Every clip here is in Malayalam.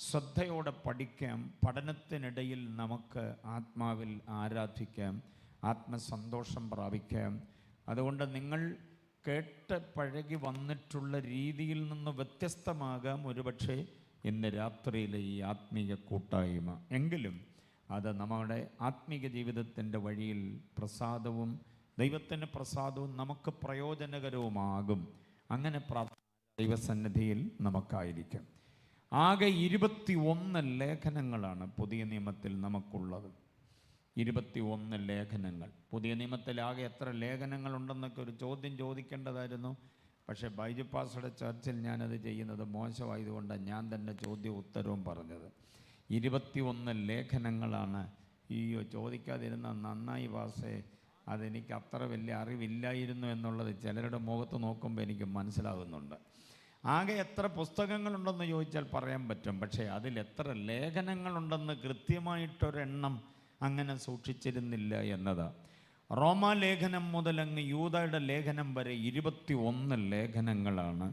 ശ്രദ്ധയോടെ പഠിക്കാം. പഠനത്തിനിടയിൽ നമുക്ക് ആത്മാവിൽ ആരാധിക്കാം, ആത്മസന്തോഷം പ്രാപിക്കാം. അതുകൊണ്ട് നിങ്ങൾ കേട്ട് പഴകി വന്നിട്ടുള്ള രീതിയിൽ നിന്ന് വ്യത്യസ്തമാകാം ഒരുപക്ഷെ ഇന്ന് രാത്രിയിലെ ഈ ആത്മീയ കൂട്ടായ്മ. എങ്കിലും അത് നമ്മുടെ ആത്മീയ ജീവിതത്തിൻ്റെ വഴിയിൽ പ്രസാദവും ദൈവത്തിൻ്റെ പ്രസാദവും നമുക്ക് പ്രയോജനകരവുമാകും. അങ്ങനെ ദൈവസന്നിധിയിൽ നമുക്കായിരിക്കാം. ആകെ 21 ലേഖനങ്ങളാണ് പുതിയ നിയമത്തിൽ നമുക്കുള്ളത്. 21 ലേഖനങ്ങൾ. പുതിയ നിയമത്തിൽ ആകെ എത്ര ലേഖനങ്ങളുണ്ടെന്നൊക്കെ ഒരു ചോദ്യം ചോദിക്കേണ്ടതായിരുന്നു. പക്ഷേ ബൈജു പാസ്റ്ററുടെ ചർച്ചിൽ ഞാനത് ചെയ്യുന്നത് മോശമായതുകൊണ്ടാണ് ഞാൻ തന്നെ ചോദ്യവും ഉത്തരവും പറഞ്ഞത്. 21 ലേഖനങ്ങളാണ്. ചോദിക്കാതിരുന്ന നന്നായി പാസ്റ്റേ, അതെനിക്ക് അത്ര വലിയ അറിവില്ലായിരുന്നു എന്നുള്ളത് ചിലരുടെ മുഖത്ത് നോക്കുമ്പോൾ എനിക്ക് മനസ്സിലാകുന്നുണ്ട്. ആകെ എത്ര പുസ്തകങ്ങളുണ്ടെന്ന് ചോദിച്ചാൽ പറയാൻ പറ്റും, പക്ഷേ അതിൽ എത്ര ലേഖനങ്ങളുണ്ടെന്ന് കൃത്യമായിട്ടൊരെണ്ണം അങ്ങനെ സൂക്ഷിച്ചിരുന്നില്ല എന്നതാണ്. റോമാലേഖനം മുതൽ അങ്ങ് യൂദയുടെ ലേഖനം വരെ 21 ലേഖനങ്ങളാണ്.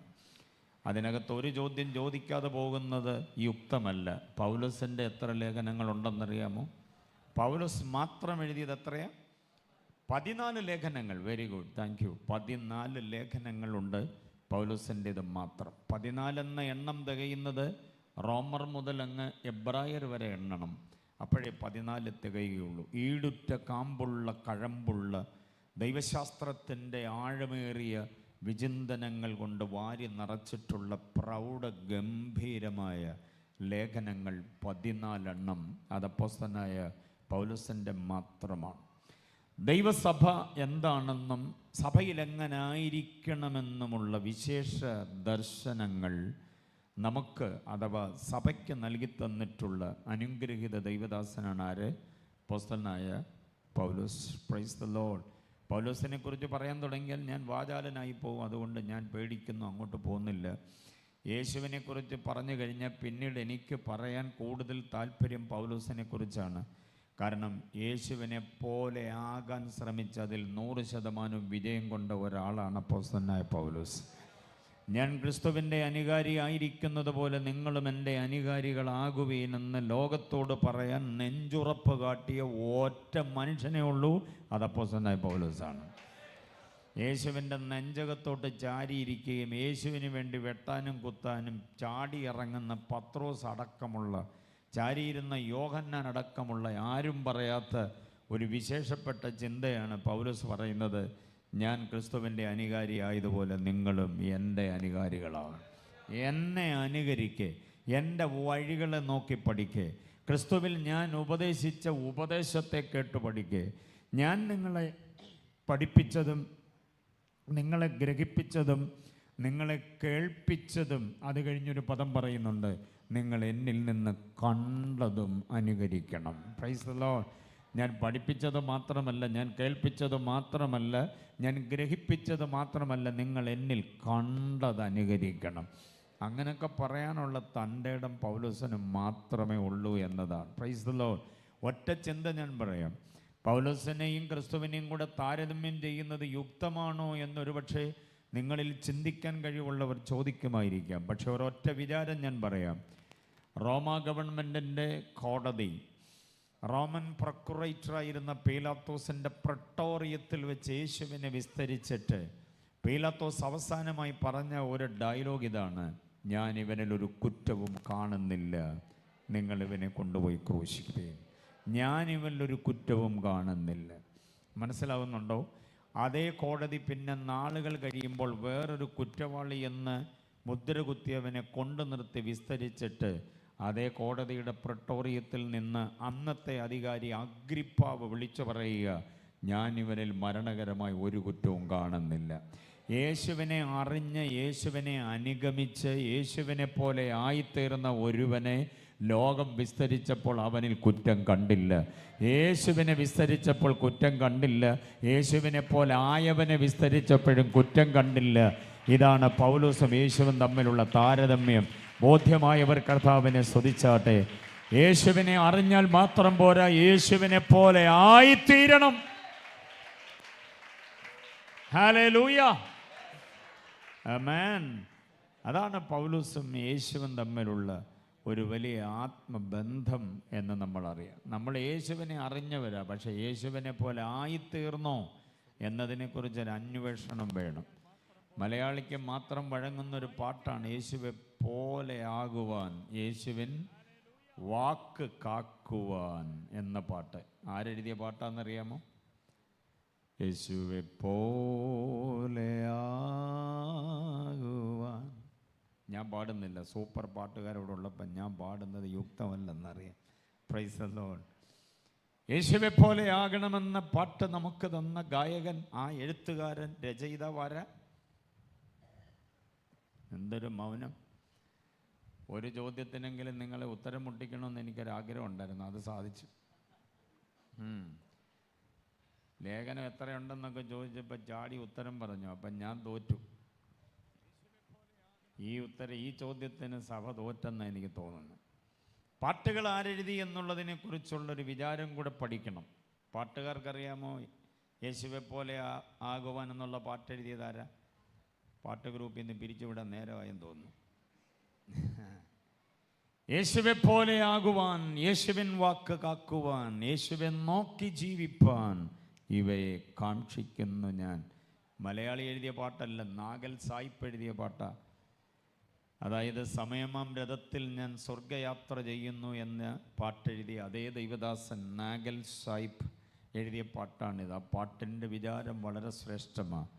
അതിനകത്ത് ഒരു ചോദ്യം ചോദിക്കാതെ പോകുന്നത് യുക്തമല്ല. പൗലോസിൻ്റെ എത്ര ലേഖനങ്ങളുണ്ടെന്നറിയാമോ? പൗലോസ് മാത്രം എഴുതിയത് എത്രയാണ്? 14 ലേഖനങ്ങൾ. Very good, thank you. 14 ലേഖനങ്ങളുണ്ട് പൗലോസിൻ്റേത് മാത്രം. 14 എന്ന എണ്ണം തികയുന്നത് റോമർ മുതൽ അങ്ങ് എബ്രായർ വരെ എണ്ണണം, അപ്പോഴേ 14 തികയുകയുള്ളൂ. ഈടുറ്റ കാമ്പുള്ള കഴമ്പുള്ള ദൈവശാസ്ത്രത്തിൻ്റെ ആഴമേറിയ വിചിന്തനങ്ങൾ കൊണ്ട് വാരി നിറച്ചിട്ടുള്ള പ്രൗഢ ഗംഭീരമായ ലേഖനങ്ങൾ 14 എണ്ണം അത് അപ്പോസ്തലനായ പൗലോസിൻ്റെ മാത്രമാണ്. ദൈവസഭ എന്താണെന്നും സഭയിൽ എങ്ങനായിരിക്കണമെന്നുമുള്ള വിശേഷ ദർശനങ്ങൾ നമുക്ക് അഥവാ സഭയ്ക്ക് നൽകി തന്നിട്ടുള്ള അനുഗ്രഹീത ദൈവദാസനാണ് ആര്? അപ്പോസ്തലനായ പൗലോസ്. Price the Lord. പൗലോസിനെ കുറിച്ച് പറയാൻ തുടങ്ങിയാൽ ഞാൻ വാചാലനായി പോകും. അതുകൊണ്ട് ഞാൻ പേടിക്കുന്നു, അങ്ങോട്ട് പോകുന്നില്ല. യേശുവിനെ കുറിച്ച് പറഞ്ഞു കഴിഞ്ഞാൽ പിന്നീട് എനിക്ക് പറയാൻ കൂടുതൽ താല്പര്യം പൗലോസിനെ കുറിച്ചാണ്. കാരണം യേശുവിനെ പോലെ ആകാൻ ശ്രമിച്ചതിൽ 100% വിജയം കൊണ്ട ഒരാളാണ് അപ്പോസ്തലനായ പൗലോസ്. ഞാൻ ക്രിസ്തുവിൻ്റെ അനുകാരി ആയിരിക്കുന്നത് പോലെ നിങ്ങളും എൻ്റെ അനുകാരികളാകുവീനെന്ന് ലോകത്തോട് പറയാൻ നെഞ്ചുറപ്പ് കാട്ടിയ ഒറ്റ മനുഷ്യനേ ഉള്ളൂ, അത് അപ്പോസ്തലനായ പൗലോസാണ്. യേശുവിൻ്റെ നെഞ്ചകത്തോട്ട് ചാരിയിരിക്കുകയും യേശുവിന് വേണ്ടി വെട്ടാനും കുത്താനും ചാടി ഇറങ്ങുന്ന പത്രോസ് അടക്കമുള്ള, ചാരിയിരുന്ന യോഹന്നാൻ അടക്കമുള്ള ആരും പറയാത്ത ഒരു വിശേഷപ്പെട്ട ചിന്തയാണ് പൗലോസ് പറയുന്നത്. ഞാൻ ക്രിസ്തുവിൻ്റെ അനുകാരി ആയതുപോലെ നിങ്ങളും എൻ്റെ അനുകാരികളാണ്. എന്നെ അനുകരിക്കേ, എൻ്റെ വഴികളെ നോക്കി പഠിക്കേ, ക്രിസ്തുവിൽ ഞാൻ ഉപദേശിച്ച ഉപദേശത്തെ കേട്ട് പഠിക്കേ. ഞാൻ നിങ്ങളെ പഠിപ്പിച്ചതും നിങ്ങളെ ഗ്രഹിപ്പിച്ചതും നിങ്ങളെ കേൾപ്പിച്ചതും, അത് കഴിഞ്ഞൊരു പദം പറയുന്നുണ്ട്, നിങ്ങൾ എന്നിൽ നിന്ന് കണ്ടതും അനുകരിക്കണം. Price the Lord. ഞാൻ പഠിപ്പിച്ചത് മാത്രമല്ല, ഞാൻ കേൾപ്പിച്ചത് മാത്രമല്ല, ഞാൻ ഗ്രഹിപ്പിച്ചത് മാത്രമല്ല, നിങ്ങൾ എന്നിൽ കണ്ടത് അനുകരിക്കണം. അങ്ങനെയൊക്കെ പറയാനുള്ള തൻ്റെ ഇടം പൗലോസിന് മാത്രമേ ഉള്ളൂ എന്നതാണ്. Price the Lord. ഒറ്റ ചിന്ത ഞാൻ പറയാം. പൗലോസിനെയും ക്രിസ്തുവിനെയും കൂടെ താരതമ്യം ചെയ്യുന്നത് യുക്തമാണോ എന്നൊരു പക്ഷേ നിങ്ങളിൽ ചിന്തിക്കാൻ കഴിവുള്ളവർ ചോദിക്കുമായിരിക്കാം. പക്ഷെ ഒരൊറ്റ വിചാരം ഞാൻ പറയാം. റോമ ഗവൺമെൻറ്റിൻ്റെ കോടതി, റോമൻ പ്രൊക്കുറേറ്ററായിരുന്ന പീലാത്തോസിൻ്റെ പ്രട്ടോറിയത്തിൽ വെച്ച് യേശുവിനെ വിസ്തരിച്ചിട്ട് പീലാത്തോസ് അവസാനമായി പറഞ്ഞ ഒരു ഡയലോഗ് ഇതാണ്: ഞാൻ ഇവനിലൊരു കുറ്റവും കാണുന്നില്ല, നിങ്ങൾ ഇവനെ കൊണ്ടുപോയി ക്രൂശിക്കുകയും. ഞാൻ ഇവനിലൊരു കുറ്റവും കാണുന്നില്ല. മനസ്സിലാവുന്നുണ്ടോ? അതേ കോടതി പിന്നെ നാളുകൾ കഴിയുമ്പോൾ വേറൊരു കുറ്റവാളി എന്ന് മുദ്ര കുത്തിയവനെ കൊണ്ടു നിർത്തി വിസ്തരിച്ചിട്ട് അതേ കോടതിയുടെ പ്രട്ടോറിയത്തിൽ നിന്ന് അന്നത്തെ അധികാരി അഗ്രിപ്പാവ് വിളിച്ചു പറയുക, ഞാൻ ഇവനിൽ മരണകരമായി ഒരു കുറ്റവും കാണുന്നില്ല. യേശുവിനെ അറിഞ്ഞ് യേശുവിനെ അനുഗമിച്ച് യേശുവിനെ പോലെ ആയിത്തീർന്ന ഒരുവനെ ലോകം വിസ്തരിച്ചപ്പോൾ അവനിൽ കുറ്റം കണ്ടില്ല. യേശുവിനെ വിസ്തരിച്ചപ്പോൾ കുറ്റം കണ്ടില്ല. യേശുവിനെ പോലെ ആയവനെ വിസ്തരിച്ചപ്പോഴും കുറ്റം കണ്ടില്ല. ഇതാണ് പൗലോസും യേശുവും തമ്മിലുള്ള താരതമ്യം. ബോധ്യമായവർ കർത്താവിനെ സ്തുതിച്ചാട്ടെ. യേശുവിനെ അറിഞ്ഞാൽ മാത്രം പോരാ, യേശുവിനെ പോലെ ആയിത്തീരണം. ഹല്ലേലൂയ, ആമേൻ. അതാണ് പൗലോസും യേശുവും തമ്മിലുള്ള ഒരു വലിയ ആത്മബന്ധം എന്ന് നമ്മൾ അറിയാം. നമ്മൾ യേശുവിനെ അറിഞ്ഞവരാ, പക്ഷേ യേശുവിനെ പോലെ ആയിത്തീർന്നോ എന്നതിനെക്കുറിച്ചൊരു അന്വേഷണം വേണം. മലയാളിക്ക് മാത്രം വഴങ്ങുന്നൊരു പാട്ടാണ് യേശുവെ പോലെ ആകുവാൻ, യേശുവിൻ വാക്ക് കാക്കുവാൻ എന്ന പാട്ട്. ആരെഴുതിയ പാട്ടാണെന്നറിയാമോ? യേശുവെ പോലെ ആകുവാൻ. ഞാൻ പാടുന്നില്ല, സൂപ്പർ പാട്ടുകാരോടുള്ളപ്പം ഞാൻ പാടുന്നത് യുക്തമല്ലെന്നറിയാം. Price the Lord. യേശുവെ പോലെ ആകണമെന്ന പാട്ട് നമുക്ക് തന്ന ഗായകൻ, ആ എഴുത്തുകാരൻ, രചയിതാവാര? എന്തൊരു മൗനം! ഒരു ചോദ്യത്തിനെങ്കിലും നിങ്ങളെ ഉത്തരം മുട്ടിക്കണമെന്ന് എനിക്കൊരാഗ്രഹം ഉണ്ടായിരുന്നു, അത് സാധിച്ചു. ലേഖനം എത്രയുണ്ടെന്നൊക്കെ ചോദിച്ചപ്പോൾ ചാടി ഉത്തരം പറഞ്ഞു. അപ്പം ഞാൻ തോറ്റു. ഈ ചോദ്യത്തിന് സഭ തോറ്റെന്ന് എനിക്ക് തോന്നുന്നു. പാട്ടുകൾ ആരെഴുതി എന്നുള്ളതിനെ കുറിച്ചുള്ളൊരു വിചാരം കൂടെ പഠിക്കണം. പാട്ടുകാർക്കറിയാമോ യേശുവെ പോലെ ആകുവാൻ എന്നുള്ള പാട്ടെഴുതിയതാരാ? പാട്ട് ഗ്രൂപ്പിൽ നിന്ന് പിരിച്ചുവിടാൻ നേരമായെന്ന് തോന്നുന്നു. യേശുവെ പോലെ ആകുവാൻ, യേശുവിൻ വാക്ക് കാക്കുവാൻ, യേശുവെ നോക്കി ജീവിപ്പാൻ ഇവയെ കാക്ഷിക്കുന്നു ഞാൻ. മലയാളി എഴുതിയ പാട്ടല്ല, നാഗൽ സായിപ്പ് എഴുതിയ പാട്ടാ. അതായത് സമയമാം രഥത്തിൽ ഞാൻ സ്വർഗയാത്ര ചെയ്യുന്നു എന്ന് പാട്ടെഴുതിയ അതേ ദൈവദാസൻ നാഗൽ സായിപ്പ് എഴുതിയ പാട്ടാണിത്. ആ പാട്ടിൻ്റെ വിചാരം വളരെ ശ്രേഷ്ഠമാണ്.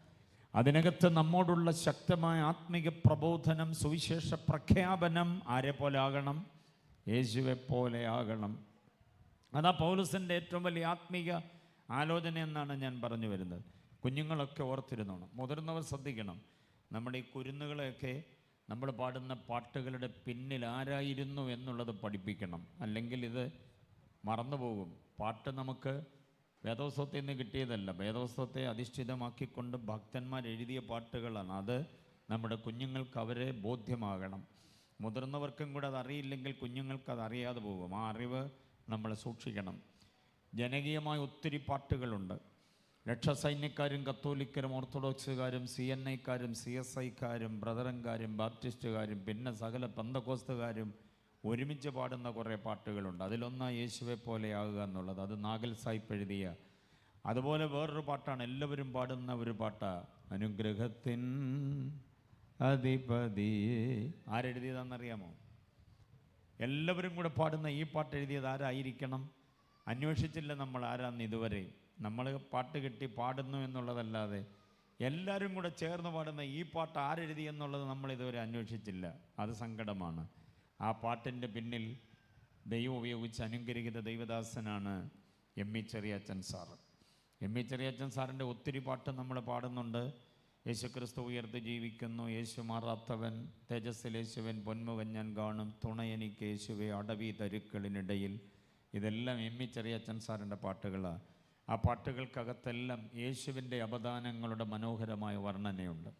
അതിനകത്ത് നമ്മോടുള്ള ശക്തമായ ആത്മീക പ്രബോധനം, സുവിശേഷ പ്രഖ്യാപനം ആരെ പോലെ ആകണം? യേശുവെ പോലെ ആകണം. അതാ പൗലോസിൻ്റെ ഏറ്റവും വലിയ ആത്മീക ആലോചന എന്നാണ് ഞാൻ പറഞ്ഞു വരുന്നത്. കുഞ്ഞുങ്ങളൊക്കെ ഓർത്തിരുന്നോണം, മുതിർന്നവർ ശ്രദ്ധിക്കണം. നമ്മുടെ ഈ കുരുന്നുകളെയൊക്കെ നമ്മൾ പാടുന്ന പാട്ടുകളുടെ പിന്നിൽ ആരായിരുന്നു എന്നുള്ളത് പഠിപ്പിക്കണം. അല്ലെങ്കിൽ ഇത് മറന്നുപോകും. പാട്ട് നമുക്ക് വേദോത്സവത്തിൽ നിന്ന് കിട്ടിയതല്ല, വേദോത്സവത്തെ അധിഷ്ഠിതമാക്കിക്കൊണ്ട് ഭക്തന്മാർ എഴുതിയ പാട്ടുകളാണ്. അത് നമ്മുടെ കുഞ്ഞുങ്ങൾക്ക് അവരെ ബോധ്യമാകണം. മുതിർന്നവർക്കും കൂടെ അതറിയില്ലെങ്കിൽ കുഞ്ഞുങ്ങൾക്ക് അത് അറിയാതെ പോകും. ആ അറിവ് നമ്മൾ സൂക്ഷിക്കണം. ജനകീയമായ ഒത്തിരി പാട്ടുകളുണ്ട്. രക്ഷസൈന്യക്കാരും കത്തോലിക്കരും ഓർത്തഡോക്സുകാരും CNIക്കാരും CSIക്കാരും ബ്രദറൻകാരും ബാപ്റ്റിസ്റ്റുകാരും പിന്നെ സകല പെന്തക്കോസ്തുകാരും ഒരുമിച്ച് പാടുന്ന കുറേ പാട്ടുകളുണ്ട്. അതിലൊന്നാണ് യേശുവെ പോലെ ആകുക എന്നുള്ളത്. അത് നാഗൽ സായിപ്പ് എഴുതിയ. അതുപോലെ വേറൊരു പാട്ടാണ് എല്ലാവരും പാടുന്ന ഒരു പാട്ടാണ്, അനുഗ്രഹത്തിൻ അധിപതിയെ. ആരെഴുതിയതാണെന്നറിയാമോ? എല്ലാവരും കൂടെ പാടുന്ന ഈ പാട്ട് എഴുതിയത് ആരായിരിക്കണം? അന്വേഷിച്ചില്ല നമ്മൾ ആരാന്ന് ഇതുവരെ. നമ്മൾ പാട്ട് കെട്ടി പാടുന്നു എന്നുള്ളതല്ലാതെ എല്ലാവരും കൂടെ ചേർന്ന് പാടുന്ന ഈ പാട്ട് ആരെഴുതി എന്നുള്ളത് നമ്മൾ ഇതുവരെ അന്വേഷിച്ചില്ല. അത് സങ്കടമാണ്. ആ പാട്ടിൻ്റെ പിന്നിൽ ദൈവം ഉപയോഗിച്ച് അനുഗ്രഹിത ദൈവദാസനാണ് എം.ഇ. ചെറിയാച്ചൻ സാറ്. എം.ഇ. ചെറിയാച്ചൻ സാറിൻ്റെ ഒത്തിരി പാട്ട് നമ്മൾ പാടുന്നുണ്ട്. യേശുക്രിസ്തു ഉയർത്ത് ജീവിക്കുന്നു, യേശു മാറാത്തവൻ, തേജസ്സിൽ യേശുവൻ, പൊന്മുഖൻ ഞാൻ കാണും, തുണയെനിക്ക് യേശുവെ, അടവി തരുക്കളിനിടയിൽ. ഇതെല്ലാം എം.ഇ. ചെറിയാച്ചൻ സാറിൻ്റെ പാട്ടുകളാണ്. ആ പാട്ടുകൾക്കകത്തെല്ലാം യേശുവിൻ്റെ അപദാനങ്ങളുടെ മനോഹരമായ വർണ്ണനയുണ്ട്.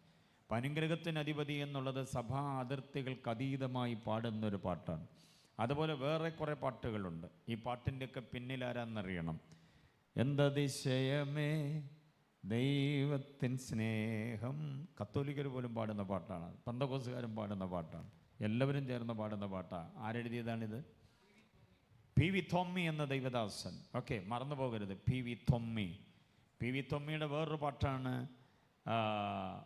അനുഗ്രഹത്തിന് അധിപതി എന്നുള്ളത് സഭാ അതിർത്തികൾക്ക് അതീതമായി പാടുന്നൊരു പാട്ടാണ്. അതുപോലെ വേറെ കുറേ പാട്ടുകളുണ്ട്. ഈ പാട്ടിൻ്റെയൊക്കെ പിന്നിലാരാന്നറിയണം. എന്തതിശയമേ ദൈവത്തിൻ സ്നേഹം. കത്തോലിക്കർ പോലും പാടുന്ന പാട്ടാണ്, പെന്തക്കോസ്തുകാരും പാടുന്ന പാട്ടാണ്, എല്ലാവരും ചേർന്ന് പാടുന്ന പാട്ടാണ്. ആരെഴുതിയതാണിത്? P.V. തോമ്മി എന്ന ദൈവദാസൻ. ഓക്കെ, മറന്നു പോകരുത്, P.V. തോമ്മി. P.V. തോമ്മിയുടെ വേറൊരു പാട്ടാണ്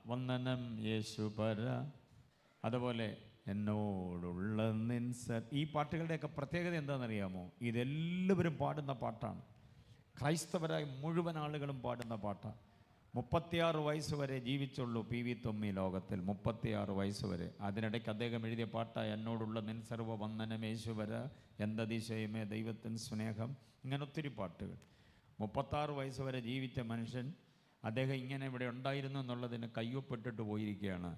വന്ദനം യേശുപര. അതുപോലെ എന്നോടുള്ള നിൻസർ. ഈ പാട്ടുകളുടെയൊക്കെ പ്രത്യേകത എന്താണെന്നറിയാമോ? ഇതെല്ലാവരും പാടുന്ന പാട്ടാണ്. ക്രൈസ്തവരായ മുഴുവൻ ആളുകളും പാടുന്ന പാട്ടാണ്. 36 വയസ്സ് വരെ ജീവിച്ചുള്ളൂ P.V. തോമ്മി ലോകത്തിൽ. 36 വയസ്സ് വരെ. അതിനിടയ്ക്ക് അദ്ദേഹം എഴുതിയ പാട്ടാണ് എന്നോടുള്ള നിൻ സർവ്വ വന്ദനം യേശുവര, എന്തതിശയമേ ദൈവത്തിൻ സ്നേഹം. ഇങ്ങനെ ഒത്തിരി പാട്ടുകൾ. 36 വയസ്സ് വരെ ജീവിച്ച മനുഷ്യൻ, അദ്ദേഹം ഇങ്ങനെ ഇവിടെ ഉണ്ടായിരുന്നു എന്നുള്ളതിന് കയ്യൊപ്പിട്ടിട്ട് പോയിരിക്കുകയാണ്.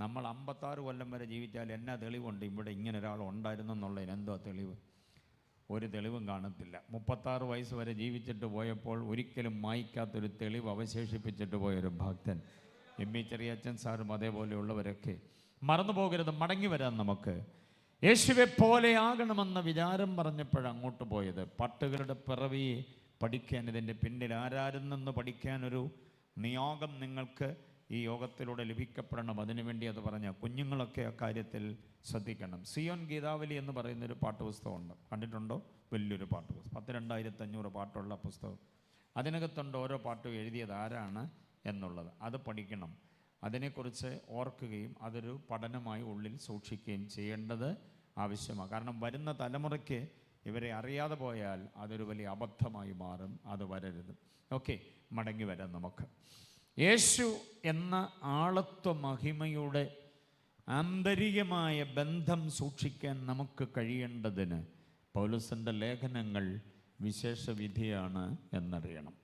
നമ്മൾ 56 കൊല്ലം വരെ ജീവിച്ചാൽ എന്നാ തെളിവുണ്ട് ഇവിടെ ഇങ്ങനെ ഒരാൾ ഉണ്ടായിരുന്നു എന്നുള്ളതിന്? എന്തോ തെളിവ്? ഒരു തെളിവും കാണത്തില്ല. 36 വയസ്സ് വരെ ജീവിച്ചിട്ട് പോയപ്പോൾ ഒരിക്കലും മായ്ക്കാത്തൊരു തെളിവ് അവശേഷിപ്പിച്ചിട്ട് പോയൊരു ഭക്തൻ എം.ഇ. ചെറിയാച്ചൻ സാറും അതേപോലെയുള്ളവരൊക്കെ. മറന്നു പോകരുത്, മടങ്ങി വരാൻ നമുക്ക്. യേശുവെ പോലെ ആകണമെന്ന വിചാരം പറഞ്ഞപ്പോഴങ്ങോട്ട് പോയത്. പാട്ടുകളുടെ പിറവിയെ പഠിക്കാൻ, ഇതിൻ്റെ പിന്നിൽ ആരാരുന്നെന്ന് പഠിക്കാനൊരു നിയോഗം നിങ്ങൾക്ക് ഈ യോഗത്തിലൂടെ ലഭിക്കപ്പെടണം. അതിനുവേണ്ടി അത് പറഞ്ഞ കുഞ്ഞുങ്ങളൊക്കെ ആ കാര്യത്തിൽ ശ്രദ്ധിക്കണം. സിയോൻ ഗീതാവലി എന്ന് പറയുന്നൊരു പാഠപുസ്തകമുണ്ട്, കണ്ടിട്ടുണ്ടോ? വലിയൊരു പാഠപുസ്തകം, 12,500 പാട്ടുള്ള പുസ്തകം. അതിനകത്തുണ്ട് ഓരോ പാട്ടും എഴുതിയത് ആരാണ് എന്നുള്ളത്. അത് പഠിക്കണം, അതിനെക്കുറിച്ച് ഓർക്കുകയും അതൊരു പഠനമായി ഉള്ളിൽ സൂക്ഷിക്കുകയും ചെയ്യേണ്ടത് ആവശ്യമാണ്. കാരണം വരുന്ന തലമുറയ്ക്ക് ഇവരെ അറിയാതെ പോയാൽ അതൊരു വലിയ അബദ്ധമായി മാറും. അത് വരരുത്. ഓക്കെ, മടങ്ങി വരാം നമുക്ക്. യേശു എന്ന ആളത്വ മഹിമയുടെ ആന്തരികമായ ബന്ധം സൂക്ഷിക്കാൻ നമുക്ക് കഴിയേണ്ടതിന് പൗലോസിൻ്റെ ലേഖനങ്ങൾ വിശേഷ വിധിയാണ് എന്നറിയണം.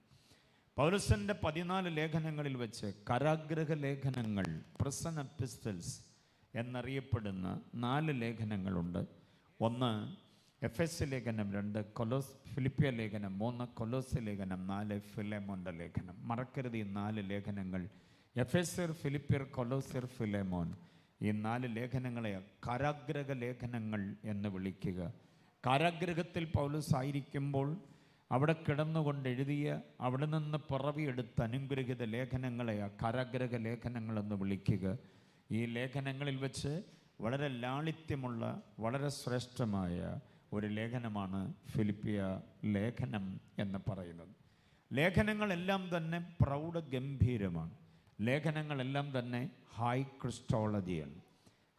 പൗലോസിൻ്റെ 14 ലേഖനങ്ങളിൽ വെച്ച് കാരാഗ്രഹ ലേഖനങ്ങൾ, പ്രിസൺ എപ്പിസ്റ്റൽസ് എന്നറിയപ്പെടുന്ന 4 ലേഖനങ്ങളുണ്ട്. ഒന്ന് എഫെസ്യ ലേഖനം, 2 ഫിലിപ്പിയ ലേഖനം, 3 കൊലോസ്യ ലേഖനം, 4 ഫിലേമോൻ്റെ ലേഖനം. മറക്കരുത് ഈ 4 ലേഖനങ്ങൾ. എഫെസ്യർ, ഫിലിപ്പിയർ, കൊലോസ്യർ, ഫിലേമോൻ, ഈ 4 ലേഖനങ്ങളെ കാരാഗ്രഹ ലേഖനങ്ങൾ എന്ന് വിളിക്കുക. കാരാഗ്രഹത്തിൽ പൗലോസ് ആയിരിക്കുമ്പോൾ അവിടെ കിടന്നുകൊണ്ട് എഴുതിയ, അവിടെ നിന്ന് പിറവിയെടുത്ത അനുഗ്രഹിത ലേഖനങ്ങളെ കാരാഗ്രഹ ലേഖനങ്ങളെന്ന് വിളിക്കുക. ഈ ലേഖനങ്ങളിൽ വെച്ച് വളരെ ലാളിത്യമുള്ള, വളരെ ശ്രേഷ്ഠമായ ഒരു ലേഖനമാണ് ഫിലിപ്പിയ ലേഖനം എന്ന് പറയുന്നത്. ലേഖനങ്ങളെല്ലാം തന്നെ പ്രൗഢഗംഭീരമാണ്. ലേഖനങ്ങളെല്ലാം തന്നെ ഹൈ ക്രിസ്റ്റോളജിയാണ്.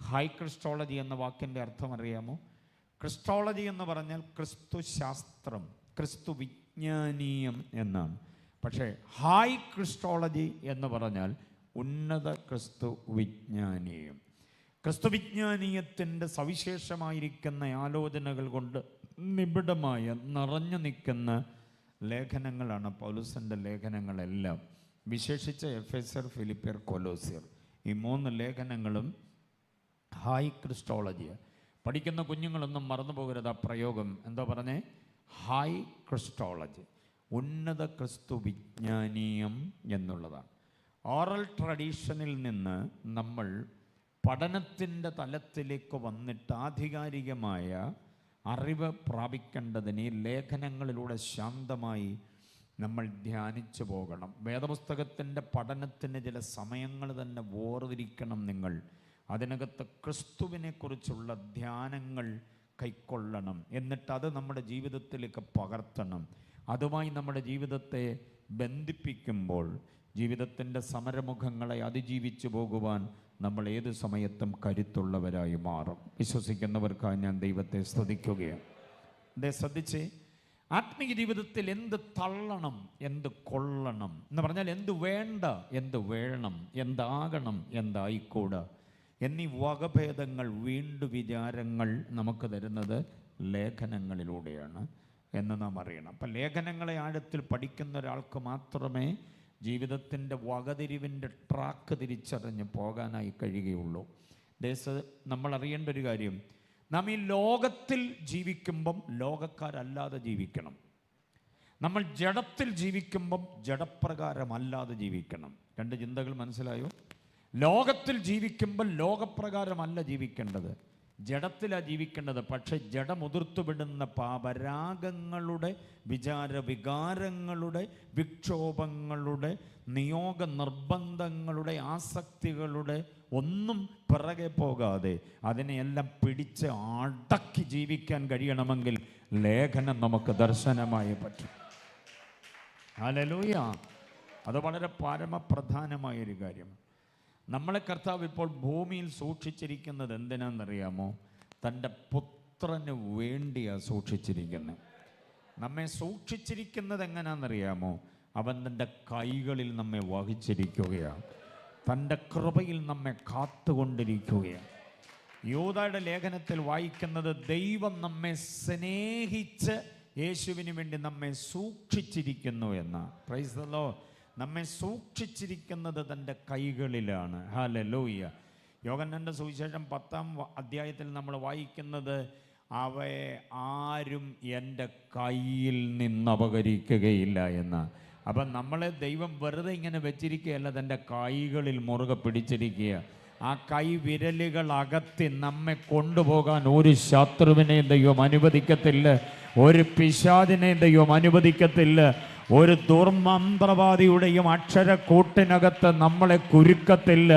ഹൈ ക്രിസ്റ്റോളജി എന്ന വാക്കിൻ്റെ അർത്ഥം അറിയാമോ? ക്രിസ്റ്റോളജി എന്ന് പറഞ്ഞാൽ ക്രിസ്തു ശാസ്ത്രം, ക്രിസ്തു വിജ്ഞാനീയം എന്നാണ്. പക്ഷേ ഹൈ ക്രിസ്റ്റോളജി എന്ന് പറഞ്ഞാൽ ഉന്നത ക്രിസ്തു വിജ്ഞാനീയം. ക്രിസ്തു വിജ്ഞാനീയത്തിൻ്റെ സവിശേഷമായിരിക്കുന്ന ആലോചനകൾ കൊണ്ട് നിബിഡമായ നിറഞ്ഞു നിൽക്കുന്ന ലേഖനങ്ങളാണ് പൗലോസിൻ്റെ ലേഖനങ്ങളെല്ലാം. വിശേഷിച്ച് എഫെസ്യർ, ഫിലിപ്പിയർ, കൊലോസ്യർ, ഈ 3 ലേഖനങ്ങളും ഹൈ ക്രിസ്റ്റോളജിയാണ്. പഠിക്കുന്ന കുഞ്ഞുങ്ങളൊന്നും മറന്നു പോകരുത് ആ പ്രയോഗം. എന്താ പറഞ്ഞേ? ഹൈ ക്രിസ്റ്റോളജി, ഉന്നത ക്രിസ്തു വിജ്ഞാനീയം എന്നുള്ളതാണ്. ഓറൽ ട്രഡീഷനിൽ നിന്ന് നമ്മൾ പഠനത്തിൻ്റെ തലത്തിലേക്ക് വന്നിട്ട് ആധികാരികമായ അറിവ് പ്രാപിക്കേണ്ടതിന് ഈ ലേഖനങ്ങളിലൂടെ ശാന്തമായി നമ്മൾ ധ്യാനിച്ചു പോകണം. വേദപുസ്തകത്തിൻ്റെ പഠനത്തിന് ചില സമയങ്ങൾ തന്നെ വേർതിരിക്കണം നിങ്ങൾ. അതിനകത്ത് ക്രിസ്തുവിനെക്കുറിച്ചുള്ള ധ്യാനങ്ങൾ കൈക്കൊള്ളണം. എന്നിട്ട് അത് നമ്മുടെ ജീവിതത്തിലേക്ക് പകർത്തണം. അതുമായി നമ്മുടെ ജീവിതത്തെ ബന്ധിപ്പിക്കുമ്പോൾ ജീവിതത്തിൻ്റെ സമരമുഖങ്ങളെ അതിജീവിച്ചു പോകുവാൻ നമ്മൾ ഏത് സമയത്തും കരുത്തുള്ളവരായി മാറും. വിശ്വസിക്കുന്നവർക്കായി ഞാൻ ദൈവത്തെ സ്തുതിക്കുകയാണ്. അതേ, ശ്രദ്ധിച്ച്, ആത്മീയ ജീവിതത്തിൽ എന്ത് തള്ളണം, എന്ത് കൊള്ളണം എന്ന് പറഞ്ഞാൽ എന്ത് വേണ്ട, എന്ത് വേണം, എന്താകണം, എന്തായിക്കൂടാ എന്നീ വകഭേദങ്ങൾ, വീണ്ടു വിചാരങ്ങൾ നമുക്ക് തരുന്നത് ലേഖനങ്ങളിലൂടെയാണ് എന്ന് നാം അറിയണം. അപ്പം ലേഖനങ്ങളെ ആഴത്തിൽ പഠിക്കുന്ന ഒരാൾക്ക് മാത്രമേ ജീവിതത്തിൻ്റെ വകതിരിവിൻ്റെ ട്രാക്ക് തിരിച്ചറിഞ്ഞ് പോകാനായി കഴിയുകയുള്ളൂ. നമ്മൾ അറിയേണ്ട ഒരു കാര്യം, നാം ഈ ലോകത്തിൽ ജീവിക്കുമ്പം ലോകക്കാരല്ലാതെ ജീവിക്കണം. നമ്മൾ ജഡത്തിൽ ജീവിക്കുമ്പം ജഡപ്രകാരമല്ലാതെ ജീവിക്കണം. 2 ചിന്തകൾ മനസ്സിലായോ? ലോകത്തിൽ ജീവിക്കുമ്പോൾ ലോകപ്രകാരമല്ല ജീവിക്കേണ്ടത്, ജഡത്തിലാണ് ജീവിക്കേണ്ടത്. പക്ഷെ ജഡമുതിർത്തുവിടുന്ന പാപരാഗങ്ങളുടെ, വിചാരവികാരങ്ങളുടെ, വിക്ഷോഭങ്ങളുടെ, നിയോഗ നിർബന്ധങ്ങളുടെ, ആസക്തികളുടെ ഒന്നും പിറകെ പോകാതെ അതിനെയെല്ലാം പിടിച്ച് അടക്കി ജീവിക്കാൻ കഴിയണമെങ്കിൽ ലേഖനം നമുക്ക് ദർശനമായി പറ്റും. ഹല്ലേലൂയ! അത് വളരെ പരമപ്രധാനമായൊരു കാര്യമാണ്. നമ്മളെ കർത്താവ് ഇപ്പോൾ ഭൂമിയിൽ സൂക്ഷിച്ചിരിക്കുന്നത് എന്തിനാണെന്നറിയാമോ? തൻ്റെ പുത്രന് വേണ്ടിയാണ് സൂക്ഷിച്ചിരിക്കുന്നത്. നമ്മെ സൂക്ഷിച്ചിരിക്കുന്നത് എങ്ങനെയാണെന്നറിയാമോ? അവൻ തൻ്റെ കൈകളിൽ നമ്മെ വഹിച്ചിരിക്കുകയാണ്. തൻ്റെ കൃപയിൽ നമ്മെ കാത്തുകൊണ്ടിരിക്കുകയാണ്. യൂദായുടെ ലേഖനത്തിൽ വായിക്കുന്നത്, ദൈവം നമ്മെ സ്നേഹിച്ച് യേശുവിന് വേണ്ടി നമ്മെ സൂക്ഷിച്ചിരിക്കുന്നു എന്നാണ്. Price the Lord. നമ്മെ സൂക്ഷിച്ചിരിക്കുന്നത് തൻ്റെ കൈകളിലാണ്. ഹല്ലേലൂയ! യോഹന്നാന്റെ സുവിശേഷം 10-ാം അധ്യായത്തിൽ നമ്മൾ വായിക്കുന്നത്, അവയെ ആരും എൻ്റെ കയ്യിൽ നിന്ന് അപഹരിക്കുകയില്ല എന്ന്. അപ്പം നമ്മളെ ദൈവം വെറുതെ ഇങ്ങനെ വെച്ചിരിക്കുകയല്ല, തൻ്റെ കൈകളിൽ മുറുകെ പിടിച്ചിരിക്കുക. ആ കൈ വിരലുകൾ അകത്തി നമ്മെ കൊണ്ടുപോകാൻ ഒരു ശത്രുവിനെയും ദൈവം അനുവദിക്കത്തില്ല, ഒരു പിശാചിനെയും ദൈവം അനുവദിക്കത്തില്ല. ഒരു ദുർമന്ത്രവാദിയുടെയും അക്ഷരക്കൂട്ടിനകത്ത് നമ്മളെ കുരുക്കത്തില്ല.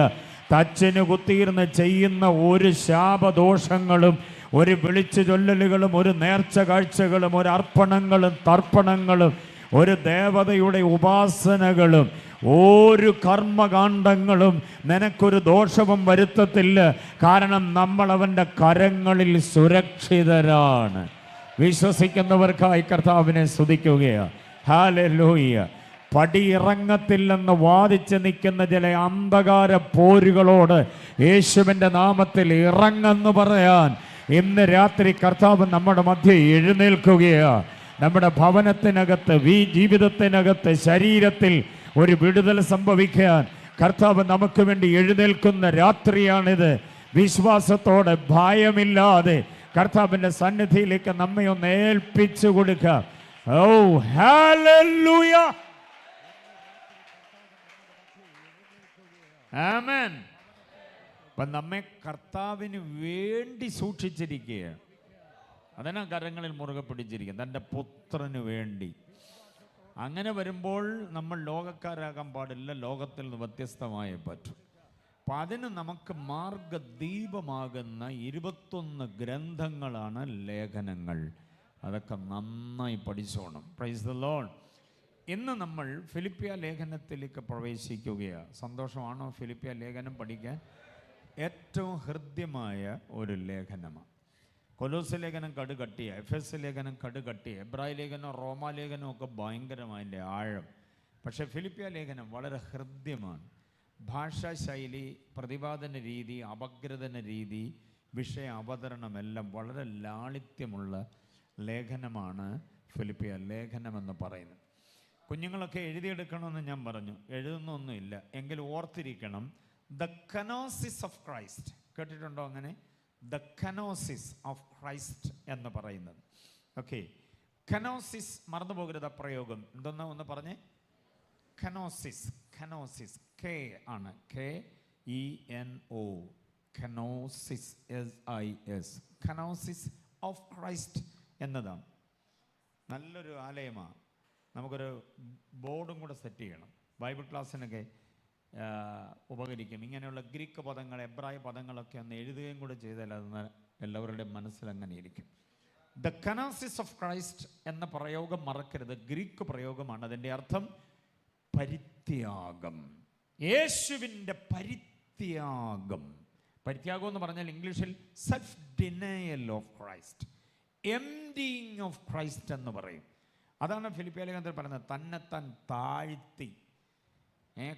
തച്ചിന് കുത്തിയിരുന്ന് ചെയ്യുന്ന ഒരു ശാപദോഷങ്ങളും ഒരു വിളിച്ചു ചൊല്ലലുകളും ഒരു നേർച്ച കാഴ്ചകളും ഒരു അർപ്പണങ്ങളും തർപ്പണങ്ങളും ഒരു ദേവതയുടെ ഉപാസനകളും ഒരു കർമ്മകാണ്ഡങ്ങളും നിനക്കൊരു ദോഷവും വരുത്തത്തില്ല. കാരണം നമ്മൾ അവൻ്റെ കരങ്ങളിൽ സുരക്ഷിതരാണ്. വിശ്വസിക്കുന്നവർക്കായി കർത്താവിനെ സ്തുതിക്കുകയാണ്. ഹല്ലേലൂയ. പടിയിറങ്ങത്തില്ലെന്ന് വാദിച്ച് നിൽക്കുന്ന ചില അന്ധകാര പോരുകളോട് യേശുവിൻ്റെ നാമത്തിൽ ഇറങ്ങെന്ന് പറയാൻ ഇന്ന് രാത്രി കർത്താവ് നമ്മുടെ മധ്യേ എഴുന്നേൽക്കുകയാണ്. നമ്മുടെ ഭവനത്തിനകത്ത്, ജീവിതത്തിനകത്ത്, ശരീരത്തിൽ ഒരു വിടുതൽ സംഭവിക്കാൻ കർത്താവ് നമുക്ക് വേണ്ടി എഴുന്നേൽക്കുന്ന രാത്രിയാണിത്. വിശ്വാസത്തോടെ, ഭയമില്ലാതെ കർത്താവിൻ്റെ സന്നിധിയിലേക്ക് നമ്മെ ഒന്ന് ഏൽപ്പിച്ചു കൊടുക്കുക. ഓ ഹല്ലേലൂയ, ആമേൻ. അപ്പം നമ്മെ കർത്താവിന് വേണ്ടി സൂക്ഷിച്ചിരിക്കുകയാണ്. അതിനാ കരങ്ങളിൽ മുറുകെ പിടിച്ചിരിക്കുക, തൻ്റെ പുത്രന് വേണ്ടി. അങ്ങനെ വരുമ്പോൾ നമ്മൾ ലോകക്കാരാകാൻ പാടില്ല, ലോകത്തിൽ നിന്ന് വ്യത്യസ്തമായേ പറ്റും. അപ്പം അതിന് നമുക്ക് മാർഗദീപമാകുന്ന 21 ഗ്രന്ഥങ്ങളാണ് ലേഖനങ്ങൾ. അതൊക്കെ നന്നായി പഠിച്ചോണം. Price the Lord. ഇന്ന് നമ്മൾ ഫിലിപ്പിയ ലേഖനത്തിലേക്ക് പ്രവേശിക്കുകയാണ്. സന്തോഷമാണോ ഫിലിപ്പിയ ലേഖനം പഠിക്കാൻ? ഏറ്റവും ഹൃദ്യമായ ഒരു ലേഖനമാണ്. കൊലോസ് ലേഖനം കടുകട്ടിയ, എഫെസ് ലേഖനം കടുകട്ടിയ, എബ്രായ ലേഖനം, റോമാലേഖനം ഒക്കെ ഭയങ്കരമായതിൻ്റെ ആഴം. പക്ഷേ ഫിലിപ്പിയ ലേഖനം വളരെ ഹൃദ്യമാണ്. ഭാഷാശൈലി, പ്രതിപാദന രീതി, അപഗ്രഥന രീതി, വിഷയ അവതരണമെല്ലാം വളരെ ലാളിത്യമുള്ള ലേഖനമാണ് ഫിലിപ്പിയ ലേഖനമെന്ന് പറയുന്നത്. കുഞ്ഞുങ്ങളൊക്കെ എഴുതിയെടുക്കണമെന്ന് ഞാൻ പറഞ്ഞു. എഴുതുന്നൊന്നുമില്ല, എങ്കിലും ഓർത്തിരിക്കണം. ദ കനോസിസ് ഓഫ് ക്രൈസ്റ്റ് കേട്ടിട്ടുണ്ടോ? അങ്ങനെ ദ കനോസിസ് ഓഫ് ക്രൈസ്റ്റ് എന്ന് പറയുന്നത്. ഓക്കെ, കനോസിസ് മറന്നു പോകരുത്. പ്രയോഗം എന്തെന്നാ ഒന്ന് പറഞ്ഞേ? കനോസിസ്. കനോസിസ് ആണ്, KENO, kenosis, SIS, kenosis of Christ എന്നതാണ്. നല്ലൊരു ആലയമാണ്. നമുക്കൊരു ബോർഡും കൂടെ സെറ്റ് ചെയ്യണം. ബൈബിൾ ക്ലാസ്സിനൊക്കെ ഉപകരിക്കും. ഇങ്ങനെയുള്ള ഗ്രീക്ക് പദങ്ങൾ, എബ്രായ പദങ്ങളൊക്കെ ഒന്ന് എഴുതുകയും കൂടെ ചെയ്താൽ അതെന്ന് എല്ലാവരുടെയും മനസ്സിലങ്ങനെ ഇരിക്കും. ദ കനോസിസ് ഓഫ് ക്രൈസ്റ്റ് എന്ന പ്രയോഗം മറക്കരുത്. ഗ്രീക്ക് പ്രയോഗമാണ്. അതിൻ്റെ അർത്ഥം പരിത്യാഗം. യേശുവിൻ്റെ പരിത്യാഗം. പരിത്യാഗം എന്ന് പറഞ്ഞാൽ ഇംഗ്ലീഷിൽ self denial of Christ, emptying of Christ എന്ന് പറയും. അതാണ് ഫിലിപ്പിയ ലേഖനത്തിൽ പറയുന്നത്. തന്നെത്താൻ താഴ്ത്തി,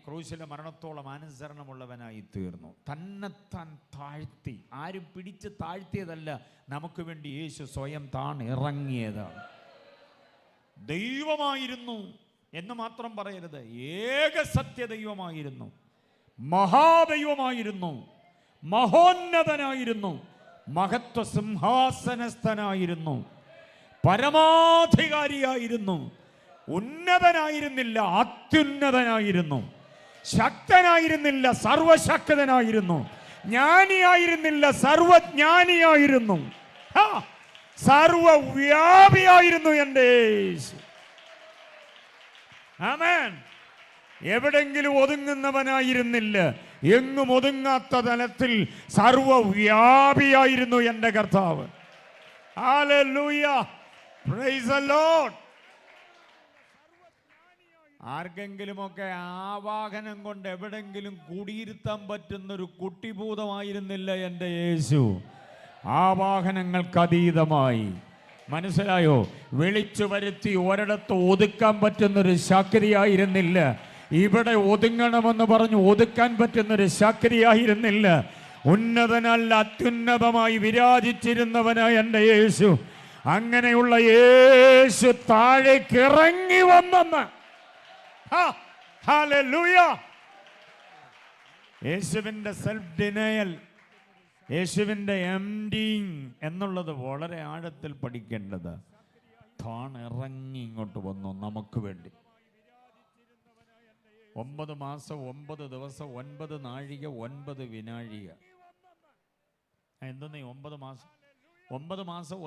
ക്രൂശിലെ മരണത്തോളം അനുസരണമുള്ളവനായി തീർന്നു. തന്നെത്താൻ താഴ്ത്തി. ആരും പിടിച്ച് താഴ്ത്തിയതല്ല, നമുക്ക് വേണ്ടി യേശു സ്വയം താൻ ഇറങ്ങിയതാണ്. ദൈവമായിരുന്നു എന്ന് മാത്രം പറയരുത്, ഏക സത്യ ദൈവമായിരുന്നു, മഹാദൈവമായിരുന്നു, മഹോന്നതനായിരുന്നു, മഹത്വ സിംഹാസനസ്ഥനായിരുന്നു, പരമാധികാരിയായിരുന്നു, ഉന്നതനായിരുന്നില്ല, അത്യുന്നതനായിരുന്നു, ശക്തനായിരുന്നില്ല, സർവശക്തനായിരുന്നു, ജ്ഞാനിയായിരുന്നില്ല, സർവജ്ഞാനിയായിരുന്നു, സർവവ്യാപിയായിരുന്നു എൻ്റെ യേശു. ആമേൻ. എവിടെങ്കിലും ഒതുങ്ങുന്നവനായിരുന്നില്ല, എങ്ങും ഒതുങ്ങാത്ത തലത്തിൽ സർവവ്യാപിയായിരുന്നു എൻ്റെ കർത്താവ്. Hallelujah, praise the Lord. ആർക്കെങ്കിലുമൊക്കെ ആവാഹനം കൊണ്ട് എവിടെങ്കിലും കുടിയിരുത്താൻ പറ്റുന്നൊരു കുട്ടിഭൂതമായിരുന്നില്ല എൻ്റെ യേശു. ആവാഹനങ്ങൾക്ക് അതീതമായി. മനസ്സിലായോ? വിളിച്ചു വരുത്തി ഒരിടത്ത് ഒതുക്കാൻ പറ്റുന്നൊരു ശക്തിയായിരുന്നില്ല. ഇവിടെ ഒതുങ്ങണമെന്ന് പറഞ്ഞു ഒതുക്കാൻ പറ്റുന്നൊരു ശക്തിയായിരുന്നില്ല. ഉന്നതനല്ല, അത്യുന്നതമായി വിരാജിച്ചിരുന്നവനായ എൻ്റെ യേശു. അങ്ങനെയുള്ള യേശു താഴേക്ക് ഇറങ്ങി വന്നെന്ന്. ഹല്ലേലൂയ. യേശുവിൻ്റെ സെൽഫ് ഡിനയൽ, യേശുവിൻ്റെ എംപ്റ്റിയിങ് എന്നുള്ളത് വളരെ ആഴത്തിൽ പഠിക്കേണ്ടത്. താൻ ഇറങ്ങി ഇങ്ങോട്ട് വന്നു നമുക്ക് വേണ്ടി. 9 മാസം 9 ദിവസം 9 നാഴിക 9 വിനാഴിക. എന്തെന്നീ 9 മാസം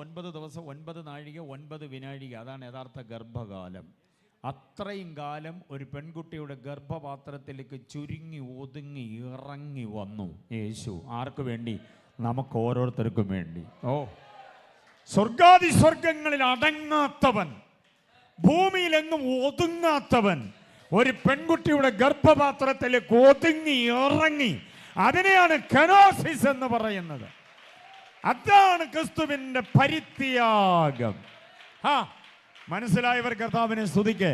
9 ദിവസം 9 നാഴിക 9 വിനാഴിക. അതാണ് യഥാർത്ഥ ഗർഭകാലം. അത്രയും കാലം ഒരു പെൺകുട്ടിയുടെ ഗർഭപാത്രത്തിലേക്ക് ചുരുങ്ങി ഒതുങ്ങി ഇറങ്ങി വന്നു യേശു. ആർക്ക് വേണ്ടി? നമുക്ക് ഓരോരുത്തർക്കും വേണ്ടി. ഓ, സ്വർഗാദി സ്വർഗങ്ങളിൽ അടങ്ങാത്തവൻ, ഭൂമിയിലെങ്ങും ഒതുങ്ങാത്തവൻ, ഒരു പെൺകുട്ടിയുടെ ഗർഭപാത്രത്തിലേക്ക് ഒതുങ്ങി ഇറങ്ങി. അതിനെയാണ് കെനോസിസ് എന്ന് പറയുന്നത്. അതാണ് ക്രിസ്തുവിന്റെ പരിത്യാഗം. മനസ്സിലായവർ കർത്താവിനെ സ്തുതിക്കേ.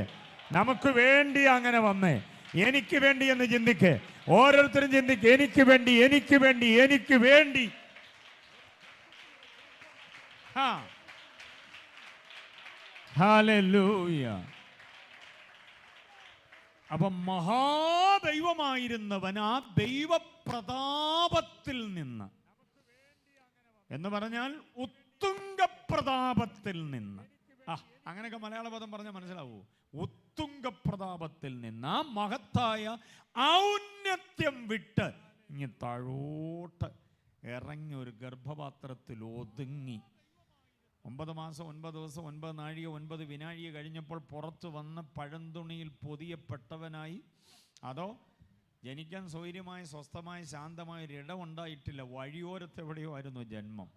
നമുക്ക് വേണ്ടി അങ്ങനെ വന്നേ. എനിക്ക് വേണ്ടി എന്ന് ചിന്തിക്കേ. ഓരോരുത്തരും ചിന്തിക്കേ, എനിക്ക് വേണ്ടി, എനിക്ക് വേണ്ടി, എനിക്ക് വേണ്ടി. ഹല്ലേലൂയ. അപ്പൊ മഹാദൈവമായിരുന്നവൻ ആ ദൈവപ്രതാപത്തിൽ നിന്ന് എന്ന് പറഞ്ഞാൽ ഉത്തുംഗപ്രതാപത്തിൽ നിന്ന്, അങ്ങനെയൊക്കെ മലയാള പദം പറഞ്ഞാൽ മനസ്സിലാവൂ. ഉത്തുംഗപ്രതാപത്തിൽ നിന്ന് ആ മഹത്തായ ഔന്നത്യം വിട്ട് ഇനി താഴോട്ട് ഇറങ്ങി ഒരു ഗർഭപാത്രത്തിൽ ഒതുങ്ങി 9 മാസം 9 ദിവസം 9 നാഴിക 9 വിനാഴിക കഴിഞ്ഞപ്പോൾ പുറത്തു വന്ന് പഴന്തുണിയിൽ പൊതിയപ്പെട്ടവനായി. അതോ ജനിക്കാൻ സൗകര്യമായ സ്വസ്ഥമായ ശാന്തമായ ഒരിടം ഉണ്ടായിട്ടില്ല, വഴിയോരത്തെവിടെയോ ആയിരുന്നു ജന്മം.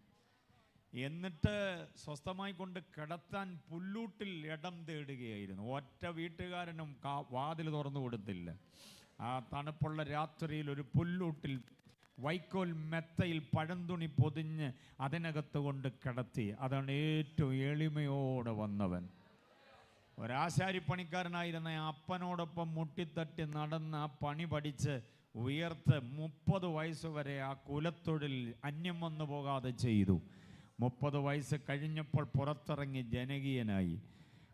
എന്നിട്ട് സ്വസ്ഥമായി കൊണ്ട് കിടത്താൻ പുല്ലൂട്ടിൽ ഇടം തേടുകയായിരുന്നു. ഒറ്റ വീട്ടുകാരനും വാതിൽ തുറന്നു കൊടുത്തില്ല. ആ തണുപ്പുള്ള രാത്രിയിൽ ഒരു പുല്ലൂട്ടിൽ വൈക്കോൽ മെത്തയിൽ പഴന്തുണി പൊതിഞ്ഞ് അതിനകത്ത് കൊണ്ട് കിടത്തി. അതാണ് ഏറ്റവും എളിമയോടെ വന്നവൻ. ഒരാശാരിപ്പണിക്കാരനായിരുന്ന അപ്പനോടൊപ്പം മുട്ടിത്തട്ടി നടന്ന് ആ പണി പഠിച്ച് ഉയർത്ത് 30 വയസ്സ് വരെ ആ കുലത്തൊഴിൽ അന്യം വന്നു പോകാതെ ചെയ്തു. 30 വയസ്സ് കഴിഞ്ഞപ്പോൾ പുറത്തിറങ്ങി ജനകീയനായി.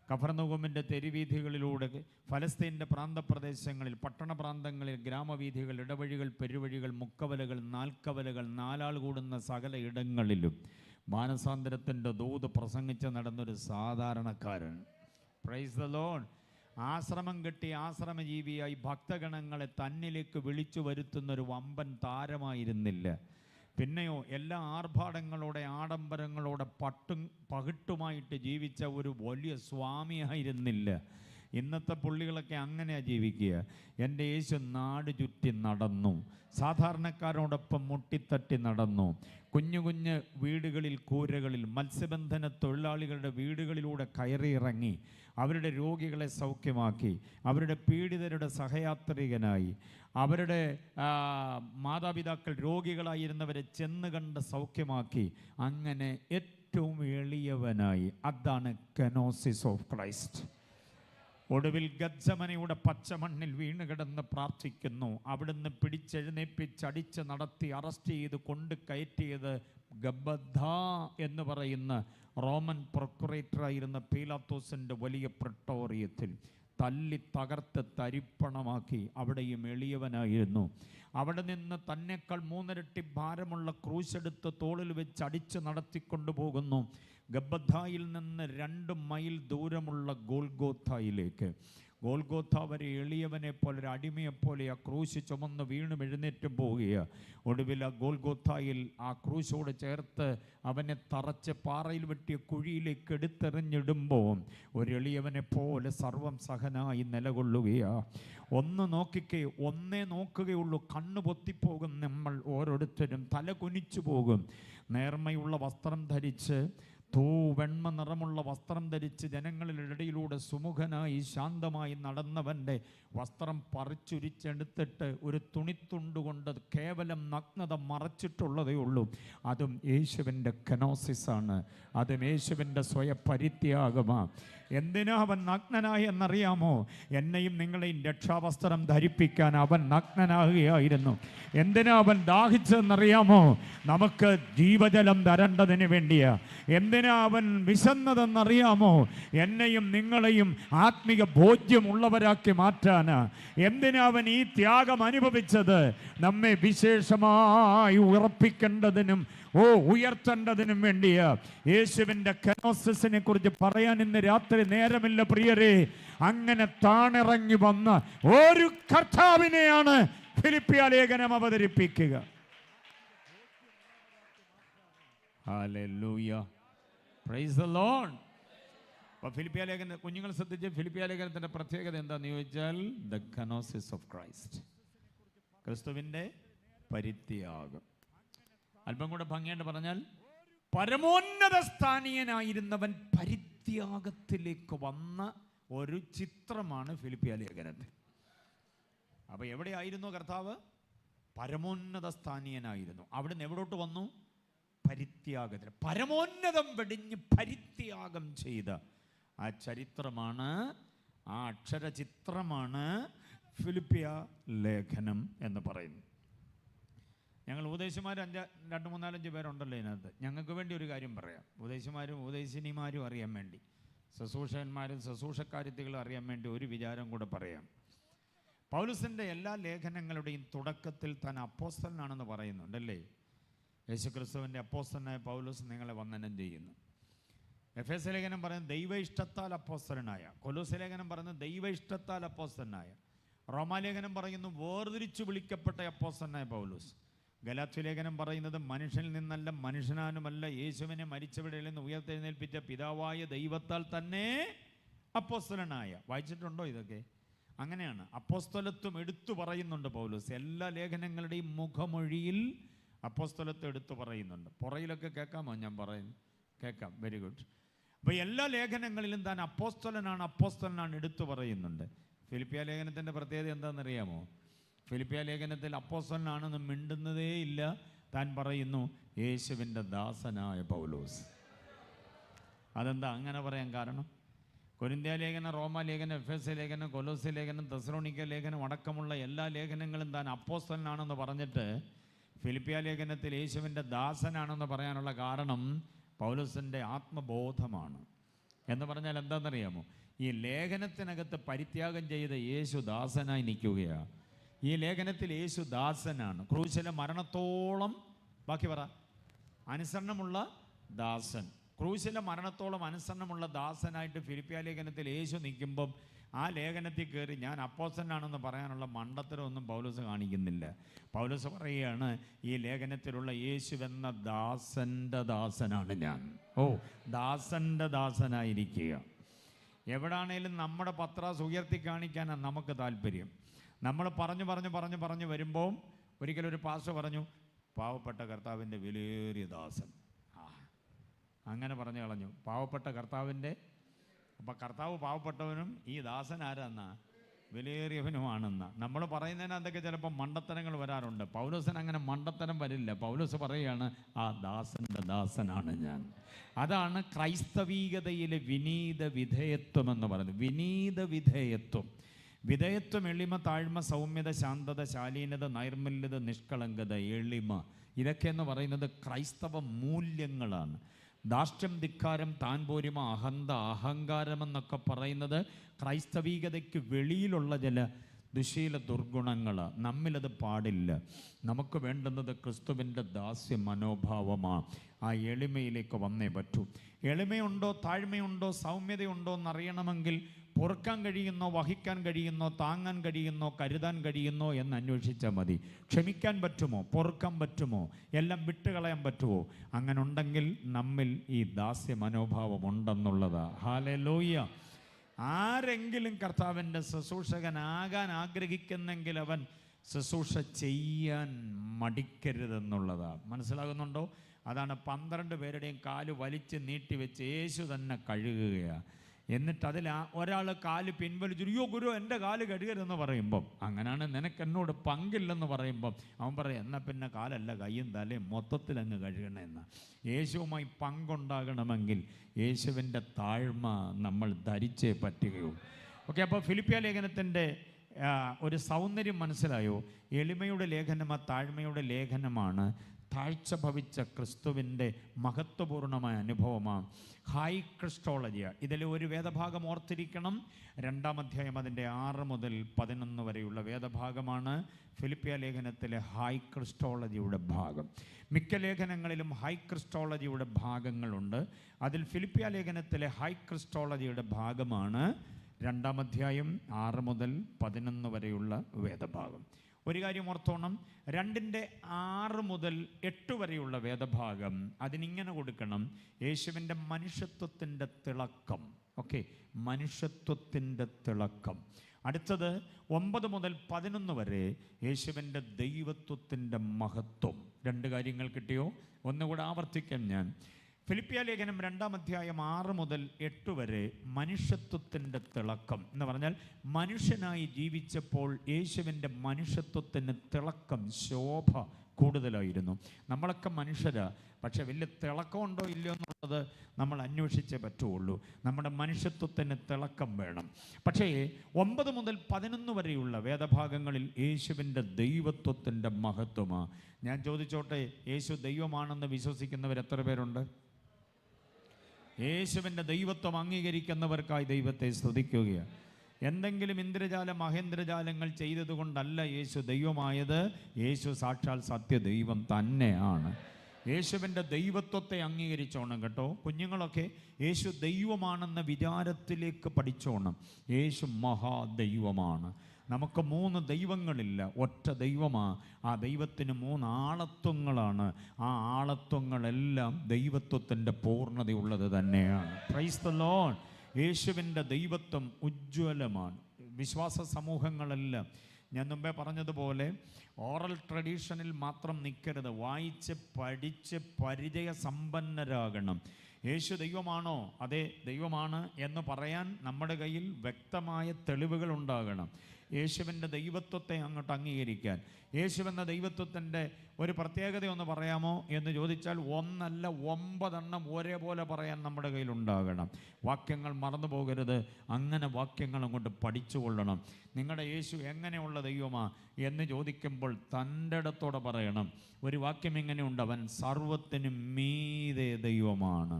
കഫർനഹൂമിൻ്റെ തെരുവീഥികളിലൂടെ ഫലസ്തീൻ്റെ പ്രാന്തപ്രദേശങ്ങളിൽ, പട്ടണ പ്രാന്തങ്ങളിൽ, ഗ്രാമവീഥികൾ, ഇടവഴികൾ, പെരുവഴികൾ, മുക്കവലകൾ, നാൽക്കവലകൾ, 4 ആൾ കൂടുന്ന സകല ഇടങ്ങളിലും മാനസാന്തരത്തിൻ്റെ ദൂത് പ്രസംഗിച്ച് നടന്നൊരു സാധാരണക്കാരൻ. Praise the Lord. ആശ്രമം കെട്ടി ആശ്രമജീവിയായി ഭക്തഗണങ്ങളെ തന്നിലേക്ക് വിളിച്ചു വരുത്തുന്നൊരു വമ്പൻ താരമായിരുന്നില്ല. പിന്നെയോ എല്ലാ ആർഭാടങ്ങളോടെ ആഡംബരങ്ങളോടെ പകിട്ടുമായിട്ട് ജീവിച്ച ഒരു വലിയ സ്വാമിയായിരുന്നില്ല. ഇന്നത്തെ പുള്ളികളൊക്കെ അങ്ങനെയാണ് ജീവിക്കുക. എൻ്റെ യേശു നാട് ചുറ്റി നടന്നു, സാധാരണക്കാരോടൊപ്പം മുട്ടിത്തട്ടി നടന്നു. കുഞ്ഞു കുഞ്ഞ് വീടുകളിൽ, കൂരകളിൽ, മത്സ്യബന്ധന തൊഴിലാളികളുടെ വീടുകളിലൂടെ കയറിയിറങ്ങി അവരുടെ രോഗികളെ സൗഖ്യമാക്കി, അവരുടെ പീഡിതരുടെ സഹയാത്രികനായി, അവരുടെ മാതാപിതാക്കൾ രോഗികളായിരുന്നവരെ ചെന്ന് കണ്ട് സൗഖ്യമാക്കി. അങ്ങനെ ഏറ്റവും എളിയവനായി. അതാണ് കെനോസിസ് ഓഫ് ക്രൈസ്റ്റ്. ഒടുവിൽ ഗത്സമനയുടെ പച്ചമണ്ണിൽ വീണ് കിടന്ന് പ്രാർത്ഥിക്കുന്നു. അവിടുന്ന് പിടിച്ചെഴുന്നേപ്പിച്ചടിച്ച് നടത്തി അറസ്റ്റ് ചെയ്ത് കൊണ്ട് കയറ്റിയത് ഗബ്ബഥ എന്ന് പറയുന്ന റോമൻ പ്രൊക്കുറേറ്ററായിരുന്ന പീലാത്തോസിൻ്റെ വലിയ പ്രട്ടോറിയത്തിൽ. തല്ലി തകർത്ത് തരിപ്പണമാക്കി. അവിടെയും എളിയവനായിരുന്നു. അവിടെ നിന്ന് തന്നെക്കാൾ 3 ഇരട്ടി ഭാരമുള്ള ക്രൂശെടുത്ത് തോളിൽ വെച്ച് അടിച്ച് നടത്തിക്കൊണ്ടു പോകുന്നു ഗബ്ബഥായിൽ നിന്ന് 2 മൈൽ ദൂരമുള്ള ഗോൽഗോഥായിലേക്ക്. ഗോൽഗോഥ വരെ എളിയവനെ പോലെ, ഒരു അടിമയെപ്പോലെ ആ ക്രൂശ് ചുമന്ന് വീണും എഴുന്നേറ്റും പോവുകയാണ്. ഒടുവിൽ ആ ഗോൽഗോഥായിൽ ആ ക്രൂശോട് ചേർത്ത് അവനെ തറച്ച് പാറയിൽ വെട്ടിയ കുഴിയിലേക്ക് എടുത്തെറിഞ്ഞിടുമ്പോൾ ഒരു എളിയവനെ പോലെ സർവം സഹനായി നിലകൊള്ളുകയാണ്. ഒന്നേ നോക്കുകയുള്ളൂ. കണ്ണു പൊത്തിപ്പോകും നമ്മൾ ഓരോരുത്തരും, തല കുനിച്ചു പോകും. നേർമയുള്ള വസ്ത്രം ധരിച്ച്, വെണ്മ നിറമുള്ള വസ്ത്രം ധരിച്ച് ജനങ്ങളിലിടയിലൂടെ സുമുഖനായി ശാന്തമായി നടന്നവൻ്റെ വസ്ത്രം പറിച്ചുരിച്ചെടുത്തിട്ട് ഒരു തുണിത്തുണ്ടുകൊണ്ട് കേവലം നഗ്നത മറച്ചിട്ടുള്ളതേ ഉള്ളൂ. അതും യേശുവിൻ്റെ കെനോസിസാണ്. അതും യേശുവിൻ്റെ സ്വയപരിത്യാഗമാണ്. എന്തിനാ അവൻ നഗ്നനായി എന്നറിയാമോ? എന്നെയും നിങ്ങളെയും രക്ഷാവസ്ത്രം ധരിപ്പിക്കാൻ അവൻ നഗ്നനാകുകയായിരുന്നു. എന്തിനാ അവൻ ദാഹിച്ചതെന്നറിയാമോ? നമുക്ക് ജീവജലം തരേണ്ടതിന് വേണ്ടിയാ. എന്തിനാ അവൻ വിശന്നതെന്നറിയാമോ? എന്നെയും നിങ്ങളെയും ആത്മിക ഭോജ്യമുള്ളവരാക്കി മാറ്റാനാ. എന്തിനാ അവൻ ഈ ത്യാഗം അനുഭവിച്ചത്? നമ്മെ വിശേഷമായി ഉറപ്പിക്കേണ്ടതിനും ഉയർത്തേണ്ടതിനും വേണ്ടിയാ. യേശുവിൻ്റെ കെനോസിസിനെ കുറിച്ച് പറയാൻ ഇന്ന് രാത്രി നേരമില്ല പ്രിയരെ. അങ്ങനെ താണിറങ്ങി വന്ന ഒരു കർത്താവിനെയാണ് ഫിലിപ്പിയ ലേഖനം അവതരിപ്പിക്കുക. Hallelujah, praise the Lord. അപ്പോൾ ഫിലിപ്പിയ ലേഖന കുഞ്ഞുങ്ങൾ ശ്രദ്ധിച്ച്, ഫിലിപ്പിയ ലേഖനത്തിൻ്റെ പ്രത്യേകത എന്താണെന്ന് ചോദിച്ചാൽ ദ കനോസിസ് ഓഫ് ക്രൈസ്റ്റ്, ക്രിസ്തുവിൻ്റെ പരിത്യാഗം. അല്പം കൂടെ ഭംഗിയായിട്ട് പറഞ്ഞാൽ പരമോന്നത സ്ഥാനീയനായിരുന്നവൻ പരിത്യാഗത്തിലേക്ക് വന്ന ഒരു ചിത്രമാണ് ഫിലിപ്പിയ ലേഖനത്തിൽ. അപ്പോൾ എവിടെയായിരുന്നു കർത്താവ്? പരമോന്നത സ്ഥാനീയനായിരുന്നു. അവിടുന്ന് എവിടോട്ട് വന്നു? പരിത്യാഗത്തിൽ. പരമോന്നതം വെടിഞ്ഞ് പരിത്യാഗം ചെയ്ത ആ ചരിത്രമാണ്, ആ അക്ഷരചിത്രമാണ് ഫിലിപ്പിയ ലേഖനം എന്ന് പറയുന്നു. ഞങ്ങൾ ഉപദേശിമാർ 2, 3, 4 പേരുണ്ടല്ലോ ഇതിനകത്ത്. ഞങ്ങൾക്ക് വേണ്ടി ഒരു കാര്യം പറയാം. ഉപദേശിമാരും ഉപദേശിനിമാരും അറിയാൻ വേണ്ടി, ശുശ്രൂഷകന്മാരും ശുശ്രൂഷക്കാര്യത്തികളും അറിയാൻ വേണ്ടി ഒരു വിചാരം കൂടെ പറയാം. പൗലോസിൻ്റെ എല്ലാ ലേഖനങ്ങളുടെയും തുടക്കത്തിൽ താൻ അപ്പോസ്തലനാണെന്ന് പറയുന്നുണ്ടല്ലേ. യേശുക്രിസ്തുവിൻ്റെ അപ്പോസ്തലനായ പൗലോസ് നിങ്ങളെ വന്ദനം ചെയ്യുന്നു. എഫേസ്യ ലേഖനം പറയുന്നത് ദൈവ ഇഷ്ടത്താൽ അപ്പോസ്തലനായ, കൊലോസ്യ ലേഖനം പറയുന്നത് ദൈവ ഇഷ്ടത്താൽ അപ്പോസ്തലനായ, റോമാലേഖനം പറയുന്നു വേർതിരിച്ചു വിളിക്കപ്പെട്ട അപ്പോസ്തലനായ പൗലോസ്, ഗലാത്യ ലേഖനം പറയുന്നത് മനുഷ്യനിൽ നിന്നല്ല മനുഷ്യനാനുമല്ല യേശുവിനെ മരിച്ചവരിൽ നിന്ന് ഉയർത്തെഴുന്നേൽപ്പിച്ച പിതാവായ ദൈവത്താൽ തന്നെ അപ്പോസ്തലനായ. വായിച്ചിട്ടുണ്ടോ ഇതൊക്കെ? അങ്ങനെയാണ് അപ്പോസ്തലത്വം എടുത്തു പറയുന്നുണ്ട് പൗലോസ്. എല്ലാ ലേഖനങ്ങളുടെയും മുഖമൊഴിയിൽ അപ്പോസ്തലത്വം എടുത്തു പറയുന്നുണ്ട്. പുറയിലൊക്കെ കേൾക്കാമോ ഞാൻ പറയുന്നു? കേൾക്കാം. Very good. അപ്പോൾ എല്ലാ ലേഖനങ്ങളിലും താൻ അപ്പോസ്തലനാണ് എടുത്തു പറയുന്നുണ്ട്. ഫിലിപ്പിയ ലേഖനത്തിൻ്റെ പ്രത്യേകത എന്താണെന്നറിയാമോ? ഫിലിപ്പിയ ലേഖനത്തിൽ അപ്പോസ്തലനാണെന്ന് മിണ്ടുന്നതേ ഇല്ല. താൻ പറയുന്നു യേശുവിൻ്റെ ദാസനായ പൗലോസ്. അതെന്താ അങ്ങനെ പറയാൻ കാരണം? കൊരിന്ത്യ ലേഖനം, റോമാ ലേഖനം, എഫേസ്യ ലേഖനം, കൊലോസ്യ ലേഖനം, തെസ്സലോനിക്ക ലേഖനം അടക്കമുള്ള എല്ലാ ലേഖനങ്ങളും താൻ അപ്പോസ്തലനാണെന്ന് പറഞ്ഞിട്ട് ഫിലിപ്പിയ ലേഖനത്തിൽ യേശുവിൻ്റെ ദാസനാണെന്ന് പറയാനുള്ള കാരണം പൗലോസിൻ്റെ ആത്മബോധമാണ്. എന്ന് പറഞ്ഞാൽ എന്താണെന്നറിയാമോ? ഈ ലേഖനത്തിനകത്ത് പരിത്യാഗം ചെയ്ത യേശു ദാസനായി നിൽക്കുകയാണ്. ഈ ലേഖനത്തിൽ യേശു ദാസനാണ്. ക്രൂശിലെ മരണത്തോളം, ബാക്കി പറ, അനുസരണമുള്ള ദാസൻ. ക്രൂശിലെ മരണത്തോളം അനുസരണമുള്ള ദാസനായിട്ട് ഫിലിപ്പിയ ലേഖനത്തിൽ യേശു നിൽക്കുമ്പം ആ ലേഖനത്തിൽ കയറി ഞാൻ അപ്പോസ്തലനാണെന്ന് പറയാനുള്ള മണ്ടത്തരമൊന്നും പൗലോസ് കാണിക്കുന്നില്ല. പൗലോസ് പറയുകയാണ് ഈ ലേഖനത്തിലുള്ള യേശുവെന്ന ദാസൻ്റെ ദാസനാണ് ഞാൻ. ദാസൻ്റെ ദാസനായിരിക്കുക. എവിടാണേലും നമ്മുടെ പത്രാസ് ഉയർത്തി കാണിക്കാനാണ് നമുക്ക് താല്പര്യം. നമ്മൾ പറഞ്ഞു വരുമ്പോൾ ഒരിക്കലൊരു പാസ്റ്റർ പറഞ്ഞു, പാവപ്പെട്ട കർത്താവിൻ്റെ വിലയേറിയ ദാസൻ. അങ്ങനെ പറഞ്ഞു കളഞ്ഞു. പാവപ്പെട്ട കർത്താവിൻ്റെ, അപ്പം കർത്താവ് പാവപ്പെട്ടവനും ഈ ദാസൻ ആരാന്നാ? വിലയേറിയവനുമാണെന്ന. നമ്മൾ പറയുന്നതിനകത്തൊക്കെ ചിലപ്പോൾ മണ്ടത്തരങ്ങൾ വരാറുണ്ട്. പൗലോസിന് അങ്ങനെ മണ്ടത്തരം വരില്ല. പൗലോസ് പറയുകയാണ് ആ ദാസൻ്റെ ദാസനാണ് ഞാൻ. അതാണ് ക്രൈസ്തവീകതയിലെ വിനീത വിധേയത്വം എന്ന് പറയുന്നത്. വിനീത വിധേയത്വം. വിധേയത്വം, എളിമ, താഴ്മ, സൗമ്യത, ശാന്തത, ശാലീനത, നൈർമല്യത, നിഷ്കളങ്കത, എളിമ, ഇതൊക്കെ എന്ന് പറയുന്നത് ക്രൈസ്തവ മൂല്യങ്ങളാണ്. ധാർഷ്ട്യം, ധിക്കാരം, താൻപോരിമ, അഹന്ത, അഹങ്കാരമെന്നൊക്കെ പറയുന്നത് ക്രൈസ്തവീകതയ്ക്ക് വെളിയിലുള്ള ചില ദുശീല ദുർഗുണങ്ങളാണ്. നമ്മിലത് പാടില്ല. നമുക്ക് വേണ്ടുന്നത് ക്രിസ്തുവിൻ്റെ ദാസ്യ മനോഭാവമാണ്. ആ എളിമയിലേക്ക് വന്നേ പറ്റൂ. എളിമയുണ്ടോ, താഴ്മയുണ്ടോ, സൗമ്യതയുണ്ടോ എന്നറിയണമെങ്കിൽ പൊറുക്കാൻ കഴിയുന്നോ, വഹിക്കാൻ കഴിയുന്നോ, താങ്ങാൻ കഴിയുന്നോ, കരുതാൻ കഴിയുന്നോ എന്ന് അന്വേഷിച്ചാൽ മതി. ക്ഷമിക്കാൻ പറ്റുമോ, പൊറുക്കാൻ പറ്റുമോ, എല്ലാം വിട്ടുകളയാൻ പറ്റുമോ? അങ്ങനെ ഉണ്ടെങ്കിൽ നമ്മിൽ ഈ ദാസ്യ മനോഭാവം ഉണ്ടെന്നുള്ളതാണ്. ഹല്ലേലൂയ. ആരെങ്കിലും കർത്താവിൻ്റെ ശുശ്രൂഷകനാകാൻ ആഗ്രഹിക്കുന്നെങ്കിൽ അവൻ ശുശ്രൂഷ ചെയ്യാൻ മടിക്കരുതെന്നുള്ളതാണ്. മനസ്സിലാകുന്നുണ്ടോ? അതാണ് 12 പേരുടെയും കാല് വലിച്ച് നീട്ടിവെച്ച് യേശു തന്നെ കഴുകുകയാണ്. എന്നിട്ട് അതിൽ ഒരാൾ കാല് പിൻവലിച്ചു, യോ ഗുരു എൻ്റെ കാല് കഴുകരുതെന്ന് പറയുമ്പം, അങ്ങനെയാണ് നിനക്ക് എന്നോട് പങ്കില്ലെന്ന് പറയുമ്പം അവൻ പറയും എന്നാൽ പിന്നെ കാലല്ല കയ്യും തലയും മൊത്തത്തിൽ അങ്ങ് കഴുകണമെന്ന്. യേശുവുമായി പങ്കുണ്ടാകണമെങ്കിൽ യേശുവിൻ്റെ താഴ്മ നമ്മൾ ധരിച്ചേ പറ്റുകയുള്ളൂ. ഓക്കെ, അപ്പോൾ ഫിലിപ്പിയ ലേഖനത്തിൻ്റെ ഒരു സൗന്ദര്യം മനസ്സിലായോ? എളിമയുടെ ലേഖനം, ആ താഴ്മയുടെ ലേഖനമാണ്. താഴ്ച ഭവിച്ച ക്രിസ്തുവിൻ്റെ മഹത്വപൂർണമായ അനുഭവമാണ്. ഹൈ ക്രിസ്റ്റോളജിയാണ്. ഇതിൽ ഒരു വേദഭാഗം ഓർത്തിരിക്കണം. 2-ാം അധ്യായം അതിൻ്റെ 6 മുതൽ 11 വരെയുള്ള വേദഭാഗമാണ് ഫിലിപ്പിയ ലേഖനത്തിലെ ഹൈ ക്രിസ്റ്റോളജിയുടെ ഭാഗം. മിക്ക ലേഖനങ്ങളിലും ഹൈ ക്രിസ്റ്റോളജിയുടെ ഭാഗങ്ങളുണ്ട്. അതിൽ ഫിലിപ്പിയ ലേഖനത്തിലെ ഹൈ ക്രിസ്റ്റോളജിയുടെ ഭാഗമാണ് 2-ാം അധ്യായം 6 മുതൽ 11 വരെയുള്ള വേദഭാഗം. ഒരു കാര്യം ഓർത്തോണം, 2:6 മുതൽ 8 വരെയുള്ള വേദഭാഗം അതിനിങ്ങനെ കൊടുക്കണം: യേശുവിൻ്റെ മനുഷ്യത്വത്തിൻ്റെ തിളക്കം. ഓക്കെ, മനുഷ്യത്വത്തിൻ്റെ തിളക്കം. അടുത്തത് 9 മുതൽ 11 വരെ യേശുവിൻ്റെ ദൈവത്വത്തിൻ്റെ മഹത്വം. 2 കാര്യങ്ങൾ കിട്ടിയോ? ഒന്നുകൂടെ ആവർത്തിക്കാം ഞാൻ. ഫിലിപ്പിയ ലേഖനം 2-ാം അധ്യായം 6 മുതൽ 8 വരെ മനുഷ്യത്വത്തിൻ്റെ തിളക്കം എന്ന് പറഞ്ഞാൽ മനുഷ്യനായി ജീവിച്ചപ്പോൾ യേശുവിൻ്റെ മനുഷ്യത്വത്തിന് തിളക്കം, ശോഭ കൂടുതലായിരുന്നു. നമ്മളൊക്കെ മനുഷ്യരാ, പക്ഷെ വലിയ തിളക്കമുണ്ടോ ഇല്ലയോ എന്നുള്ളത് നമ്മൾ അന്വേഷിച്ചേ പറ്റുള്ളൂ. നമ്മുടെ മനുഷ്യത്വത്തിന് തിളക്കം വേണം. പക്ഷേ 9 മുതൽ 11 വരെയുള്ള വേദഭാഗങ്ങളിൽ യേശുവിൻ്റെ ദൈവത്വത്തിൻ്റെ മഹത്വമാണ്. ഞാൻ ചോദിച്ചോട്ടെ, യേശു ദൈവമാണെന്ന് വിശ്വസിക്കുന്നവർ എത്ര പേരുണ്ട്? യേശുവിൻ്റെ ദൈവത്വം അംഗീകരിക്കുന്നവർക്കായി ദൈവത്തെ സ്തുതിക്കുകയാണ്. എന്തെങ്കിലും ഇന്ദ്രജാല മഹേന്ദ്രജാലങ്ങൾ ചെയ്തതുകൊണ്ടല്ല യേശു ദൈവമായത്. യേശു സാക്ഷാൽ സത്യദൈവം തന്നെയാണ്. യേശുവിൻ്റെ ദൈവത്വത്തെ അംഗീകരിച്ചോണം കേട്ടോ. കുഞ്ഞുങ്ങളൊക്കെ യേശു ദൈവമാണെന്ന വിചാരത്തിലേക്ക് പഠിച്ചോണം. യേശു മഹാദൈവമാണ്. നമുക്ക് 3 ദൈവങ്ങളില്ല, ഒറ്റ ദൈവമാണ്. ആ ദൈവത്തിന് 3 ആളത്വങ്ങളാണ്. ആ ആളത്വങ്ങളെല്ലാം ദൈവത്വത്തിൻ്റെ പൂർണ്ണതയുള്ളത് തന്നെയാണ്. Price the Lord. യേശുവിൻ്റെ ദൈവത്വം ഉജ്ജ്വലമാണ്. വിശ്വാസ സമൂഹങ്ങളെല്ലാം ഞാൻ മുമ്പേ പറഞ്ഞതുപോലെ ഓറൽ ട്രഡീഷനിൽ മാത്രം നിൽക്കരുത്, വായിച്ച് പഠിച്ച് പരിചയ സമ്പന്നരാകണം. യേശു ദൈവമാണോ? അതെ, ദൈവമാണ് എന്ന് പറയാൻ നമ്മുടെ കയ്യിൽ വ്യക്തമായ തെളിവുകൾ ഉണ്ടാകണം. യേശുവിൻ്റെ ദൈവത്വത്തെ അങ്ങോട്ട് അംഗീകരിക്കാൻ. യേശുവെന്ന ദൈവത്വത്തിൻ്റെ ഒരു പ്രത്യേകത ഒന്ന് പറയാമോ എന്ന് ചോദിച്ചാൽ 1 അല്ല 9 ഒരേപോലെ പറയാൻ നമ്മുടെ കയ്യിലുണ്ടാകണം. വാക്യങ്ങൾ മറന്നു പോകരുത്. അങ്ങനെ വാക്യങ്ങൾ അങ്ങോട്ട് പഠിച്ചുകൊള്ളണം. നിങ്ങളുടെ യേശു എങ്ങനെയുള്ള ദൈവമാണ് എന്ന് ചോദിക്കുമ്പോൾ തൻ്റെ ഇടത്തോടെ പറയണം. ഒരു വാക്യം ഇങ്ങനെയുണ്ട്: അവൻ സർവ്വത്തിനും മീതെ ദൈവമാണ്.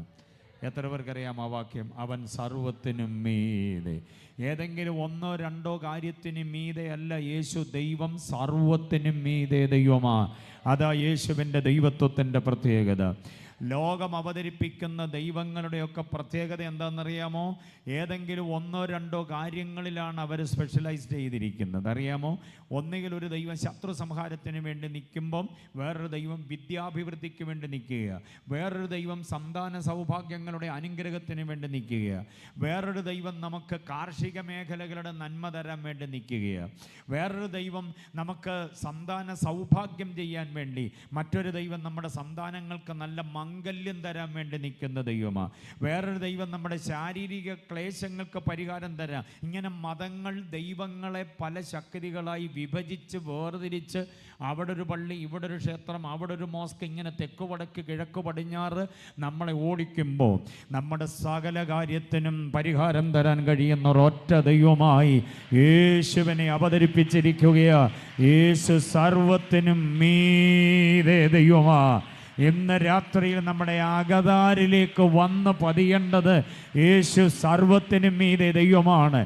എത്ര പേർക്കറിയാം ആ വാക്യം? അവൻ സർവ്വത്തിനും മീതെ. ഏതെങ്കിലും 1-2 കാര്യത്തിന് മീതെ അല്ല യേശു ദൈവം, സർവ്വത്തിനും മീതെ ദൈവമാണ്. അതാ യേശുവിൻ്റെ ദൈവത്വത്തിൻ്റെ പ്രത്യേകത. ലോകം അവതരിപ്പിക്കുന്ന ദൈവങ്ങളുടെയൊക്കെ പ്രത്യേകത എന്താണെന്നറിയാമോ? ഏതെങ്കിലും 1-2 കാര്യങ്ങളിലാണ് അവർ സ്പെഷ്യലൈസ് ചെയ്തിരിക്കുന്നത്. അറിയാമോ? ഒന്നുകിൽ ഒരു ദൈവം ശത്രു സംഹാരത്തിന് വേണ്ടി നിൽക്കുമ്പം വേറൊരു ദൈവം വിദ്യാഭിവൃദ്ധിക്ക് വേണ്ടി നിൽക്കുക, വേറൊരു ദൈവം സന്താന സൗഭാഗ്യങ്ങളുടെ അനുഗ്രഹത്തിന് വേണ്ടി നിൽക്കുക, വേറൊരു ദൈവം നമുക്ക് കാർഷിക മേഖലകളുടെ നന്മ തരാൻ വേണ്ടി നിൽക്കുകയാണ്, വേറൊരു ദൈവം നമുക്ക് സന്താന സൗഭാഗ്യം ചെയ്യാൻ വേണ്ടി, മറ്റൊരു ദൈവം നമ്മുടെ സന്താനങ്ങൾക്ക് നല്ല മംഗല്യം തരാൻ വേണ്ടി നിൽക്കുന്ന ദൈവമാണ്, വേറൊരു ദൈവം നമ്മുടെ ശാരീരിക ക്ലേശങ്ങൾക്ക് പരിഹാരം തരാം. ഇങ്ങനെ മതങ്ങൾ ദൈവങ്ങളെ പല ശക്തികളായി വിഭജിച്ച് വേർതിരിച്ച് അവിടെ ഒരു പള്ളി, ഇവിടെ ഒരു ക്ഷേത്രം, അവിടെ ഒരു മോസ്ക്, ഇങ്ങനെ തെക്ക് വടക്ക് കിഴക്ക് പടിഞ്ഞാറ് നമ്മളെ ഓടിക്കുമ്പോൾ നമ്മുടെ സകല കാര്യത്തിനും പരിഹാരം തരാൻ കഴിയുന്ന ഒരൊറ്റ ദൈവമായി യേശുവിനെ അവതരിപ്പിച്ചിരിക്കുകയാണ്. യേശു സർവത്തിനും മീതെ ദൈവമാണ്. ഇന്ന് രാത്രിയിൽ നമ്മുടെ അകതാരിലേക്ക് വന്ന് പതിയേണ്ടത് യേശു സർവത്തിനും മീതെ ദൈവമാണ്.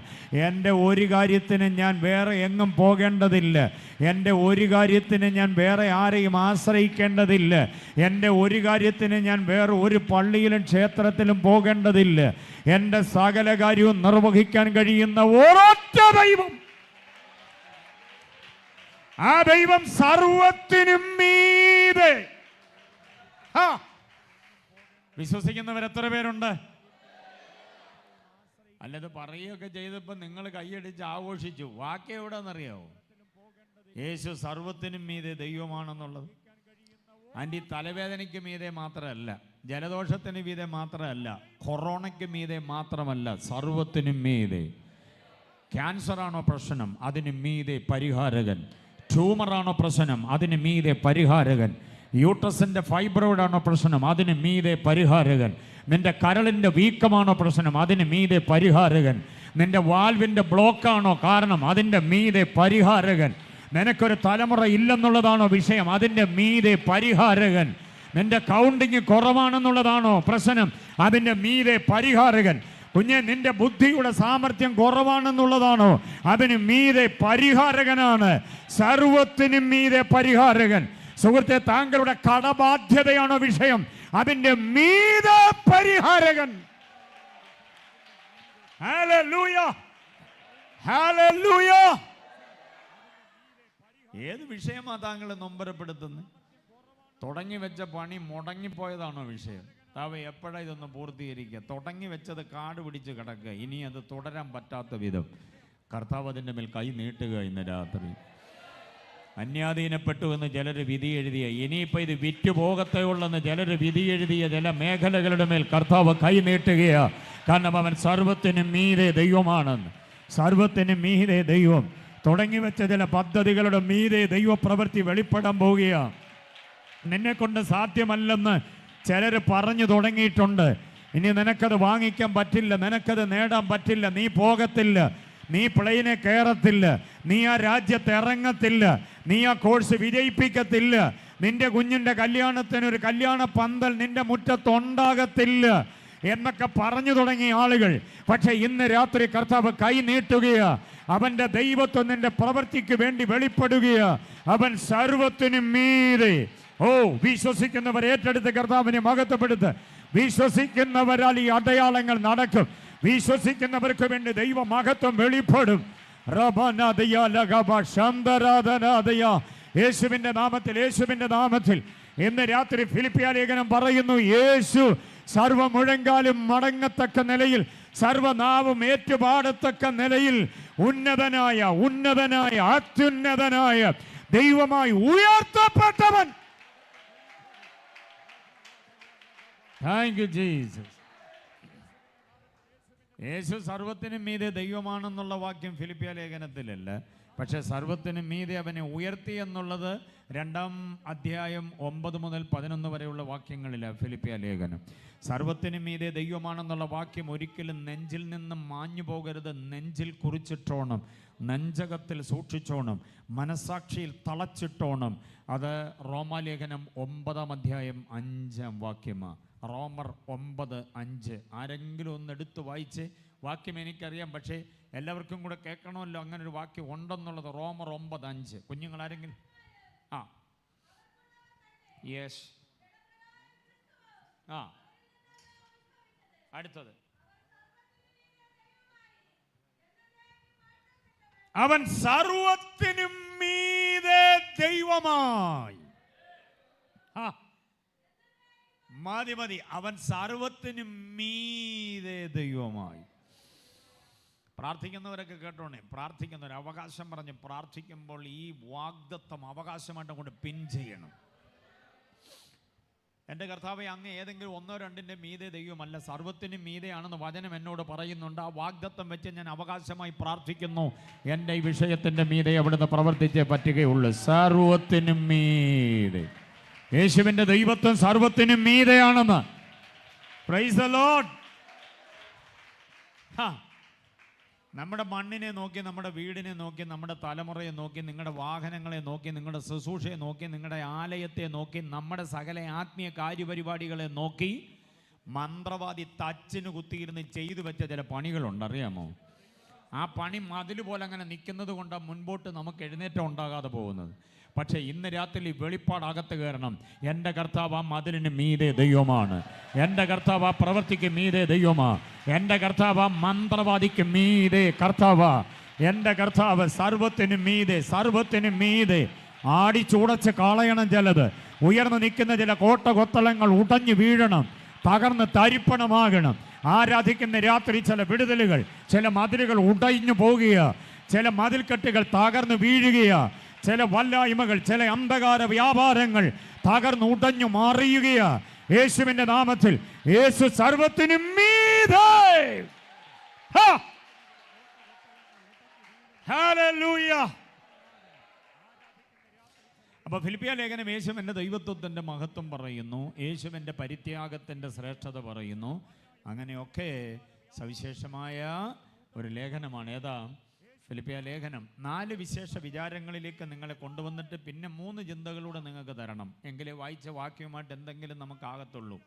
എൻ്റെ ഒരു കാര്യത്തിന് ഞാൻ വേറെ എങ്ങും പോകേണ്ടതില്ല. എൻ്റെ ഒരു കാര്യത്തിന് ഞാൻ വേറെ ആരെയും ആശ്രയിക്കേണ്ടതില്ല. എൻ്റെ ഒരു കാര്യത്തിന് ഞാൻ വേറെ ഒരു പള്ളിയിലും ക്ഷേത്രത്തിലും പോകേണ്ടതില്ല. എൻ്റെ സകല കാര്യവും നിർവഹിക്കാൻ കഴിയുന്ന ഒരൊറ്റ ദൈവം, ആ ദൈവം സർവത്തിനും മീതെ. വിശ്വസിക്കുന്നവർ എത്ര പേരുണ്ട്? അല്ലത് പറയുകയൊക്കെ ചെയ്തപ്പോൾ നിങ്ങൾ കൈയടിച്ച് ആഘോഷിച്ചു. വാക്യം എവിടെയെന്നറിയാവോ? യേശു സർവത്തിനും മീതെ ദൈവമാണെന്നുള്ളത്. അതിൻ്റെ ഈ തലവേദനയ്ക്ക് മീതെ മാത്രമല്ല, ജലദോഷത്തിന് മീതെ മാത്രമല്ല, കൊറോണയ്ക്ക് മീതെ മാത്രമല്ല, സർവത്തിനും മീതെ. ക്യാൻസറാണോ പ്രശ്നം? അതിന് മീതെ പരിഹാരകൻ. ട്യൂമറാണോ പ്രശ്നം? അതിന് മീതെ പരിഹാരകൻ. യൂട്രസിൻ്റെ ഫൈബ്രോയിഡാണോ പ്രശ്നം? അതിന് മീതെ പരിഹാരകൻ. നിന്റെ കരളിൻ്റെ വീക്കമാണോ പ്രശ്നം? അതിന് മീതെ പരിഹാരകൻ. നിന്റെ വാൽവിൻ്റെ ബ്ലോക്കാണോ കാരണം? അതിൻ്റെ മീതെ പരിഹാരകൻ. നിനക്കൊരു തലമുറ ഇല്ലെന്നുള്ളതാണോ വിഷയം? അതിൻ്റെ മീതെ പരിഹാരകൻ. നിന്റെ കൗണ്ടിങ് കുറവാണെന്നുള്ളതാണോ പ്രശ്നം? അതിൻ്റെ മീതെ പരിഹാരകൻ. കുഞ്ഞെ, നിന്റെ ബുദ്ധിയുടെ സാമർഥ്യം കുറവാണെന്നുള്ളതാണോ? അതിന് മീതെ പരിഹാരകനാണ്. സർവത്തിനും മീതെ പരിഹാരകൻ. സുഹൃത്തെ, താങ്കളുടെ കടബാധ്യതയാണോ വിഷയം? അതിന്റെ മീതെ പരിഹാരകൻ. Hallelujah, hallelujah. ഏത് വിഷയമാ താങ്കൾ നൊമ്പരപ്പെടുത്തുന്നത്? തുടങ്ങി വെച്ച പണി മുടങ്ങിപ്പോയതാണോ വിഷയം? താവ എപ്പോഴാ ഇതൊന്ന് പൂർത്തീകരിക്കുക? തുടങ്ങി വെച്ചത് കാട് പിടിച്ച് കിടക്കുക, ഇനി അത് തുടരാൻ പറ്റാത്ത വിധം കർത്താവ് അതിൻ്റെ മേൽ കൈ നീട്ടുക. ഇന്ന് രാത്രി അന്യാധീനപ്പെട്ടു എന്ന് ചിലർ വിധി എഴുതിയ, ഇനിയിപ്പോൾ ഇത് വിറ്റു പോകത്തേ ഉള്ളെന്ന് ചിലർ വിധി എഴുതിയ ചില മേഖലകളുടെ മേൽ കർത്താവ് കൈ നീട്ടുകയാ. കാരണം അവൻ സർവത്തിനും മീതെ ദൈവമാണെന്ന്. സർവത്തിനും മീതെ ദൈവം. തുടങ്ങി വെച്ച ചില പദ്ധതികളുടെ മീതെ ദൈവപ്രവൃത്തി വെളിപ്പെടാൻ പോവുകയാണ്. നിന്നെ കൊണ്ട് സാധ്യമല്ലെന്ന് ചിലർ പറഞ്ഞു തുടങ്ങിയിട്ടുണ്ട്. ഇനി നിനക്കത് വാങ്ങിക്കാൻ പറ്റില്ല, നിനക്കത് നേടാൻ പറ്റില്ല, നീ പോകത്തില്ല, നീ പ്ലെയിനെ കയറത്തില്ല, നീ ആ രാജ്യത്ത് ഇറങ്ങത്തില്ല, നീ ആ കോഴ്സ് വിജയിപ്പിക്കത്തില്ല, നിന്റെ കുഞ്ഞിൻ്റെ കല്യാണത്തിനൊരു കല്യാണ പന്തൽ നിന്റെ മുറ്റത്തുണ്ടാകത്തില്ല എന്നൊക്കെ പറഞ്ഞു തുടങ്ങിയ ആളുകൾ. പക്ഷെ ഇന്ന് രാത്രി കർത്താവ് കൈ നീട്ടുകയാ. അവന്റെ ദൈവത്വം നിന്റെ പ്രവൃത്തിക്ക് വേണ്ടി വെളിപ്പെടുകയാ. അവൻ സർവത്തിനും മീതെ. ഓ, വിശ്വസിക്കുന്നവർ ഏറ്റെടുത്ത് കർത്താവിനെ മഹത്വപ്പെടുത്ത്. വിശ്വസിക്കുന്നവരാൽ ഈ അടയാളങ്ങൾ നടക്കും. വിശ്വസിക്കുന്നവർക്ക് വേണ്ടി ദൈവ മഹത്വം വെളിപ്പെടും. യേശുവിന്റെ നാമത്തിൽ, യേശുവിന്റെ നാമത്തിൽ ഇന്ന് രാത്രി ഫിലിപ്പിയ ലേഖനം പറയുന്നു, യേശു സർവ മുഴങ്കാലും മടങ്ങത്തക്ക നിലയിൽ, സർവനാവും ഏറ്റുപാടത്തക്ക നിലയിൽ ഉന്നതനായ ഉന്നതനായ അത്യുന്നതനായ ദൈവമായി ഉയർത്തപ്പെട്ടവൻ. Thank you Jesus. യേശു സർവത്തിനും മീതെ ദൈവമാണെന്നുള്ള വാക്യം ഫിലിപ്പിയ ലേഖനത്തിലല്ല, പക്ഷെ സർവത്തിനും മീതെ അവനെ ഉയർത്തി എന്നുള്ളത് 2-ാം അധ്യായം 9 മുതൽ 11 വരെയുള്ള വാക്യങ്ങളിലാണ് ഫിലിപ്പിയ ലേഖനം. സർവത്തിനും മീതെ ദൈവമാണെന്നുള്ള വാക്യം ഒരിക്കലും നെഞ്ചിൽ നിന്നും മാഞ്ഞു പോകരുത്. നെഞ്ചിൽ കുറിച്ചിട്ടോണം, നെഞ്ചകത്തിൽ സൂക്ഷിച്ചോണം, മനസാക്ഷിയിൽ തളച്ചിട്ടോണം. അത് റോമാലേഖനം 9-ാം അധ്യായം 5-ാം വാക്യമാണ്. റോമർ 9:5. ആരെങ്കിലും ഒന്ന് എടുത്ത് വായിച്ച്. വാക്യം എനിക്കറിയാം, പക്ഷേ എല്ലാവർക്കും കൂടെ കേൾക്കണമല്ലോ അങ്ങനെ ഒരു വാക്യം ഉണ്ടെന്നുള്ളത്. റോമർ 9:5. കുഞ്ഞുങ്ങൾ ആരെങ്കിലും? ആ, യെസ്. ആ, അടുത്തത്. അവൻ സർവത്തിനും മീതെ ദൈവമായി. ആ, മതി. അവൻ സർവത്തിനും മീതെ ദൈവമായി. പ്രാർത്ഥിക്കുന്നവരൊക്കെ കേട്ടോണേ. പ്രാർത്ഥിക്കുന്നവർ അവകാശം പറഞ്ഞ് പ്രാർത്ഥിക്കുമ്പോൾ ഈ വാഗ്ദത്തം അവകാശമായിട്ട് കൊണ്ട് പിൻ ചെയ്യണം. എൻ്റെ കർത്താവേ, അങ്ങ് ഏതെങ്കിലും 1-2 മീതെ ദൈവമല്ല, സർവത്തിനും മീതെയാണെന്ന് വചനം എന്നോട് പറയുന്നുണ്ട്. ആ വാഗ്ദത്തം വെച്ച് ഞാൻ അവകാശമായി പ്രാർത്ഥിക്കുന്നു. എൻ്റെ ഈ വിഷയത്തിൻ്റെ മീതെ അവിടുന്ന് പ്രവർത്തിച്ചേ പറ്റുകയുള്ളൂ. സർവത്തിനും മീതെ യേശുവിൻ്റെ ദൈവത്വം സർവത്തിനും മീതെയാണെന്ന്. Praise the Lord. നമ്മുടെ മണ്ണിനെ നോക്കി, നമ്മുടെ വീടിനെ നോക്കി, നമ്മുടെ തലമുറയെ നോക്കി, നിങ്ങളുടെ വാഹനങ്ങളെ നോക്കി, നിങ്ങളുടെ ശുശ്രൂഷയെ നോക്കി, നിങ്ങളുടെ ആലയത്തെ നോക്കി, നമ്മുടെ സകല ആത്മീയ കാര്യപരിപാടികളെ നോക്കി മന്ത്രവാദി തച്ചിന് കുത്തിയിരുന്ന് ചെയ്തു വെച്ച ചില പണികളുണ്ട്, അറിയാമോ? ആ പണി മതിൽ പോലെ അങ്ങനെ നിൽക്കുന്നത് കൊണ്ടാണ് മുൻപോട്ട് നമുക്ക് എഴുന്നേറ്റം ഉണ്ടാകാതെ പോകുന്നത്. പക്ഷേ ഇന്ന് രാത്രി വെളിപ്പാടകത്ത് കയറണം. എൻ്റെ കർത്താവ് ആ മതിലിന് മീതെ ദൈവമാണ്. എൻ്റെ കർത്താവ് ആ പ്രവൃത്തിക്ക് മീതെ ദൈവമാണ്. എൻ്റെ കർത്താവ് ആ മന്ത്രവാദിക്ക് മീതെ കർത്താവ്. എൻ്റെ കർത്താവ് സർവത്തിനും മീതെ, സർവത്തിനും മീതെ. ആടിച്ചുടച്ച് കളയണം ചിലത്. ഉയർന്നു നിൽക്കുന്ന ചില കോട്ടകൊത്തളങ്ങൾ ഉടഞ്ഞു വീഴണം, തകർന്ന് തരിപ്പണമാകണം. ആരാധിക്കുന്ന രാത്രി ചില വിടുതലുകൾ, ചില മതിലുകൾ ഉടഞ്ഞു പോകുക, ചില മതിൽക്കെട്ടുകൾ തകർന്നു വീഴുകയാ, ചില വല്ലായ്മകൾ, ചില അന്ധകാര വ്യാപാരങ്ങൾ തകർന്നു ഉടഞ്ഞു മാറിയുകയാ. യേശുവിന്റെ നാമത്തിൽ. യേശു സർവത്തിനും മീതെ. ഹല്ലേലൂയ. അപ്പൊ ഫിലിപ്പിയ ലേഖനം യേശുവിന്റെ ദൈവത്വത്തിന്റെ മഹത്വം പറയുന്നു, യേശുവിന്റെ പരിത്യാഗത്തിന്റെ ശ്രേഷ്ഠത പറയുന്നു. അങ്ങനെയൊക്കെ സവിശേഷമായ ഒരു ലേഖനമാണ്. ഏതാ? ഫിലിപ്പിയ ലേഖനം. 4 വിശേഷ വിചാരങ്ങളിലേക്ക് നിങ്ങളെ കൊണ്ടുവന്നിട്ട് പിന്നെ 3 ചിന്തകളൂടെ നിങ്ങൾക്ക് തരണം. എങ്കിലേ വായിച്ച വാക്യവുമായിട്ട് എന്തെങ്കിലും നമുക്കാകത്തുള്ളൂ.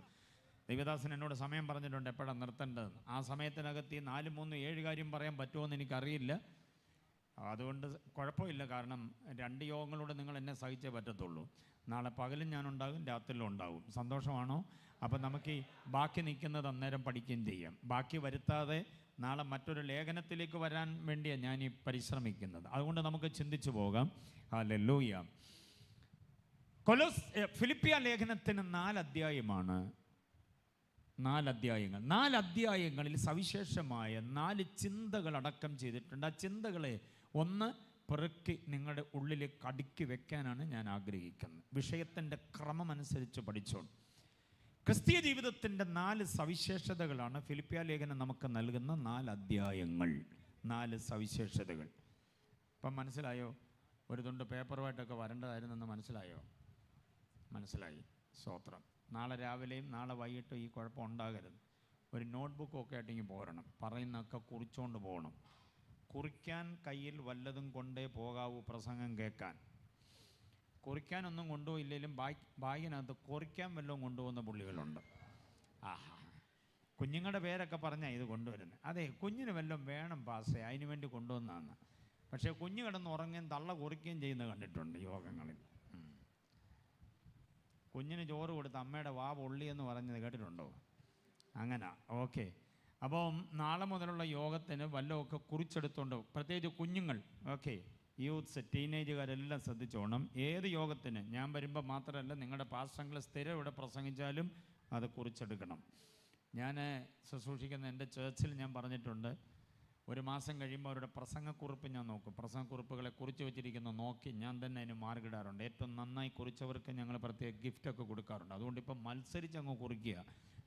ദൈവദാസൻ എന്നോട് സമയം പറഞ്ഞിട്ടുണ്ട് എപ്പോഴാണ് നിർത്തേണ്ടത്. ആ സമയത്തിനകത്ത് ഈ 4, 3, 7 കാര്യം പറയാൻ പറ്റുമോ എന്ന് എനിക്കറിയില്ല. അതുകൊണ്ട് കുഴപ്പമില്ല. കാരണം 2 യോഗങ്ങളൂടെ നിങ്ങൾ എന്നെ സഹിച്ചേ പറ്റത്തുള്ളൂ. നാളെ പകലും ഞാനുണ്ടാകും, രാത്രിയിലും ഉണ്ടാകും. സന്തോഷമാണോ? അപ്പം നമുക്ക് ഈ ബാക്കി നിൽക്കുന്നത് അന്നേരം പഠിക്കുകയും ചെയ്യാം. ബാക്കി വരുത്താതെ നാളെ മറ്റൊരു ലേഖനത്തിലേക്ക് വരാൻ വേണ്ടിയാണ് ഞാൻ ഈ പരിശ്രമിക്കുന്നത്. അതുകൊണ്ട് നമുക്ക് ചിന്തിച്ചു പോകാം. ഹല്ലേലൂയ. ഫിലിപ്പിയ ലേഖനത്തിന് 4 അധ്യായമാണ്. 4 അധ്യായങ്ങൾ. 4 അധ്യായങ്ങളിൽ സവിശേഷമായ 4 ചിന്തകൾ അടക്കം ചെയ്തിട്ടുണ്ട്. ആ ചിന്തകളെ ഒന്ന് പെറുക്കി നിങ്ങളുടെ ഉള്ളിലേക്ക് അടുക്കി വെക്കാനാണ് ഞാൻ ആഗ്രഹിക്കുന്നത്. വിഷയത്തിൻ്റെ ക്രമം അനുസരിച്ച് പഠിച്ചോണം. ക്രിസ്തീയ ജീവിതത്തിൻ്റെ 4 സവിശേഷതകളാണ് ഫിലിപ്പിയ ലേഖനം നമുക്ക് നൽകുന്ന 4 അധ്യായങ്ങൾ. 4 സവിശേഷതകൾ. ഇപ്പം മനസ്സിലായോ? ഒരു തുണ്ട് പേപ്പറുമായിട്ടൊക്കെ വരേണ്ടതായിരുന്നെന്ന് മനസ്സിലായോ? മനസ്സിലായി. സ്തോത്രം. നാളെ രാവിലെയും നാളെ വൈകിട്ടും ഈ കുഴപ്പം ഉണ്ടാകരുത്. ഒരു നോട്ട്ബുക്കൊക്കെ ആയിട്ടെങ്കിൽ പോരണം. പറയുന്നതൊക്കെ കുറിച്ചുകൊണ്ട് പോകണം. കുറിക്കാൻ കയ്യിൽ വല്ലതും കൊണ്ടേ പോകാവൂ പ്രസംഗം കേൾക്കാൻ. കുറിക്കാനൊന്നും കൊണ്ടുപോയില്ലെങ്കിലും ബാഗിനകത്ത് കുറിക്കാൻ വല്ലതും കൊണ്ടുപോകുന്ന പുള്ളികളുണ്ട്. ആഹാ, കുഞ്ഞുങ്ങളുടെ പേരൊക്കെ പറഞ്ഞാൽ ഇത് കൊണ്ടുവരുന്നത്. അതെ, കുഞ്ഞിന് വല്ലതും വേണം പാസേ, അതിന് വേണ്ടി കൊണ്ടുവന്നതാണ്. പക്ഷേ കുഞ്ഞ് കിടന്ന് ഉറങ്ങുകയും തള്ള കുറിക്കുകയും ചെയ്യുന്നത് കണ്ടിട്ടുണ്ട് യോഗങ്ങളിൽ. കുഞ്ഞിന് ചോറ് കൊടുത്ത് അമ്മയുടെ വാ പൊള്ളിയെന്ന് പറഞ്ഞത് കേട്ടിട്ടുണ്ടോ? അങ്ങനെ. ഓക്കെ. അപ്പം നാളെ മുതലുള്ള യോഗത്തിന് വല്ലതൊക്കെ കുറിച്ചെടുത്തോണ്ട്, പ്രത്യേകിച്ച് കുഞ്ഞുങ്ങൾ, ഓക്കെ, യൂത്ത്സ്, ടീനേജുകാരെല്ലാം ശ്രദ്ധിച്ചോണം. ഏത് യോഗത്തിന് ഞാൻ വരുമ്പോൾ മാത്രമല്ല, നിങ്ങളുടെ പാസ്റ്റങ്ങൾ സ്ഥിരം ഇവിടെ പ്രസംഗിച്ചാലും അത് കുറിച്ചെടുക്കണം. ഞാൻ ശുശ്രൂഷിക്കുന്ന എൻ്റെ ചേർച്ചിൽ ഞാൻ പറഞ്ഞിട്ടുണ്ട്, 1 മാസം കഴിയുമ്പോൾ അവരുടെ പ്രസംഗക്കുറിപ്പ് ഞാൻ നോക്കും. പ്രസംഗക്കുറിപ്പുകളെ കുറിച്ച് വെച്ചിരിക്കുന്ന നോക്കി ഞാൻ തന്നെ അതിന് മാർക്കിടാറുണ്ട്. ഏറ്റവും നന്നായി കുറിച്ചവർക്ക് ഞങ്ങൾ പ്രത്യേക ഗിഫ്റ്റൊക്കെ കൊടുക്കാറുണ്ട്. അതുകൊണ്ട് ഇപ്പം മത്സരിച്ച് അങ്ങ് കുറിക്കുക.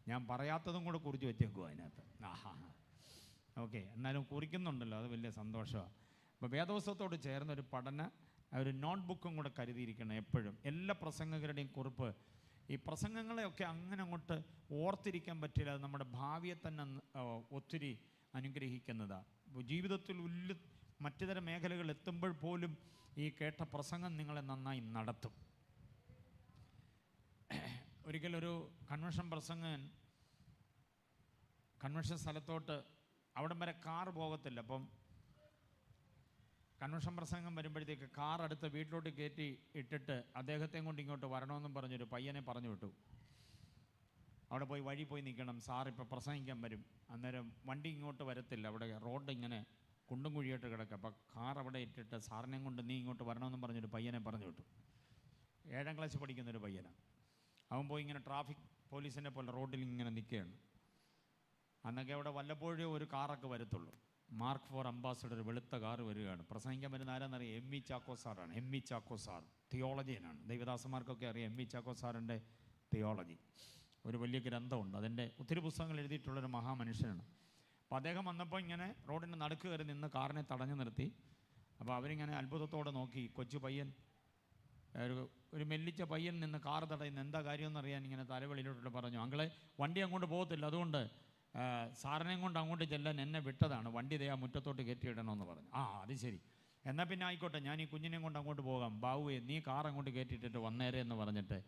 ഞാൻ പറയാത്തതും കൂടെ കുറിച്ച് വെച്ചേക്കുക അതിനകത്ത്. ആഹാ, ഓക്കെ. എന്നാലും കുറിക്കുന്നുണ്ടല്ലോ, അത് വലിയ സന്തോഷമാണ്. അപ്പോൾ വേദോത്സവത്തോട് ചേർന്നൊരു ഒരു നോട്ട്ബുക്കും കൂടെ കരുതിയിരിക്കണം എപ്പോഴും. എല്ലാ പ്രസംഗകരുടെയും കുറിപ്പ്. ഈ പ്രസംഗങ്ങളെയൊക്കെ അങ്ങനെ അങ്ങോട്ട് ഓർത്തിരിക്കാൻ പറ്റില്ല. അത് നമ്മുടെ ഭാവിയെ തന്നെ ഒത്തിരി അനുഗ്രഹിക്കുന്നതാണ്. ജീവിതത്തിൽ മറ്റു തരം മേഖലകൾ എത്തുമ്പോൾ പോലും ഈ കേട്ട പ്രസംഗം നിങ്ങളെ നന്നായി നടത്തും. ഒരിക്കലൊരു കൺവെൻഷൻ സ്ഥലത്തോട്ട് അവിടം വരെ കാർ പോകത്തില്ല. അപ്പം കൺവെൻഷൻ പ്രസംഗം വരുമ്പോഴത്തേക്ക് കാർ അടുത്ത് വീട്ടിലോട്ട് കയറ്റി ഇട്ടിട്ട് അദ്ദേഹത്തെയും കൊണ്ട് ഇങ്ങോട്ട് വരണമെന്നും പറഞ്ഞൊരു പയ്യനെ പറഞ്ഞു വിട്ടു. അവിടെ പോയി വഴി പോയി നിൽക്കണം, സാർ ഇപ്പോൾ പ്രസംഗിക്കാൻ വരും. അന്നേരം വണ്ടി ഇങ്ങോട്ട് വരത്തില്ല, അവിടെ റോഡ് ഇങ്ങനെ കുണ്ടും കുഴിയായിട്ട് കിടക്കുക. അപ്പോൾ കാർ അവിടെ ഇട്ടിട്ട് സാറിനെയും കൊണ്ട് നീ ഇങ്ങോട്ട് വരണമെന്നും പറഞ്ഞൊരു പയ്യനെ പറഞ്ഞു വിട്ടു. 7ാം ക്ലാസ്സിൽ പഠിക്കുന്നൊരു പയ്യനാണ്. അവൻ പോയി ഇങ്ങനെ ട്രാഫിക് പോലീസിനെ പോലെ റോഡിൽ ഇങ്ങനെ നിൽക്കുകയാണ്. അന്നൊക്കെ അവിടെ വല്ലപ്പോഴും ഒരു കാറൊക്കെ വരത്തുള്ളൂ. മാർക്ക് 4 അംബാസഡർ വെളുത്ത കാറ് വരികയാണ്. പ്രസംഗിക്കാൻ വരുന്ന ആരാന്നറിയാം? എം.ഇ. ചാക്കോ സാറാണ്. എം.ഇ. ചാക്കോ സാർ തിയോളജിയനാണ്. ദൈവദാസന്മാർക്കൊക്കെ അറിയാം എം.ഇ. ചാക്കോ സാറിൻ്റെ തിയോളജി. ഒരു വലിയ ഗ്രന്ഥമുണ്ട്, അതിൻ്റെ ഒത്തിരി പുസ്തകങ്ങൾ എഴുതിയിട്ടുള്ളൊരു മഹാമനുഷ്യനാണ്. അപ്പോൾ അദ്ദേഹം വന്നപ്പോൾ ഇങ്ങനെ റോഡിൻ്റെ നടുക്ക് കയറി നിന്ന് കാറിനെ തടഞ്ഞു നിർത്തി. അപ്പോൾ അവരിങ്ങനെ അത്ഭുതത്തോടെ നോക്കി. കൊച്ചു പയ്യൻ, ഒരു മെല്ലിച്ച പയ്യൻ നിന്ന് കാർ തടയുന്ന എന്താ കാര്യമെന്നറിയാൻ ഇങ്ങനെ തലവെളിയിലോട്ട് പറഞ്ഞു, അങ്ങളെ വണ്ടി അങ്ങോട്ട് പോകത്തില്ല, അതുകൊണ്ട് സാറിനെയും കൊണ്ട് അങ്ങോട്ട് ചെല്ലാൻ എന്നെ വിട്ടതാണ്, വണ്ടി ദേ ആ മുറ്റത്തോട്ട് കയറ്റിയിടണമെന്ന് പറഞ്ഞു. ആ അത് ശരി, എന്നാൽ പിന്നെ ആയിക്കോട്ടെ, ഞാൻ ഈ കുഞ്ഞിനെയും കൊണ്ട് അങ്ങോട്ട് പോകാം, ബാവുവേ നീ കാർ അങ്ങോട്ട് കയറ്റിയിട്ടിട്ട് വന്നേരെ എന്ന് പറഞ്ഞിട്ട്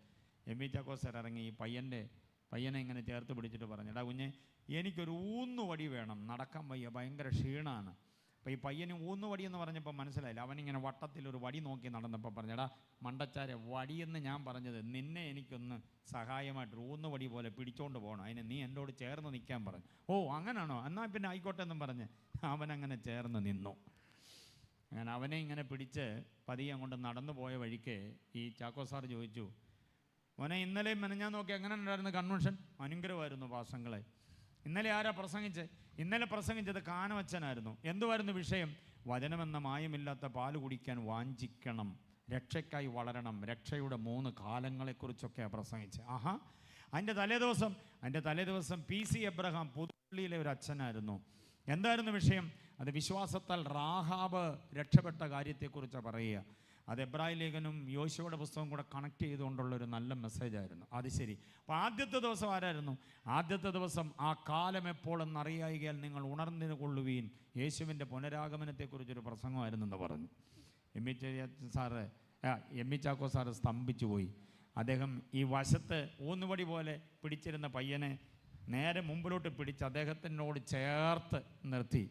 എം.ഇ. ചാക്കോ സാർ ഇറങ്ങി ഈ പയ്യനെ ഇങ്ങനെ ചേർത്ത് പിടിച്ചിട്ട് പറഞ്ഞു, എടാ കുഞ്ഞെ, എനിക്കൊരു ഊന്നുവടി വേണം, നടക്കാൻ വയ്യ, ഭയങ്കര ക്ഷീണമാണ്. അപ്പോൾ ഈ പയ്യന് ഊന്നുവടി എന്ന് പറഞ്ഞപ്പോൾ മനസ്സിലായില്ല. അവനിങ്ങനെ വട്ടത്തിലൊരു വടി നോക്കി നടന്നപ്പോൾ പറഞ്ഞടാ മണ്ടച്ചാരെ, വടിയെന്ന് ഞാൻ പറഞ്ഞത് നിന്നെ എനിക്കൊന്ന് സഹായമായിട്ട് ഊന്നുവടി പോലെ പിടിച്ചോണ്ട് പോകണം, അതിന് നീ എന്നോട് ചേർന്ന് നിൽക്കാൻ പറഞ്ഞു. ഓ അങ്ങനാണോ, എന്നാൽ പിന്നെ ആയിക്കോട്ടെ എന്നും പറഞ്ഞ് അവനങ്ങനെ ചേർന്ന് നിന്നു. അങ്ങനെ അവനെ ഇങ്ങനെ പിടിച്ച് പതിയെ അങ്ങോട്ട് നടന്നു പോയ വഴിക്ക് ഈ ചാക്കോ സാർ ചോദിച്ചു, മോനെ ഇന്നലെയും മെനഞ്ഞാൻ നോക്കി എങ്ങനെ ഉണ്ടായിരുന്നു കൺവെൻഷൻ? അനുഗ്രഹമായിരുന്നു പാസങ്ങളെ. ഇന്നലെ ആരാ പ്രസംഗിച്ച്? ഇന്നലെ പ്രസംഗിച്ചത് കാനവച്ചനായിരുന്നു. എന്തുവായിരുന്നു വിഷയം? വചനമെന്ന മായമില്ലാത്ത പാല് കുടിക്കാൻ വാഞ്ചിക്കണം, രക്ഷയ്ക്കായി വളരണം, രക്ഷയുടെ 3 കാലങ്ങളെക്കുറിച്ചൊക്കെയാണ് പ്രസംഗിച്ചത്. ആഹാ, അതിൻ്റെ തലേദിവസം PC എബ്രഹാം പുതുപ്പള്ളിയിലെ ഒരു അച്ഛനായിരുന്നു. എന്തായിരുന്നു വിഷയം? അത് വിശ്വാസത്താൽ റാഹാബ് രക്ഷപ്പെട്ട കാര്യത്തെക്കുറിച്ചാണ് പറയുക. അത് എബ്രായ ലേഖനും യോശുവയുടെ പുസ്തകം കൂടെ കണക്ട് ചെയ്തുകൊണ്ടുള്ളൊരു നല്ല മെസ്സേജായിരുന്നു. അത് ശരി. അപ്പോൾ ആദ്യത്തെ ദിവസം ആരായിരുന്നു? ആദ്യത്തെ ദിവസം ആ കാലം എപ്പോഴെന്നറിയായികയാൽ നിങ്ങൾ ഉണർന്നു കൊള്ളുവീൻ, യേശുവിൻ്റെ പുനരാഗമനത്തെക്കുറിച്ചൊരു പ്രസംഗമായിരുന്നെന്ന് പറഞ്ഞു. എം.ഇ. ചാക്കോ സാറ് സ്തംഭിച്ചു പോയി. അദ്ദേഹം ഈ വശത്ത് ഊന്നുവടി പോലെ പിടിച്ചിരുന്ന പയ്യനെ നേരെ മുമ്പിലോട്ട് പിടിച്ച് അദ്ദേഹത്തിനോട് ചേർത്ത് നിർത്തി.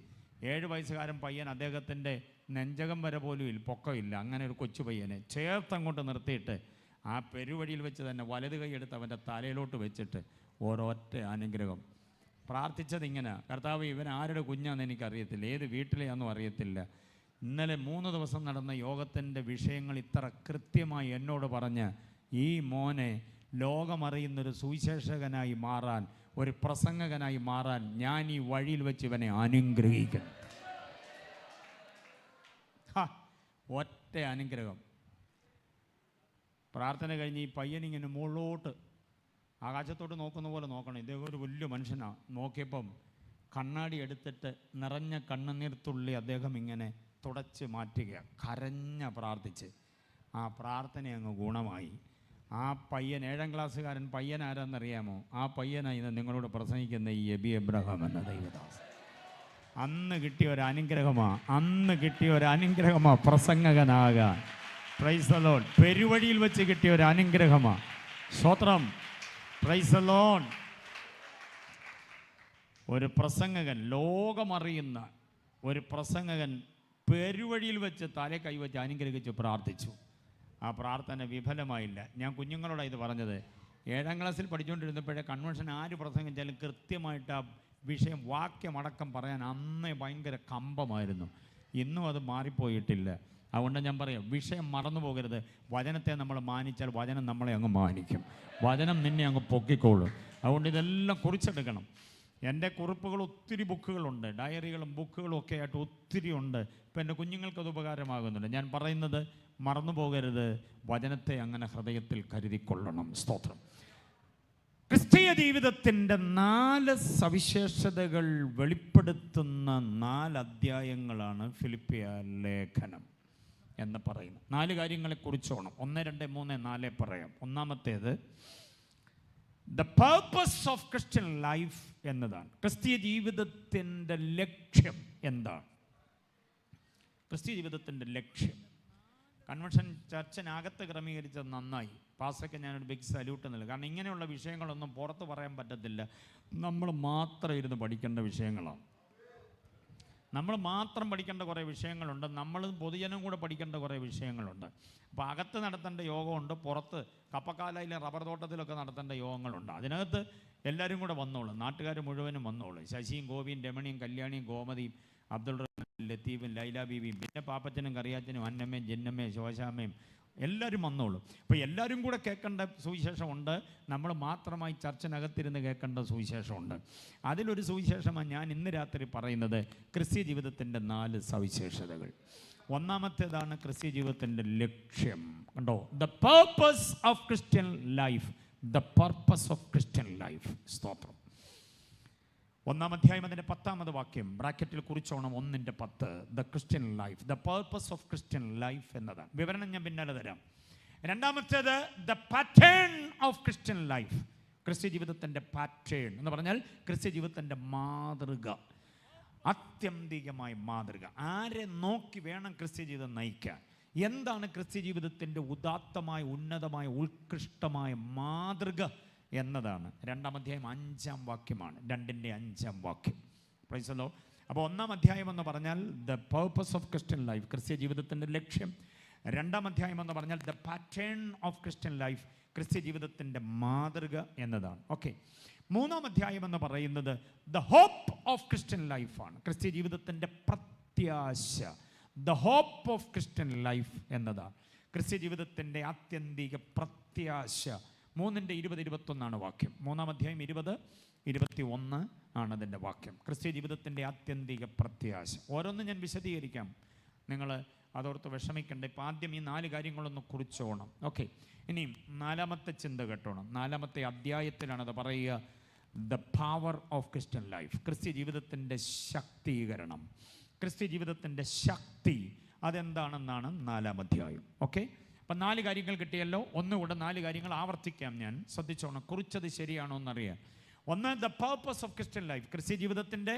7 വയസ്സുകാരൻ പയ്യൻ, അദ്ദേഹത്തിൻ്റെ നെഞ്ചകം വരെ പോലും പൊക്കമില്ല, അങ്ങനെ ഒരു കൊച്ചു പയ്യനെ ചേർത്തങ്ങോട്ട് നിർത്തിയിട്ട് ആ പെരുവഴിയിൽ വെച്ച് തന്നെ വലത് കൈ എടുത്ത് അവൻ്റെ തലയിലോട്ട് വെച്ചിട്ട് ഒരൊറ്റ അനുഗ്രഹം. പ്രാർത്ഥിച്ചത് ഇങ്ങനെ, കർത്താവ് ഇവൻ ആരുടെ കുഞ്ഞാന്ന് എനിക്കറിയത്തില്ല, ഏത് വീട്ടിലെയാണെന്നും അറിയത്തില്ല. ഇന്നലെ 3 ദിവസം നടന്ന യോഗത്തിൻ്റെ വിഷയങ്ങൾ ഇത്ര കൃത്യമായി എന്നോട് പറഞ്ഞ് ഈ മോനെ ലോകമറിയുന്നൊരു സുവിശേഷകനായി മാറാൻ, ഒരു പ്രസംഗകനായി മാറാൻ ഞാൻ ഈ വഴിയിൽ വെച്ച് ഇവനെ അനുഗ്രഹിക്കുന്നു. ഒറ്റ അനുഗ്രഹം. പ്രാർത്ഥന കഴിഞ്ഞ് ഈ പയ്യനിങ്ങനെ മുകളിലോട്ട് ആകാശത്തോട്ട് നോക്കുന്ന പോലെ നോക്കണം. ഇദ്ദേഹം ഒരു വലിയ മനുഷ്യനാണ്. നോക്കിയപ്പം കണ്ണാടി എടുത്തിട്ട് നിറഞ്ഞ കണ്ണുനീർത്തുള്ളി അദ്ദേഹം ഇങ്ങനെ തുടച്ച് മാറ്റുക, പ്രാർത്ഥിച്ച്. ആ പ്രാർത്ഥന അങ്ങ് ഗുണമായി. ആ പയ്യൻ 7ാം ക്ലാസ്സുകാരൻ പയ്യൻ ആരാന്നറിയാമോ? ആ പയ്യനായി ഇന്ന് നിങ്ങളോട് പ്രസംഗിക്കുന്ന ഈ എബി എബ്രഹാം എന്ന ദൈവദാസ്. അന്ന് കിട്ടിയ ഒരു അനുഗ്രഹമാ പ്രസംഗകനാകാൻ. Praise the Lord. പെരുവഴിയിൽ വെച്ച് കിട്ടിയ ഒരു അനുഗ്രഹമാണ്. സ്തോത്രം. Praise the Lord. ഒരു പ്രസംഗകൻ, ലോകമറിയുന്ന ഒരു പ്രസംഗകൻ പെരുവഴിയിൽ വെച്ച് തലേ കൈവച്ച് അനുഗ്രഹിച്ച് പ്രാർത്ഥിച്ചു. ആ പ്രാർത്ഥന വിഫലമായില്ല. ഞാൻ കുഞ്ഞുങ്ങളോടാണ് ഇത് പറഞ്ഞത്. 7ാം ക്ലാസ്സിൽ പഠിച്ചുകൊണ്ടിരുന്നപ്പോഴേ കൺവെൻഷൻ ആര് പ്രസംഗിച്ചാലും കൃത്യമായിട്ട് ആ വിഷയം വാക്യമടക്കം പറയാൻ അന്നേ ഭയങ്കര കമ്പമായിരുന്നു. ഇന്നും അത് മാറിപ്പോയിട്ടില്ല. അതുകൊണ്ട് ഞാൻ പറയാം, വിഷയം മറന്നു പോകരുത്. വചനത്തെ നമ്മൾ മാനിച്ചാൽ വചനം നമ്മളെ അങ്ങ് മാനിക്കും. വചനം നിന്നെ അങ്ങ് പൊക്കിക്കോളും. അതുകൊണ്ട് ഇതെല്ലാം കുറിച്ചെടുക്കണം. എൻ്റെ കുറിപ്പുകൾ ഒത്തിരി ബുക്കുകളുണ്ട്, ഡയറികളും ബുക്കുകളും ഒക്കെ ആയിട്ട് ഒത്തിരി ഉണ്ട്. ഇപ്പം എൻ്റെ കുഞ്ഞുങ്ങൾക്കത് ഉപകാരമാകുന്നുണ്ട്. ഞാൻ പറയുന്നത് മറന്നു പോകരുത്. വചനത്തെ അങ്ങനെ ഹൃദയത്തിൽ കരുതിക്കൊള്ളണം. സ്തോത്രം. ക്രിസ്തീയ ജീവിതത്തിൻ്റെ 4 സവിശേഷതകൾ വെളിപ്പെടുത്തുന്ന 4 അധ്യായങ്ങളാണ് ഫിലിപ്പിയ ലേഖനം എന്ന് പറയുന്നത്. 4 കാര്യങ്ങളെക്കുറിച്ചോണം. 1, 2, 3, 4 പറയാം. ഒന്നാമത്തേത് the purpose of Christian life എന്നതാണ്. ക്രിസ്തീയ ജീവിതത്തിൻ്റെ ലക്ഷ്യം എന്താണ്? ക്രിസ്തീയ ജീവിതത്തിൻ്റെ ലക്ഷ്യം. കൺവെൻഷൻ ചർച്ചിനകത്ത് ക്രമീകരിച്ചത് നന്നായി. പാസ്റ്റർക്ക് ഞാനൊരു ബിഗ് സല്യൂട്ട് നൽകും. കാരണം ഇങ്ങനെയുള്ള വിഷയങ്ങളൊന്നും പുറത്ത് പറയാൻ പറ്റത്തില്ല. നമ്മൾ മാത്രം ഇരുന്ന് പഠിക്കേണ്ട വിഷയങ്ങളാണ്. നമ്മൾ മാത്രം പഠിക്കേണ്ട കുറേ വിഷയങ്ങളുണ്ട്. നമ്മൾ പൊതുജനം കൂടെ പഠിക്കേണ്ട കുറേ വിഷയങ്ങളുണ്ട്. അപ്പോൾ അകത്ത് നടത്തേണ്ട യോഗമുണ്ട്, പുറത്ത് കപ്പക്കാലയിലെ റബ്ബർ തോട്ടത്തിലൊക്കെ നടത്തേണ്ട യോഗങ്ങളുണ്ട്. അതിനകത്ത് എല്ലാവരും കൂടെ വന്നോളും. നാട്ടുകാർ മുഴുവനും വന്നോളും. ശശിയും ഗോപിയും രമണിയും കല്യാണിയും ഗോമതിയും അബ്ദുൾ റഹ്മാൻ ലത്തീഫും ലൈല ബീവിയും പിന്നെ പാപ്പച്ചനും കറിയാച്ചനും അന്നമ്മയും ജിന്നമ്മയും ശോശാമ്മയും എല്ലാവരും വന്നോളും. അപ്പോൾ എല്ലാവരും കൂടെ കേൾക്കേണ്ട സുവിശേഷമുണ്ട്. നമ്മൾ മാത്രമായി ചർച്ചിനകത്തിരുന്ന് കേൾക്കേണ്ട സുവിശേഷമുണ്ട്. അതിലൊരു സുവിശേഷമാണ് ഞാൻ ഇന്ന് രാത്രി പറയുന്നത്. ക്രിസ്തീയ ജീവിതത്തിൻ്റെ 4 സവിശേഷതകൾ. ഒന്നാമത്തേതാണ് ക്രിസ്തീയ ജീവിതത്തിൻ്റെ ലക്ഷ്യം. കണ്ടോ? The purpose of Christian life. The purpose of Christian life. സ്തോത്രം. 1-ാം അധ്യായം അതിൻ്റെ 10-ാമത് വാക്യം ബ്രാക്കറ്റിൽ കുറിച്ചോണം. 1:10. The Christian life, the purpose of Christian life എന്നതാണ്. വിവരണം ഞാൻ പിന്നാലെ തരാം. 2-ാമത്തേത് the pattern of Christian life. ക്രിസ്ത്യ ജീവിതത്തിൻ്റെ പാറ്റേൺ എന്ന് പറഞ്ഞാൽ ക്രിസ്ത്യ ജീവിതത്തിൻ്റെ മാതൃക, ആത്യന്തികമായ മാതൃക. ആരെ നോക്കി വേണം ക്രിസ്ത്യ ജീവിതം നയിക്കാൻ? എന്താണ് ക്രിസ്ത്യ ജീവിതത്തിൻ്റെ ഉദാത്തമായ, ഉന്നതമായ, ഉത്കൃഷ്ടമായ മാതൃക എന്നതാണ്. 2-ാം അധ്യായം 5-ാം വാക്യമാണ്. 2-ന്റെ 5-ാം വാക്യം. Price the Lord. അപ്പോൾ 1-ാം അധ്യായം എന്ന് പറഞ്ഞാൽ the purpose of Christian life, ക്രിസ്ത്യ ജീവിതത്തിൻ്റെ ലക്ഷ്യം. 2-ാം അധ്യായം എന്ന് പറഞ്ഞാൽ the pattern of Christian life, ക്രിസ്ത്യ ജീവിതത്തിൻ്റെ മാതൃക എന്നതാണ്. ഓക്കെ. 3-ാം അധ്യായം എന്ന് പറയുന്നത് ദ ഹോപ്പ് ഓഫ് ക്രിസ്ത്യൻ ലൈഫാണ്, ക്രിസ്ത്യ ജീവിതത്തിൻ്റെ പ്രത്യാശ. The hope of Christian life എന്നതാണ് ക്രിസ്ത്യ ജീവിതത്തിൻ്റെ ആത്യന്തിക പ്രത്യാശ. 3:20-21 വാക്യം. 3-ാം അധ്യായം 20-21 ആണ് അതിൻ്റെ വാക്യം. ക്രിസ്ത്യ ജീവിതത്തിൻ്റെ ആത്യന്തിക പ്രത്യാശ. ഓരോന്നും ഞാൻ വിശദീകരിക്കാം, നിങ്ങൾ അതോർത്ത് വിഷമിക്കണ്ട. ഇപ്പം ആദ്യം ഈ 4 കാര്യങ്ങളൊന്ന് കുറിച്ചോണം. ഓക്കെ. ഇനിയും 4-ാമത്തെ ചിന്ത കേട്ടോണം. 4-ാമത്തെ അധ്യായത്തിലാണത് പറയുക. The power of Christian life, ക്രിസ്ത്യ ജീവിതത്തിൻ്റെ ശക്തീകരണം. ക്രിസ്ത്യ ജീവിതത്തിൻ്റെ ശക്തി അതെന്താണെന്നാണ് 4-ാം അധ്യായം. ഓക്കെ. അപ്പം 4 കാര്യങ്ങൾ കിട്ടിയല്ലോ. ഒന്നുകൂടെ 4 കാര്യങ്ങൾ ആവർത്തിക്കാം. ഞാൻ ശ്രദ്ധിച്ചോണം, കുറിച്ചത് ശരിയാണോ എന്നറിയാം. 1, the purpose of Christian life, ക്രിസ്ത്യ ജീവിതത്തിൻ്റെ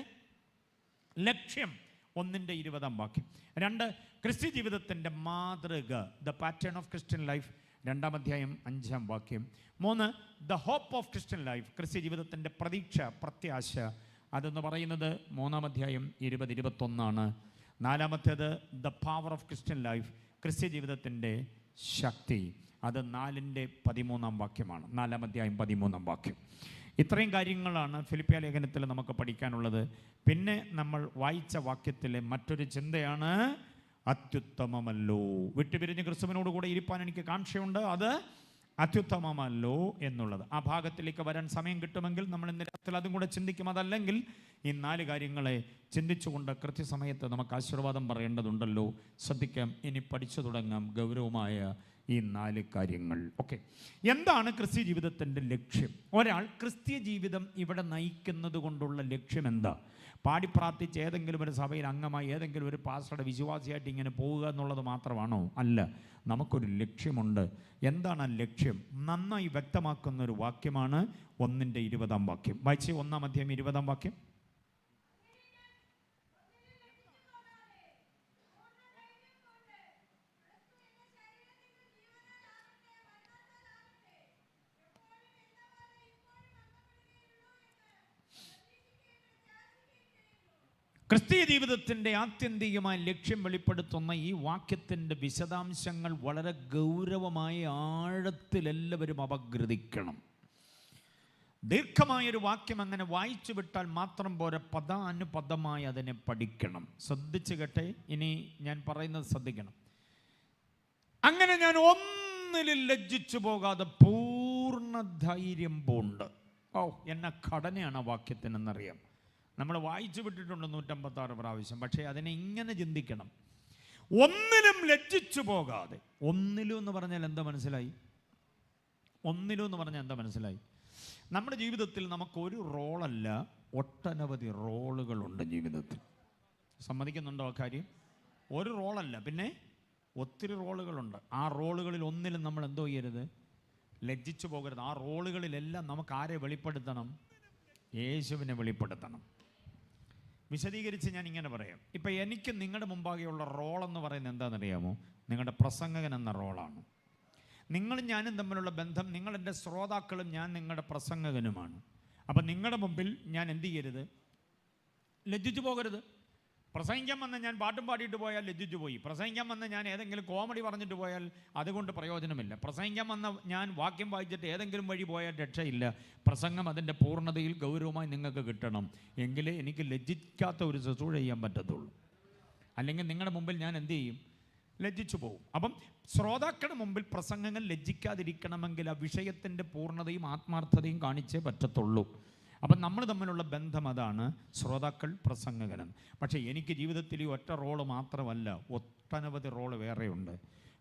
ലക്ഷ്യം. 1:20 വാക്യം. 2, ക്രിസ്ത്യ ജീവിതത്തിൻ്റെ മാതൃക, the pattern of Christian life. 2-ാം അധ്യായം 5-ാം വാക്യം. 3, the hope of Christian life, ക്രിസ്ത്യ ജീവിതത്തിൻ്റെ പ്രതീക്ഷ, പ്രത്യാശ. അതെന്ന് പറയുന്നത് 3-ാം അധ്യായം 20-21. 4-ാമത്തേത് the power of Christian life, ക്രിസ്ത്യ ജീവിതത്തിൻ്റെ ശക്തി. അത് 4-ന്റെ 13-ാം വാക്യമാണ്. 4-ാം അധ്യായം 13-ാം വാക്യം. ഇത്രയും കാര്യങ്ങളാണ് ഫിലിപ്പിയ ലേഖനത്തിൽ നമുക്ക് പഠിക്കാനുള്ളത്. പിന്നെ നമ്മൾ വായിച്ച വാക്യത്തിലെ മറ്റൊരു ചിന്തയാണ് അത്യുത്തമമല്ലോ. വിട്ടുപിരിഞ്ഞ് ക്രിസ്തുവിനോട് കൂടെ ഇരിപ്പാൻ എനിക്ക് കാംക്ഷയുണ്ട്, അത് അത്യുത്തമമല്ലോ എന്നുള്ളത്. ആ ഭാഗത്തിലേക്ക് വരാൻ സമയം കിട്ടുമെങ്കിൽ നമ്മൾ ഇന്ന് രാത്രി അതും കൂടെ ചിന്തിക്കും. അതല്ലെങ്കിൽ ഈ 4 കാര്യങ്ങളെ ചിന്തിച്ചുകൊണ്ട് കൃത്യസമയത്ത് നമുക്ക് ആശീർവാദം പറയേണ്ടതുണ്ടല്ലോ. ശ്രദ്ധിക്കാം, ഇനി പഠിച്ചു തുടങ്ങാം ഗൗരവമായ ഈ 4 കാര്യങ്ങൾ. ഓക്കെ, എന്താണ് ക്രിസ്ത്യ ജീവിതത്തിൻ്റെ ലക്ഷ്യം? ഒരാൾ ക്രിസ്ത്യ ജീവിതം ഇവിടെ നയിക്കുന്നത് കൊണ്ടുള്ള ലക്ഷ്യം എന്താ? പാടി പ്രാർത്ഥിച്ച് ഏതെങ്കിലും ഒരു സഭയിൽ അംഗമായി ഏതെങ്കിലും ഒരു പാസ്റ്ററുടെ വിശ്വാസിയായിട്ട് ഇങ്ങനെ പോവുക എന്നുള്ളത് മാത്രമാണോ? അല്ല, നമുക്കൊരു ലക്ഷ്യമുണ്ട്. എന്താണ് ആ ലക്ഷ്യം? നന്നായി വ്യക്തമാക്കുന്ന ഒരു വാക്യമാണ് 1:20 വാക്യം. വായിച്ച് 1-ാം അധ്യായം 20-ാം വാക്യം. ക്രിസ്തീയ ജീവിതത്തിൻ്റെ ആത്യന്തികമായ ലക്ഷ്യം വെളിപ്പെടുത്തുന്ന ഈ വാക്യത്തിൻ്റെ വിശദാംശങ്ങൾ വളരെ ഗൗരവമായ ആഴത്തിൽ എല്ലാവരും അപഗ്രഥിക്കണം. ദീർഘമായൊരു വാക്യം അങ്ങനെ വായിച്ചു വിട്ടാൽ മാത്രം പോരാ, പദാനുപദമായി അതിനെ പഠിക്കണം. ശ്രദ്ധിച്ചു കേട്ടെ, ഇനി ഞാൻ പറയുന്നത് ശ്രദ്ധിക്കണം. അങ്ങനെ ഞാൻ ഒന്നിലും ലജ്ജിച്ചു പോകാതെ പൂർണ്ണ ധൈര്യം പൂണ്ട്. എന്ന ഘടനയാണ് ആ വാക്യത്തിനെന്നറിയാം. നമ്മൾ വായിച്ചു വിട്ടിട്ടുണ്ട് 156 പ്രാവശ്യം. പക്ഷേ അതിനെ ഇങ്ങനെ ചിന്തിക്കണം, ഒന്നിലും ലജ്ജിച്ചു പോകാതെ. ഒന്നിലും എന്ന് പറഞ്ഞാൽ എന്താ മനസ്സിലായി? ഒന്നിലും എന്ന് പറഞ്ഞാൽ എന്താ മനസ്സിലായി? നമ്മുടെ ജീവിതത്തിൽ നമുക്കൊരു റോളല്ല, ഒട്ടനവധി റോളുകളുണ്ട് ജീവിതത്തിൽ. സമ്മതിക്കുന്നുണ്ടോ ആ കാര്യം? ഒരു റോളല്ല, പിന്നെ ഒത്തിരി റോളുകളുണ്ട്. ആ റോളുകളിൽ ഒന്നിലും നമ്മൾ എന്തോ ചെയ്യരുത്, ലജ്ജിച്ചു പോകരുത്. ആ റോളുകളിലെല്ലാം നമുക്ക് ആരെ വെളിപ്പെടുത്തണം? യേശുവിനെ വെളിപ്പെടുത്തണം. വിശദീകരിച്ച് ഞാൻ ഇങ്ങനെ പറയാം. ഇപ്പം എനിക്ക് നിങ്ങളുടെ മുമ്പാകെയുള്ള റോളെന്ന് പറയുന്നത് എന്താണെന്നറിയാമോ? നിങ്ങളുടെ പ്രസംഗകൻ എന്ന റോളാണ്. നിങ്ങളും ഞാനും തമ്മിലുള്ള ബന്ധം, നിങ്ങളെൻ്റെ ശ്രോതാക്കളും ഞാൻ നിങ്ങളുടെ പ്രസംഗകനുമാണ്. അപ്പം നിങ്ങളുടെ മുമ്പിൽ ഞാൻ എന്ത് ചെയ്യരുത്? ലജ്ജിച്ചു പോകരുത്. പ്രസംഗിക്കാൻ വന്ന് ഞാൻ പാട്ടും പാടിയിട്ട് പോയാൽ ലജ്ജിച്ചു പോയി. പ്രസംഗിക്കാൻ വന്ന് ഞാൻ ഏതെങ്കിലും കോമഡി പറഞ്ഞിട്ട് പോയാൽ അതുകൊണ്ട് പ്രയോജനമില്ല. പ്രസംഗിക്കാൻ വന്ന ഞാൻ വാക്യം വായിച്ചിട്ട് ഏതെങ്കിലും വഴി പോയാൽ രക്ഷയില്ല. പ്രസംഗം അതിൻ്റെ പൂർണ്ണതയിൽ ഗൗരവമായി നിങ്ങൾക്ക് കിട്ടണം. എങ്കിലേ എനിക്ക് ലജ്ജിക്കാത്ത ഒരു ശുശ്രൂഷ ചെയ്യാൻ പറ്റത്തുള്ളൂ. അല്ലെങ്കിൽ നിങ്ങളുടെ മുമ്പിൽ ഞാൻ എന്ത് ചെയ്യും? ലജ്ജിച്ചു പോകും. അപ്പം ശ്രോതാക്കളുടെ മുമ്പിൽ പ്രസംഗങ്ങൾ ലജ്ജിക്കാതിരിക്കണമെങ്കിൽ ആ വിഷയത്തിൻ്റെ പൂർണ്ണതയും ആത്മാർത്ഥതയും കാണിച്ചേ പറ്റത്തുള്ളൂ. അപ്പം നമ്മൾ തമ്മിലുള്ള ബന്ധം അതാണ്, ശ്രോതാക്കൾ പ്രസംഗകൻ. പക്ഷേ എനിക്ക് ജീവിതത്തിൽ ഈ ഒറ്റ റോള് മാത്രമല്ല, ഒട്ടനവധി റോള് വേറെയുണ്ട്.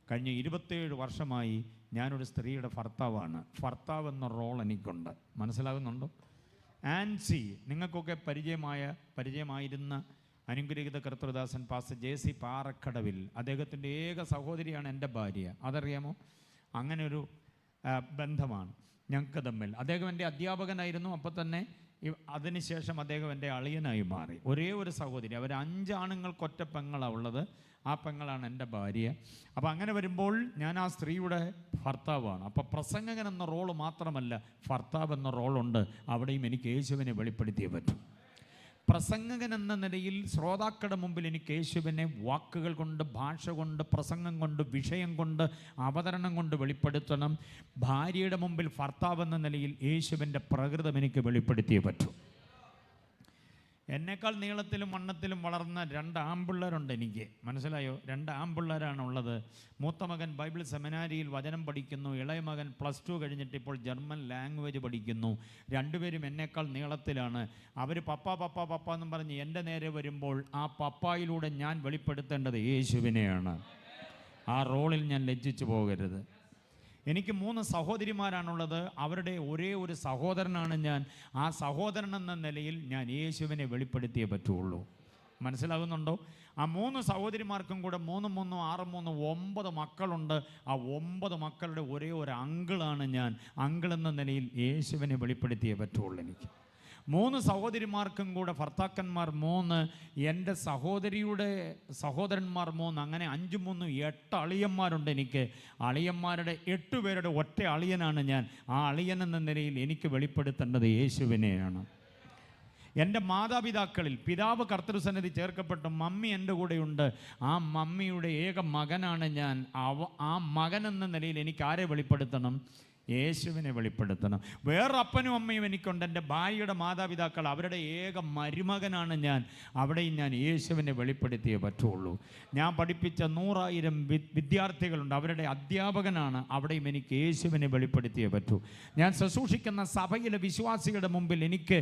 കഴിഞ്ഞ 27 വർഷമായി ഞാനൊരു സ്ത്രീയുടെ ഭർത്താവാണ്. ഭർത്താവ് എന്ന റോൾ എനിക്കുണ്ട്. മനസ്സിലാകുന്നുണ്ടോ? ആൻസി, നിങ്ങൾക്കൊക്കെ പരിചയമായിരുന്ന അനുഗ്രഹീത കർത്തൃദാസൻ പാസ്റ്റർ JC പാറക്കടവിൽ, അദ്ദേഹത്തിൻ്റെ ഏക സഹോദരിയാണ് എൻ്റെ ഭാര്യ. അതറിയാമോ? അങ്ങനെ ഒരു ബന്ധമാണ് ഞങ്ങൾക്ക് തമ്മിൽ. അദ്ദേഹം എൻ്റെ അധ്യാപകനായിരുന്നു. അപ്പോൾ തന്നെ അതിനുശേഷം അദ്ദേഹം എൻ്റെ അളിയനായി മാറി. ഒരേ ഒരു സഹോദരി. അവർ 5 ആണുങ്ങൾക്കൊറ്റ പെങ്ങളാണ് ഉള്ളത്. ആ പെങ്ങളാണ് എൻ്റെ ഭാര്യ. അപ്പോൾ അങ്ങനെ വരുമ്പോൾ ഞാൻ ആ സ്ത്രീയുടെ ഭർത്താവാണ്. അപ്പോൾ പ്രസംഗകൻ എന്ന റോള് മാത്രമല്ല, ഭർത്താവ് എന്ന റോളുണ്ട്. അവിടെയും എനിക്ക് യേശുവിനെ വെളിപ്പെടുത്തിയേ പറ്റും. പ്രസംഗകൻ എന്ന നിലയിൽ ശ്രോതാക്കളുടെ മുമ്പിൽ എനിക്ക് യേശുവിനെ വാക്കുകൾ കൊണ്ട്, ഭാഷ കൊണ്ട്, പ്രസംഗം കൊണ്ട്, വിഷയം കൊണ്ട്, അവതരണം കൊണ്ട് വെളിപ്പെടുത്തണം. ഭാര്യയുടെ മുമ്പിൽ ഭർത്താവ് എന്ന നിലയിൽ യേശുവിൻ്റെ പ്രകൃതം എനിക്ക് വെളിപ്പെടുത്തിയേ പറ്റൂ. എന്നേക്കാൾ നീളത്തിലും വണ്ണത്തിലും വളർന്ന 2 ആൺപിള്ളേരുണ്ട് എനിക്ക്. മനസ്സിലായോ? 2 ആൺപിള്ളേരാണുള്ളത്. മൂത്ത മകൻ ബൈബിൾ സെമിനാരിയിൽ വചനം പഠിക്കുന്നു. ഇളയ മകൻ +2 കഴിഞ്ഞിട്ട് ഇപ്പോൾ ജർമ്മൻ ലാംഗ്വേജ് പഠിക്കുന്നു. 2 പേരും എന്നേക്കാൾ നീളത്തിലാണ്. അവർ പപ്പ എന്നും പറഞ്ഞ് എൻ്റെ നേരെ വരുമ്പോൾ ആ പപ്പായിലൂടെ ഞാൻ വെളിപ്പെടുത്തേണ്ടത് യേശുവിനെയാണ്. ആ റോളിൽ ഞാൻ ലജ്ജിച്ചു പോകരുത്. എനിക്ക് 3 സഹോദരിമാരാണുള്ളത്. അവരുടെ ഒരേ ഒരു സഹോദരനാണ് ഞാൻ. ആ സഹോദരൻ എന്ന നിലയിൽ ഞാൻ യേശുവിനെ വെളിപ്പെടുത്തിയേ പറ്റുള്ളൂ. മനസ്സിലാകുന്നുണ്ടോ? ആ 3 സഹോദരിമാർക്കും കൂടെ 3 3 6 3 9 മക്കളുണ്ട്. ആ 9 മക്കളുടെ ഒരേ ഒരു അങ്കിളാണ് ഞാൻ. അങ്കിൾ എന്ന നിലയിൽ യേശുവിനെ വെളിപ്പെടുത്തിയേ പറ്റുള്ളൂ എനിക്ക്. 3 സഹോദരിമാർക്കും കൂടെ ഭർത്താക്കന്മാർ 3, എൻ്റെ സഹോദരിയുടെ സഹോദരന്മാർ 3, അങ്ങനെ 5 3 8 അളിയന്മാരുണ്ട് എനിക്ക്. അളിയന്മാരുടെ 8 പേരുടെ ഒറ്റ അളിയനാണ് ഞാൻ. ആ അളിയൻ എന്ന നിലയിൽ എനിക്ക് വെളിപ്പെടുത്തേണ്ടത് യേശുവിനെയാണ്. എൻ്റെ മാതാപിതാക്കളിൽ പിതാവ് കർത്തൃസന്നിധി ചേർക്കപ്പെട്ടു, മമ്മി എൻ്റെ കൂടെയുണ്ട്. ആ മമ്മിയുടെ ഏക മകനാണ് ഞാൻ. ആ മകൻ എന്ന നിലയിൽ എനിക്ക് ആരെ വെളിപ്പെടുത്തണം? യേശുവിനെ വെളിപ്പെടുത്തണം. വേറൊപ്പനും അമ്മയും എനിക്കുണ്ട്. എൻ്റെ ഭാര്യയുടെ മാതാപിതാക്കൾ, അവരുടെ ഏക മരുമകനാണ് ഞാൻ. അവിടെയും ഞാൻ യേശുവിനെ വെളിപ്പെടുത്തിയേ പറ്റുള്ളൂ. ഞാൻ പഠിപ്പിച്ച 100,000 വിദ്യാർത്ഥികളുണ്ട്, അവരുടെ അധ്യാപകനാണ്. അവിടെയും എനിക്ക് യേശുവിനെ വെളിപ്പെടുത്തിയേ പറ്റൂ. ഞാൻ ശുശ്രൂഷിക്കുന്ന സഭയിലെ വിശ്വാസികളുടെ മുമ്പിൽ എനിക്ക്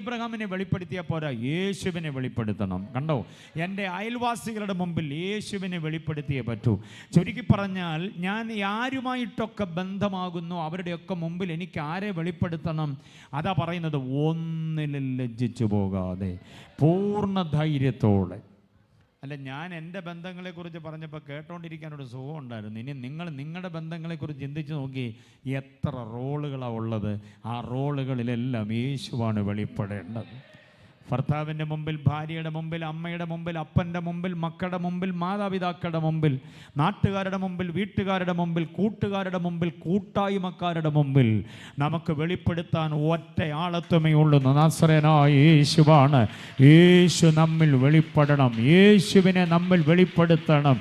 എബ്രഹാമിനെ വെളിപ്പെടുത്തിയാൽ പോരാ, യേശുവിനെ വെളിപ്പെടുത്തണം. കണ്ടോ, എൻ്റെ അയൽവാസികളുടെ മുമ്പിൽ യേശുവിനെ വെളിപ്പെടുത്തിയേ പറ്റൂ. ചുരുക്കി പറഞ്ഞാൽ, ഞാൻ ആരുമായിട്ടൊക്കെ ബന്ധമാകുന്നു അവരുടെയൊക്കെ മുമ്പിൽ എനിക്ക് ആരെ വെളിപ്പെടുത്തണം? അതാ പറയുന്നത്, ഒന്നിലും ലജ്ജിച്ചു പോകാതെ പൂർണ്ണ ധൈര്യത്തോടെ. അല്ല, ഞാൻ എൻ്റെ ബന്ധങ്ങളെക്കുറിച്ച് പറഞ്ഞപ്പോൾ കേട്ടോണ്ടിരിക്കാനൊരു സുഖം ഉണ്ടായിരുന്നു. ഇനി നിങ്ങൾ നിങ്ങളുടെ ബന്ധങ്ങളെക്കുറിച്ച് ചിന്തിച്ച് നോക്കി, എത്ര റോളുകളാണ് ഉള്ളത്. ആ റോളുകളിലെല്ലാം യേശുവാണ് വെളിപ്പെടേണ്ടത്. ഭർത്താവിൻ്റെ മുമ്പിൽ, ഭാര്യയുടെ മുമ്പിൽ, അമ്മയുടെ മുമ്പിൽ, അപ്പൻ്റെ മുമ്പിൽ, മക്കളുടെ മുമ്പിൽ, മാതാപിതാക്കളുടെ മുമ്പിൽ, നാട്ടുകാരുടെ മുമ്പിൽ, വീട്ടുകാരുടെ മുമ്പിൽ, കൂട്ടുകാരുടെ മുമ്പിൽ, കൂട്ടായ്മക്കാരുടെ മുമ്പിൽ നമുക്ക് വെളിപ്പെടുത്താൻ ഒറ്റയാളത്വമേ ഉള്ളൂ. നസറേയനായ യേശുവാണ്. യേശു നമ്മിൽ വെളിപ്പെടണം. യേശുവിനെ നമ്മിൽ വെളിപ്പെടുത്തണം.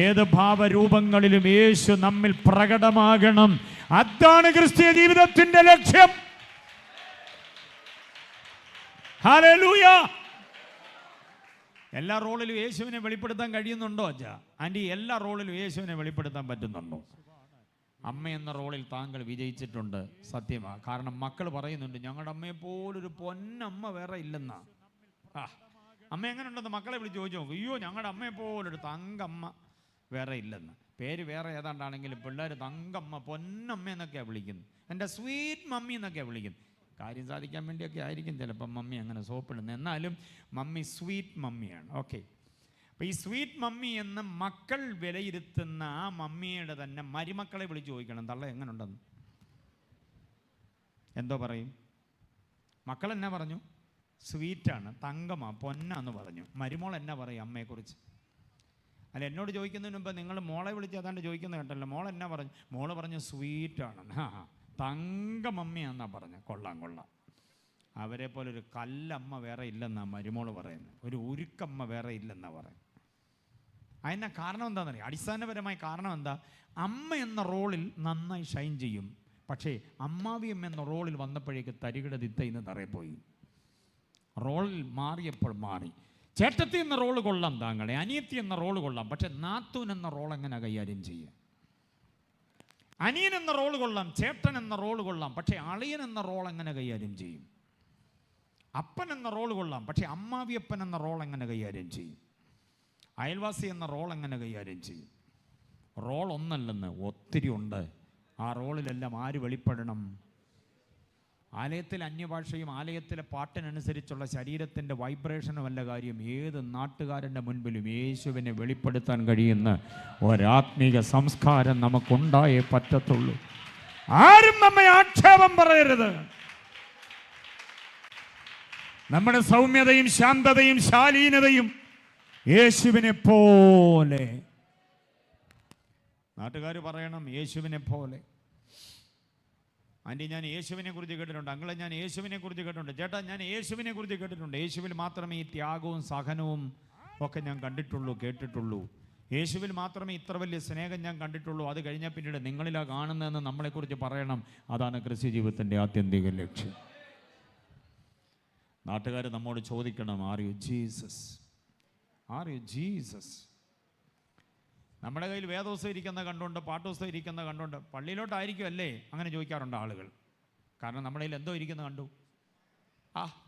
ഏത് ഭാവരൂപങ്ങളിലും യേശു നമ്മിൽ പ്രകടമാകണം. അതാണ് ക്രിസ്തീയ ജീവിതത്തിൻ്റെ ലക്ഷ്യം. ഹല്ലേലൂയ. എല്ലാ റോളിലും യേശുവിനെ വെളിപ്പെടുത്താൻ കഴിയുന്നുണ്ടോ അച്ഛാ? ആൻറ്റി, എല്ലാ റോളിലും യേശുവിനെ വെളിപ്പെടുത്താൻ പറ്റുന്നുണ്ടോ? അമ്മ എന്ന റോളിൽ താങ്കൾ വിജയിച്ചിട്ടുണ്ട്, സത്യമാണ്. കാരണം മക്കൾ പറയുന്നുണ്ട്, ഞങ്ങളുടെ അമ്മയെ പോലൊരു പൊന്നമ്മ വേറെ ഇല്ലെന്നാ. അമ്മ എങ്ങനെ ഉണ്ടെന്ന് മക്കളെ വിളിച്ച് ചോദിച്ചു നോക്കും. അയ്യോ, ഞങ്ങളുടെ അമ്മയെ പോലൊരു തങ്കമ്മ വേറെ ഇല്ലെന്ന്. പേര് വേറെ ഏതാണ്ടാണെങ്കിലും പിള്ളേർ തങ്കമ്മ, പൊന്നമ്മ എന്നൊക്കെയാണ് വിളിക്കുന്നത്. എൻ്റെ സ്വീറ്റ് മമ്മി എന്നൊക്കെയാണ് വിളിക്കുന്നത്. കാര്യം സാധിക്കാൻ വേണ്ടിയൊക്കെ ആയിരിക്കും ചിലപ്പം മമ്മി അങ്ങനെ സോപ്പിടുന്നത്. എന്നാലും മമ്മി സ്വീറ്റ് മമ്മിയാണ്. ഓക്കെ, അപ്പോൾ ഈ സ്വീറ്റ് മമ്മി എന്ന് മക്കൾ വിലയിരുത്തുന്ന ആ മമ്മിയുടെ തന്നെ മരുമക്കളെ വിളിച്ച് ചോദിക്കണം, തള്ള എങ്ങനെ ഉണ്ടെന്ന്. എന്തോ പറയും? മക്കൾ എന്നാ പറഞ്ഞു? സ്വീറ്റാണ്, തങ്കമാ, പൊന്നാന്ന് പറഞ്ഞു. മരുമോൾ എന്നാ പറയും അമ്മയെക്കുറിച്ച്? അല്ല, എന്നോട് ചോദിക്കുന്നതിന് മുമ്പ് നിങ്ങൾ മോളെ വിളിച്ച് അതാണ്ട് ചോദിക്കുന്നത് കേട്ടല്ലോ. മോൾ എന്നാ പറഞ്ഞു? മോള് പറഞ്ഞു സ്വീറ്റാണ്, തങ്ക മമ്മിയാന്നാ പറഞ്ഞ. കൊള്ളാം കൊള്ളാം. അവരെ പോലെ ഒരു കല്ലമ്മ വേറെ ഇല്ലെന്നാ മരുമോള് പറയുന്നത്. ഒരു ഉരുക്കമ്മ വേറെ ഇല്ലെന്നാ പറയുന്നത്. അതിൻ്റെ കാരണം എന്താണെന്നറിയാം? അടിസ്ഥാനപരമായ കാരണം എന്താ? അമ്മ എന്ന റോളിൽ നന്നായി ഷൈൻ ചെയ്യും. പക്ഷേ അമ്മാവിയമ്മ എന്ന റോളിൽ വന്നപ്പോഴേക്ക് തരികിട ദിത്തയിന്ന് തറയിപ്പോയി. റോളിൽ മാറിയപ്പോൾ മാറി. ചേട്ടത്തി എന്ന റോള് കൊള്ളാം താങ്കളെ, അനിയത്തി എന്ന റോള് കൊള്ളാം. പക്ഷെ നാത്തൂൻ എന്ന റോൾ എങ്ങനെ കൈകാര്യം ചെയ്യുക? അനിയൻ എന്ന റോള് കൊള്ളാം, ചേട്ടൻ എന്ന റോള് കൊള്ളാം. പക്ഷെ അളിയൻ എന്ന റോൾ എങ്ങനെ കൈകാര്യം ചെയ്യും? അപ്പൻ എന്ന റോള് കൊള്ളാം, പക്ഷെ അമ്മാവിയപ്പൻ എന്ന റോൾ എങ്ങനെ കൈകാര്യം ചെയ്യും? അയൽവാസി എന്ന റോൾ എങ്ങനെ കൈകാര്യം ചെയ്യും? റോൾ ഒന്നല്ലെന്ന് ഒത്തിരി ഉണ്ട്. ആ റോളിലെല്ലാം ആര് വെളിപ്പെടണം? ആലയത്തിൽ അന്യഭാഷയും ആലയത്തിലെ പാട്ടിനനുസരിച്ചുള്ള ശരീരത്തിൻ്റെ വൈബ്രേഷനും അല്ല കാര്യം. ഏത് നാട്ടുകാരൻ്റെ മുൻപിലും യേശുവിനെ വെളിപ്പെടുത്താൻ കഴിയുന്ന ഒരാത്മീക സംസ്കാരം നമുക്കുണ്ടായേ പറ്റത്തുള്ളൂ. ആരും നമ്മെ ആക്ഷേപം പറയരുത്. നമ്മുടെ സൗമ്യതയും ശാന്തതയും ശാലീനതയും യേശുവിനെ പോലെ. നാട്ടുകാർ പറയണം യേശുവിനെ പോലെ. ആൻറ്റി, ഞാൻ യേശുവിനെ കുറിച്ച് കേട്ടിട്ടുണ്ട്. അങ്ങളെ, ഞാൻ യേശുവിനെ കുറിച്ച് കേട്ടിട്ടുണ്ട്. ചേട്ടാ, ഞാൻ യേശുവിനെ കുറിച്ച് കേട്ടിട്ടുണ്ട്. യേശുവിൽ മാത്രമേ ഈ ത്യാഗവും സഹനവും ഒക്കെ ഞാൻ കണ്ടിട്ടുള്ളൂ, കേട്ടിട്ടുള്ളൂ. യേശുവിൽ മാത്രമേ ഇത്ര വലിയ സ്നേഹം ഞാൻ കണ്ടിട്ടുള്ളൂ. അത് കഴിഞ്ഞാൽ പിന്നീട് നിങ്ങളിലാ കാണുന്നതെന്ന് നമ്മളെക്കുറിച്ച് പറയണം. അതാണ് ക്രിസ്ത്യ ജീവിതത്തിൻ്റെ ആത്യന്തിക ലക്ഷ്യം. നാട്ടുകാർ നമ്മോട് ചോദിക്കണം, are you Jesus? Are you Jesus? നമ്മുടെ കയ്യിൽ വേദോത്സവം ഇരിക്കുന്ന കണ്ടുകൊണ്ട്, പാട്ടോത്സവം ഇരിക്കുന്ന കണ്ടുകൊണ്ട് പള്ളിയിലോട്ടായിരിക്കും അല്ലേ അങ്ങനെ ചോദിക്കാറുണ്ട് ആളുകൾ. കാരണം നമ്മുടെ കയ്യിൽ എന്തോ ഇരിക്കുന്ന കണ്ടു,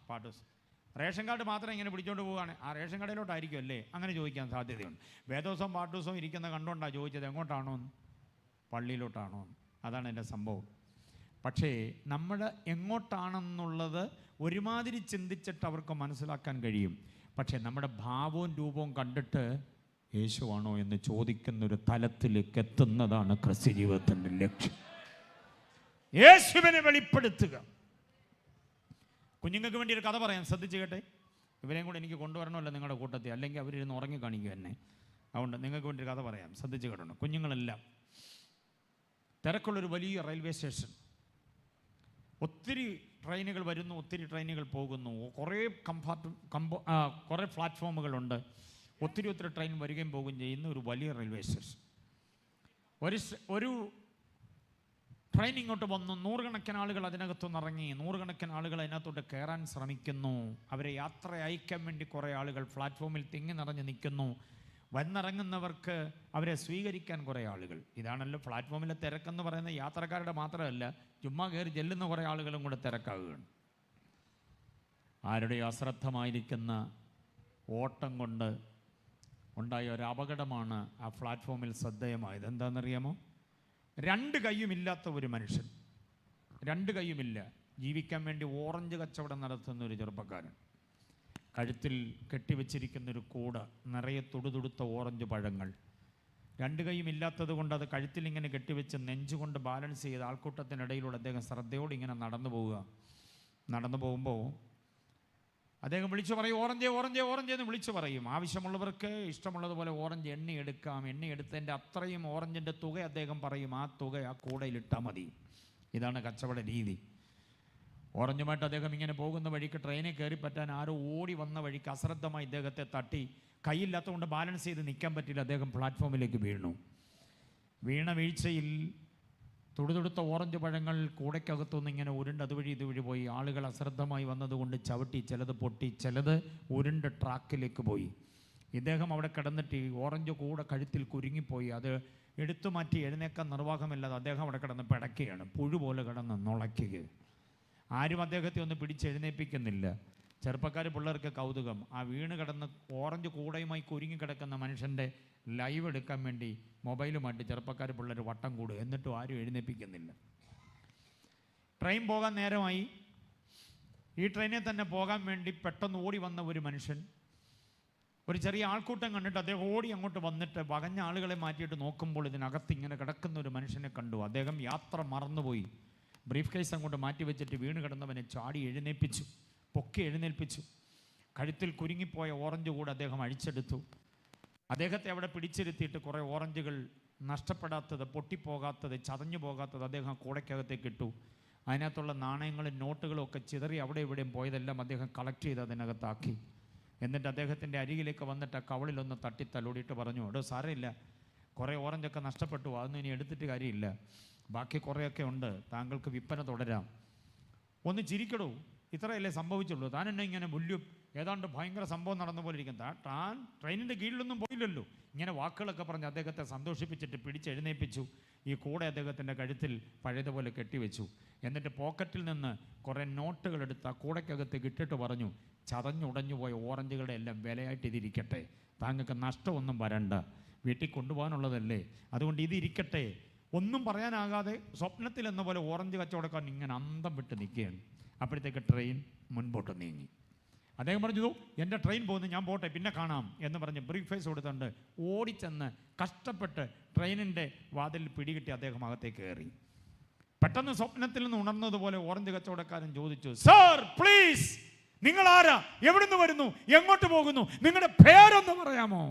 പാട്ടോത്സവം. റേഷൻ കാർഡ് മാത്രം ഇങ്ങനെ പിടിച്ചോണ്ട് പോവുകയാണ്, ആ റേഷൻ കടയിലോട്ടായിരിക്കും അല്ലേ അങ്ങനെ ചോദിക്കാൻ സാധ്യതയുണ്ട്. വേദോത്സവം പാട്ടോത്സവം ഇരിക്കുന്ന കണ്ടുകൊണ്ടാണ് ചോദിച്ചത്, എങ്ങോട്ടാണോ? പള്ളിയിലോട്ടാണോ? അതാണ് എൻ്റെ സംഭവം. പക്ഷേ നമ്മൾ എങ്ങോട്ടാണെന്നുള്ളത് ഒരുമാതിരി ചിന്തിച്ചിട്ട് അവർക്ക് മനസ്സിലാക്കാൻ കഴിയും. പക്ഷേ നമ്മുടെ ഭാവവും രൂപവും കണ്ടിട്ട് യേശുവാണോ എന്ന് ചോദിക്കുന്നൊരു തലത്തിലേക്ക് എത്തുന്നതാണ് ക്രിസ്ത്യ ജീവിതത്തിൻ്റെ ലക്ഷ്യം. യേശുവിനെ വെളിപ്പെടുത്തുക. കുഞ്ഞുങ്ങൾക്ക് വേണ്ടി ഒരു കഥ പറയാൻ ശ്രദ്ധിച്ചു കേട്ടെ. ഇവരെയും കൂടെ എനിക്ക് കൊണ്ടുവരണമല്ലോ നിങ്ങളുടെ കൂട്ടത്തിൽ, അല്ലെങ്കിൽ അവരിരുന്ന് ഉറങ്ങി കാണിക്കുക എന്നെ. അതുകൊണ്ട് നിങ്ങൾക്ക് വേണ്ടി ഒരു കഥ പറയാം, ശ്രദ്ധിച്ചു കേട്ടോ. കുഞ്ഞുങ്ങളെല്ലാം തിരക്കുള്ളൊരു വലിയ റെയിൽവേ സ്റ്റേഷൻ. ഒത്തിരി ട്രെയിനുകൾ വരുന്നു, ഒത്തിരി ട്രെയിനുകൾ പോകുന്നു. കുറേ പ്ലാറ്റ്ഫോമുകളുണ്ട്. ഒത്തിരി ട്രെയിൻ വരികയും പോവുകയും ചെയ്യുന്ന ഒരു വലിയ റെയിൽവേ സ്റ്റേഷൻ. ഒരു ട്രെയിൻ ഇങ്ങോട്ട് വന്നു. നൂറുകണക്കിന് ആളുകൾ അതിനകത്തുനിന്ന് ഇറങ്ങി. നൂറുകണക്കിന് ആളുകൾ അതിനകത്തോട്ട് കയറാൻ ശ്രമിക്കുന്നു. അവരെ യാത്ര അയക്കാൻ വേണ്ടി കുറേ ആളുകൾ പ്ലാറ്റ്ഫോമിൽ തിങ്ങി നിറഞ്ഞ് നിൽക്കുന്നു. വന്നിറങ്ങുന്നവർക്ക് അവരെ സ്വീകരിക്കാൻ കുറേ ആളുകൾ. ഇതാണല്ലോ പ്ലാറ്റ്ഫോമിലെ തിരക്കെന്ന് പറയുന്നത്. യാത്രക്കാരുടെ മാത്രമല്ല, ചുമ്മാ കയറി ചെല്ലുന്ന കുറേ ആളുകളും കൂടെ തിരക്കാവുകയാണ്. ആരുടെയോ അശ്രദ്ധമായിരിക്കുന്ന ഓട്ടം കൊണ്ട് ഉണ്ടായ ഒരു അപകടമാണ് ആ പ്ലാറ്റ്ഫോമിൽ ശ്രദ്ധേയമായത്. എന്താണെന്നറിയാമോ? 2 കൈയുമില്ലാത്ത ഒരു മനുഷ്യൻ, 2 കൈയുമില്ല, ജീവിക്കാൻ വേണ്ടി ഓറഞ്ച് കച്ചവടം നടത്തുന്ന ഒരു ചെറുപ്പക്കാരൻ, കഴുത്തിൽ കെട്ടിവെച്ചിരിക്കുന്നൊരു കൂട നിറയെ തുടുതുടുത്ത ഓറഞ്ച് പഴങ്ങൾ. 2 കൈയും ഇല്ലാത്തത് കൊണ്ട് അത് കഴുത്തിൽ ഇങ്ങനെ കെട്ടിവെച്ച് നെഞ്ചുകൊണ്ട് ബാലൻസ് ചെയ്ത് ആൾക്കൂട്ടത്തിനിടയിലൂടെ അദ്ദേഹം ശ്രദ്ധയോടെ ഇങ്ങനെ നടന്നു പോകുമ്പോൾ അദ്ദേഹം വിളിച്ചു പറയും, ഓറഞ്ച് ഓറഞ്ച് ഓറഞ്ച് എന്ന് വിളിച്ചു പറയും. ആവശ്യമുള്ളവർക്ക് ഇഷ്ടമുള്ളതുപോലെ ഓറഞ്ച് എണ്ണിയെടുക്കാം. എണ്ണിയെടുത്തതിൻ്റെ അത്രയും ഓറഞ്ചിൻ്റെ തുക അദ്ദേഹം പറയും. ആ തുക ആ കൂടയിലിട്ടാൽ മതി. ഇതാണ് കച്ചവട രീതി. ഓറഞ്ചുമായിട്ട് അദ്ദേഹം ഇങ്ങനെ പോകുന്ന വഴിക്ക് ട്രെയിനിൽ കയറി പറ്റാൻ ആരോ ഓടി വന്ന വഴിക്ക് അശ്രദ്ധമായി ഇദ്ദേഹത്തെ തട്ടി. കൈയില്ലാത്തതുകൊണ്ട് ബാലൻസ് ചെയ്ത് നിൽക്കാൻ പറ്റില്ല. അദ്ദേഹം പ്ലാറ്റ്ഫോമിലേക്ക് വീണ വീഴ്ചയിൽ തുടുതുടുത്ത ഓറഞ്ച് പഴങ്ങൾ കൂടയ്ക്കകത്തുനിന്ന് ഇങ്ങനെ ഉരുണ്ട് അതുവഴി ഇതുവഴി പോയി. ആളുകൾ അശ്രദ്ധമായി വന്നതുകൊണ്ട് ചവിട്ടി, ചിലത് പൊട്ടി, ചിലത് ഉരുണ്ട് ട്രാക്കിലേക്ക് പോയി. ഇദ്ദേഹം അവിടെ കിടന്നിട്ട് ഓറഞ്ച് കൂടെ കഴുത്തിൽ കുരുങ്ങിപ്പോയി. അത് എടുത്തു മാറ്റി എഴുന്നേക്കാൻ നിർവാഹമില്ലാതെ അദ്ദേഹം അവിടെ കിടന്ന് പിടയ്ക്കുകയാണ്. പുഴു പോലെ കിടന്ന് നുളയ്ക്കുക. ആരും അദ്ദേഹത്തെ ഒന്ന് പിടിച്ചെഴുന്നേൽപ്പിക്കുന്നില്ല. ചെറുപ്പക്കാർ പിള്ളേർക്ക് കൗതുകം. ആ വീണ് കിടന്ന് ഓറഞ്ച് കൂടയുമായി കുരുങ്ങിക്കിടക്കുന്ന മനുഷ്യൻ്റെ ലൈവ് എടുക്കാൻ വേണ്ടി മൊബൈലുമായിട്ട് ചെറുപ്പക്കാർ പിള്ളേർ വട്ടം കൂടുക. എന്നിട്ടും ആരും എഴുന്നേൽപ്പിക്കുന്നില്ല. ട്രെയിൻ പോകാൻ നേരമായി. ഈ ട്രെയിനിൽ തന്നെ പോകാൻ വേണ്ടി പെട്ടെന്ന് ഓടി വന്ന ഒരു മനുഷ്യൻ, ഒരു ചെറിയ ആൾക്കൂട്ടം കണ്ടിട്ട് അദ്ദേഹം ഓടി അങ്ങോട്ട് വന്നിട്ട് വകഞ്ഞ ആളുകളെ മാറ്റിയിട്ട് നോക്കുമ്പോൾ ഇതിനകത്ത് ഇങ്ങനെ കിടക്കുന്ന ഒരു മനുഷ്യനെ കണ്ടു. അദ്ദേഹം യാത്ര മറന്നുപോയി. ബ്രീഫ് കേസ് അങ്ങോട്ട് മാറ്റി വെച്ചിട്ട് വീണ് കിടന്നവനെ ചാടി എഴുന്നേൽപ്പിച്ചു, പൊക്കി എഴുന്നേൽപ്പിച്ചു. കഴുത്തിൽ കുരുങ്ങിപ്പോയ ഓറഞ്ച് കൂടെ അദ്ദേഹം അഴിച്ചെടുത്തു. അദ്ദേഹത്തെ അവിടെ പിടിച്ചിരുത്തിയിട്ട് കുറേ ഓറഞ്ചുകൾ നഷ്ടപ്പെടാത്തത്, പൊട്ടിപ്പോകാത്തത്, ചതഞ്ഞു പോകാത്തത് അദ്ദേഹം കൂടയ്ക്കകത്തേക്ക് ഇട്ടു. അതിനകത്തുള്ള നാണയങ്ങളും നോട്ടുകളും ഒക്കെ ചിതറി അവിടെ ഇവിടെയും പോയതെല്ലാം അദ്ദേഹം കളക്ട് ചെയ്ത് അതിനകത്താക്കി. എന്നിട്ട് അദ്ദേഹത്തിൻ്റെ അരികിലേക്ക് വന്നിട്ട് ആ കവളിലൊന്ന് തട്ടി തലോടിയിട്ട് പറഞ്ഞു, എടോ സാരമില്ല, കുറേ ഓറഞ്ചൊക്കെ നഷ്ടപ്പെട്ടു, അതൊന്നും ഇനി എടുത്തിട്ട് കാര്യമില്ല, ബാക്കി കുറേയൊക്കെ ഉണ്ട്, താങ്കൾക്ക് വിൽപ്പന തുടരാം. ഒന്ന് ചിരിക്കടൂ, ഇത്രയല്ലേ സംഭവിച്ചുള്ളൂ. താൻ എന്നെ ഇങ്ങനെ മുല്ലും ഏതാണ്ട് ഭയങ്കര സംഭവം നടന്ന പോലെ ഇരിക്കും. താൻ ട്രെയിനിൻ്റെ കീഴിലൊന്നും പോയില്ലല്ലോ. ഇങ്ങനെ വാക്കുകളൊക്കെ പറഞ്ഞ് അദ്ദേഹത്തെ സന്തോഷിപ്പിച്ചിട്ട് പിടിച്ചെഴുന്നേൽപ്പിച്ചു. ഈ കൂടെ അദ്ദേഹത്തിൻ്റെ കഴുത്തിൽ പഴയതുപോലെ കെട്ടിവെച്ചു. എന്നിട്ട് പോക്കറ്റിൽ നിന്ന് കുറേ നോട്ടുകൾ എടുത്ത് ആ കൂടയ്ക്കകത്ത് ഇട്ടിട്ട് പറഞ്ഞു, ചതഞ്ഞുടഞ്ഞു പോയ ഓറഞ്ചുകളുടെ എല്ലാം വിലയായിട്ട് ഇതിരിക്കട്ടെ, താങ്കൾക്ക് നഷ്ടമൊന്നും വരണ്ട, വീട്ടിൽ കൊണ്ടുപോകാനുള്ളതല്ലേ, അതുകൊണ്ട് ഇതിരിക്കട്ടെ. ഒന്നും പറയാനാകാതെ സ്വപ്നത്തിൽ എന്ന പോലെ ഓറഞ്ച് കച്ചവടക്കാരൻ ഇങ്ങനെ അന്തം വിട്ട് നിൽക്കുകയാണ്. അപ്പോഴത്തേക്ക് ട്രെയിൻ മുൻപോട്ട് നീങ്ങി. അദ്ദേഹം പറഞ്ഞു, എൻ്റെ ട്രെയിൻ പോകുന്നു, ഞാൻ പോട്ടെ, പിന്നെ കാണാം എന്ന് പറഞ്ഞ് ബ്രീഫ് കേസ് കൊടുത്തുകൊണ്ട് ഓടിച്ചെന്ന് കഷ്ടപ്പെട്ട് ട്രെയിനിൻ്റെ വാതിൽ പിടികിട്ടി അദ്ദേഹം അകത്തേക്ക് കയറി. പെട്ടെന്ന് സ്വപ്നത്തിൽ നിന്ന് ഉണർന്നതുപോലെ ഓറഞ്ച് കച്ചവടക്കാരൻ ചോദിച്ചു, സർ പ്ലീസ്, നിങ്ങൾ ആരാ, എവിടുന്ന് വരുന്നു, എങ്ങോട്ട് പോകുന്നു, നിങ്ങളുടെ പേരൊന്ന് പറയാമോ?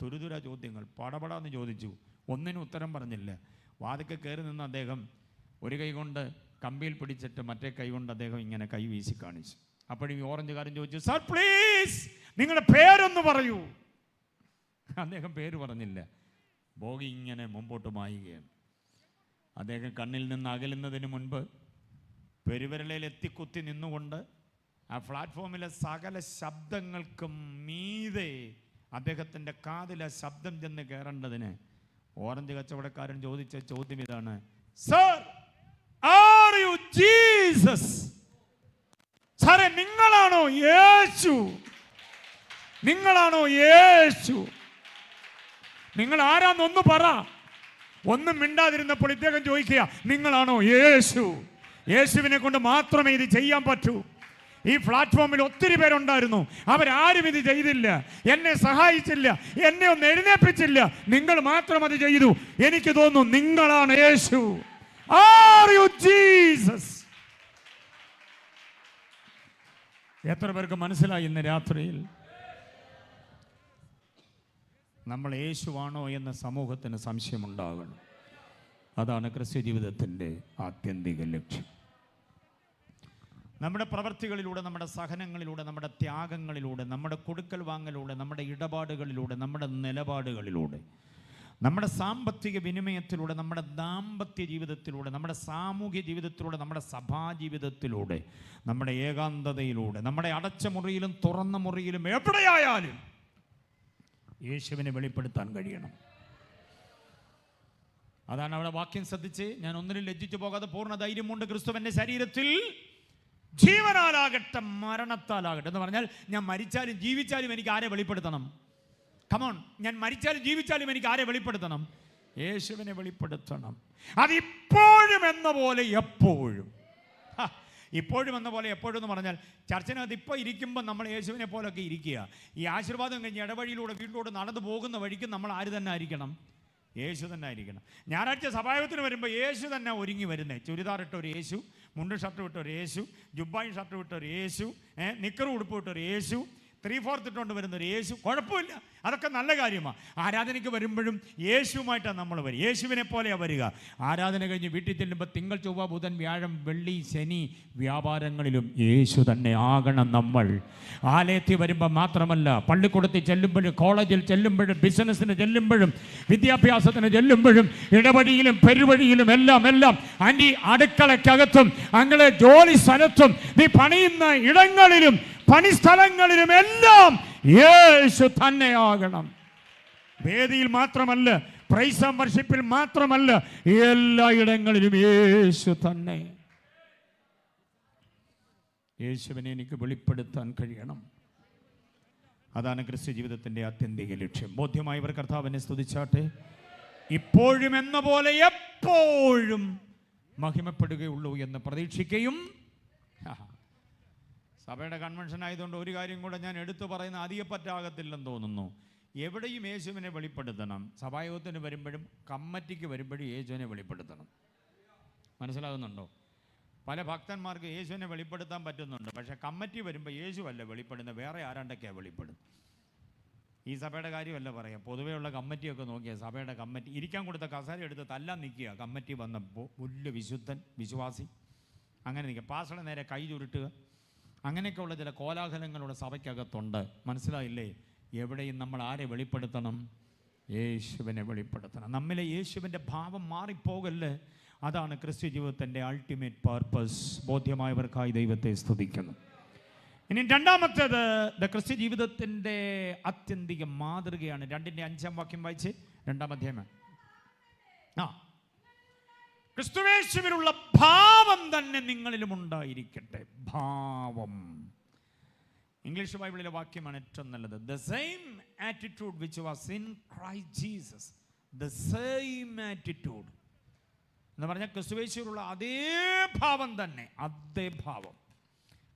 തുരുതുര ചോദ്യങ്ങൾ, പടപടാന്ന് ചോദിച്ചു. ഒന്നിനും ഉത്തരം പറഞ്ഞില്ല. വാതിക്ക് കയറി നിന്ന് അദ്ദേഹം ഒരു കൈ കൊണ്ട് കമ്പിയിൽ പിടിച്ചിട്ട് മറ്റേ കൈ കൊണ്ട് അദ്ദേഹം ഇങ്ങനെ കൈ വീശി കാണിച്ചു. അപ്പോഴും ഈ ഓറഞ്ചുകാരൻ ചോദിച്ചു, സർ പ്ലീസ്, നിങ്ങളുടെ പേരൊന്ന് പറയൂ. അദ്ദേഹം പേര് പറഞ്ഞില്ല. ബോഗി ഇങ്ങനെ മുമ്പോട്ട് മായുകയാണ്. അദ്ദേഹം കണ്ണിൽ നിന്ന് അകലുന്നതിന് മുൻപ് പെരുവിരലയിൽ എത്തിക്കുത്തി നിന്നുകൊണ്ട് ആ പ്ലാറ്റ്ഫോമിലെ സകല ശബ്ദങ്ങൾക്കും മീതെ അദ്ദേഹത്തിൻ്റെ കാതിലെ ശബ്ദം ചെന്ന് കയറേണ്ടതിന് ഓറഞ്ച് കച്ചവടക്കാരൻ ചോദിച്ച ചോദ്യം ഇതാണ്, സർ ആർ യു ജീസസ്? സാറേ, നിങ്ങളാണോ യേശു? നിങ്ങളാണോ യേശു? നിങ്ങൾ ആരാന്നൊന്ന് പറ. ഒന്നും മിണ്ടാതിരുന്നപ്പോൾ ഇദ്ദേഹം ചോദിക്കുക, നിങ്ങളാണോ യേശു? യേശുവിനെ കൊണ്ട് മാത്രമേ ഇത് ചെയ്യാൻ പറ്റൂ. ഈ പ്ലാറ്റ്ഫോമിൽ ഒത്തിരി പേരുണ്ടായിരുന്നു, അവരാരും ഇത് ചെയ്തില്ല, എന്നെ സഹായിച്ചില്ല, എന്നെ ഒന്ന് എഴുന്നേൽപ്പിച്ചില്ല, നിങ്ങൾ മാത്രം അത് ചെയ്തു. എനിക്ക് തോന്നുന്നു നിങ്ങളാണ് യേശു. Are you Jesus? എത്ര പേർക്ക് മനസ്സിലായി ഇന്ന് രാത്രിയിൽ നമ്മൾ യേശുവാണോ എന്ന സമൂഹത്തിന് സംശയമുണ്ടാകണം. അതാണ് ക്രിസ്ത്യ ജീവിതത്തിൻ്റെ ആത്യന്തിക ലക്ഷ്യം. നമ്മുടെ പ്രവർത്തികളിലൂടെ, നമ്മുടെ സഹനങ്ങളിലൂടെ, നമ്മുടെ ത്യാഗങ്ങളിലൂടെ, നമ്മുടെ കൊടുക്കൽ വാങ്ങലിലൂടെ, നമ്മുടെ ഇടപാടുകളിലൂടെ, നമ്മുടെ നിലപാടുകളിലൂടെ നമ്മുടെ സാമ്പത്തിക വിനിമയത്തിലൂടെ, നമ്മുടെ ദാമ്പത്യ ജീവിതത്തിലൂടെ, നമ്മുടെ സാമൂഹ്യ ജീവിതത്തിലൂടെ, നമ്മുടെ സഭാ ജീവിതത്തിലൂടെ, നമ്മുടെ ഏകാന്തതയിലൂടെ, നമ്മുടെ അടച്ച മുറിയിലും തുറന്ന മുറിയിലും എവിടെയായാലും യേശുവിനെ വെളിപ്പെടുത്താൻ കഴിയണം. അതാണ് അവിടെ വാക്യം ശ്രദ്ധിച്ച്, ഞാൻ ഒന്നിനും ലജ്ജിച്ചു പോകാതെ പൂർണ്ണ ധൈര്യം കൊണ്ട് ക്രിസ്തുവിന്റെ ശരീരത്തിൽ ജീവനാലാകട്ടെ മരണത്താലാകട്ടെ എന്ന് പറഞ്ഞാൽ, ഞാൻ മരിച്ചാലും ജീവിച്ചാലും എനിക്ക് ആരെ വെളിപ്പെടുത്തണം? കമോൺ, ഞാൻ മരിച്ചാലും ജീവിച്ചാലും എനിക്ക് ആരെ വെളിപ്പെടുത്തണം? യേശുവിനെ വെളിപ്പെടുത്തണം. അതിപ്പോഴും എന്ന പോലെ എപ്പോഴും. ഇപ്പോഴും എന്ന പോലെ എപ്പോഴും എന്ന് പറഞ്ഞാൽ, ചർച്ചിനകത്ത് ഇപ്പോൾ ഇരിക്കുമ്പോൾ നമ്മൾ യേശുവിനെ പോലൊക്കെ ഇരിക്കുക. ഈ ആശീർവാദം കഴിഞ്ഞ് ഇടവഴിയിലൂടെ വീട്ടിലൂടെ നടന്നു പോകുന്ന വഴിക്ക് നമ്മൾ ആര് തന്നെ ആയിരിക്കണം? യേശു തന്നെ ആയിരിക്കണം. ഞായറാഴ്ച സഭായോഗത്തിന് വരുമ്പോൾ യേശു തന്നെ ഒരുങ്ങി വരുന്നേ. ചുരിദാറിട്ട ഒരു യേശു, മുണ്ടും ഷർട്ട് വിട്ട ഒരു യേശു, ജുബ്ബായും ഷർട്ട് വിട്ട ഒരു യേശു, നിക്കറും ഉടുപ്പ് വിട്ട ഒരു യേശു, 3/4 ഇട്ടുകൊണ്ട് വരുന്ന ഒരു യേശു. കുഴപ്പമില്ല, അതൊക്കെ നല്ല കാര്യമാണ്. ആരാധനയ്ക്ക് വരുമ്പോഴും യേശുവുമായിട്ടാണ് നമ്മൾ വരിക. യേശുവിനെ പോലെയാണ് വരിക. ആരാധന കഴിഞ്ഞ് വീട്ടിൽ ചെല്ലുമ്പോൾ തിങ്കൾ, ചൊവ്വ, ബുധൻ, വ്യാഴം, വെള്ളി, ശനി വ്യാപാരങ്ങളിലും യേശു തന്നെ ആകണം നമ്മൾ. ആലയത്തിൽ വരുമ്പോൾ മാത്രമല്ല, പള്ളിക്കൂടത്തിൽ ചെല്ലുമ്പോഴും, കോളേജിൽ ചെല്ലുമ്പോഴും, ബിസിനസ്സിന് ചെല്ലുമ്പോഴും, വിദ്യാഭ്യാസത്തിന് ചെല്ലുമ്പോഴും, ഇടവഴിയിലും പെരുവഴിയിലും എല്ലാം ആൻറ്റി അടുക്കളയ്ക്കകത്തും അങ്ങനെ ജോലി സ്ഥലത്തും നീ പണിയുന്ന ഇടങ്ങളിലും പണിസ്ഥലങ്ങളിലും എല്ലാം യേശു തന്നെയാകണം. വേദിയിൽ മാത്രമല്ല, പ്രൈസ് ആൻഡ് വർഷിപ്പിൽ മാത്രമല്ല, എല്ലായിടങ്ങളിലും യേശു തന്നെ. യേശുവിനെ എനിക്ക് വെളിപ്പെടുത്താൻ കഴിയണം. അതാണ് ക്രിസ്ത്യ ജീവിതത്തിന്റെ ആത്യന്തിക ലക്ഷ്യം. ബോധ്യമായവർ കർത്താവിനെ സ്തുതിച്ചാട്ടെ. ഇപ്പോഴും എന്ന പോലെ എപ്പോഴും മഹിമപ്പെടുകയുള്ളൂ എന്ന് പ്രതീക്ഷിക്കുകയും. സഭയുടെ കൺവെൻഷൻ ആയതുകൊണ്ട് ഒരു കാര്യം കൂടെ ഞാൻ എടുത്തു പറയുന്ന അധികപ്പറ്റാകത്തില്ലെന്ന് തോന്നുന്നു. എവിടെയും യേശുവിനെ വെളിപ്പെടുത്തണം. സഭായോഗത്തിന് വരുമ്പോഴും കമ്മിറ്റിക്ക് വരുമ്പോഴും യേശുവിനെ വെളിപ്പെടുത്തണം. മനസ്സിലാകുന്നുണ്ടോ? പല ഭക്തന്മാർക്ക് യേശുവിനെ വെളിപ്പെടുത്താൻ പറ്റുന്നുണ്ട്, പക്ഷേ കമ്മിറ്റി വരുമ്പോൾ യേശുവല്ല വെളിപ്പെടുന്നത്, വേറെ ആരാണ്ടൊക്കെയാണ് വെളിപ്പെടുന്നത്. ഈ സഭയുടെ കാര്യമല്ല പറയാം, പൊതുവെയുള്ള കമ്മിറ്റിയൊക്കെ നോക്കിയാൽ സഭയുടെ കമ്മിറ്റി ഇരിക്കാൻ കൊടുത്ത കസേര എടുത്ത് തല്ലാൻ നിൽക്കുക. കമ്മിറ്റി വന്നപ്പോൾ പുല്ല് വിശുദ്ധൻ വിശ്വാസി അങ്ങനെ നിൽക്കുക, പാസ്റ്ററുടെ നേരെ കൈ ചുരുട്ടുക, അങ്ങനെയൊക്കെയുള്ള ചില കോലാഹലങ്ങളുടെ സഭയ്ക്കകത്തുണ്ട്. മനസ്സിലായില്ലേ? എവിടെയും നമ്മൾ ആരെ വെളിപ്പെടുത്തണം? യേശുവിനെ വെളിപ്പെടുത്തണം. നമ്മിലെ യേശുവിൻ്റെ ഭാവം മാറിപ്പോകല്ലേ. അതാണ് ക്രിസ്ത്യ ജീവിതത്തിൻ്റെ അൾട്ടിമേറ്റ് പർപ്പസ്. ബോധ്യമായവർക്കായി ദൈവത്തെ സ്തുതിക്കുന്നു. ഇനി രണ്ടാമത്തേത് ക്രിസ്ത്യ ജീവിതത്തിൻ്റെ ആത്യന്തിക മാതൃകയാണ്. 2:5 വാക്യം വായിച്ച്, 2-ാം അധ്യായം. ക്രിസ്തുയേശുവിലുള്ള ഭാവം തന്നെ നിങ്ങളിലും ഉണ്ടായിരിക്കട്ടെ. ഭാവം. ഇംഗ്ലീഷ് ബൈബിളിലെ വാക്യമാണ് ഏറ്റവും നല്ലത്. The same attitude which was in Christ Jesus. The same attitude എന്ന് പറഞ്ഞാൽ ക്രിസ്തുയേശുവിലുള്ള അതേ ഭാവം തന്നെ. അതേ ഭാവം.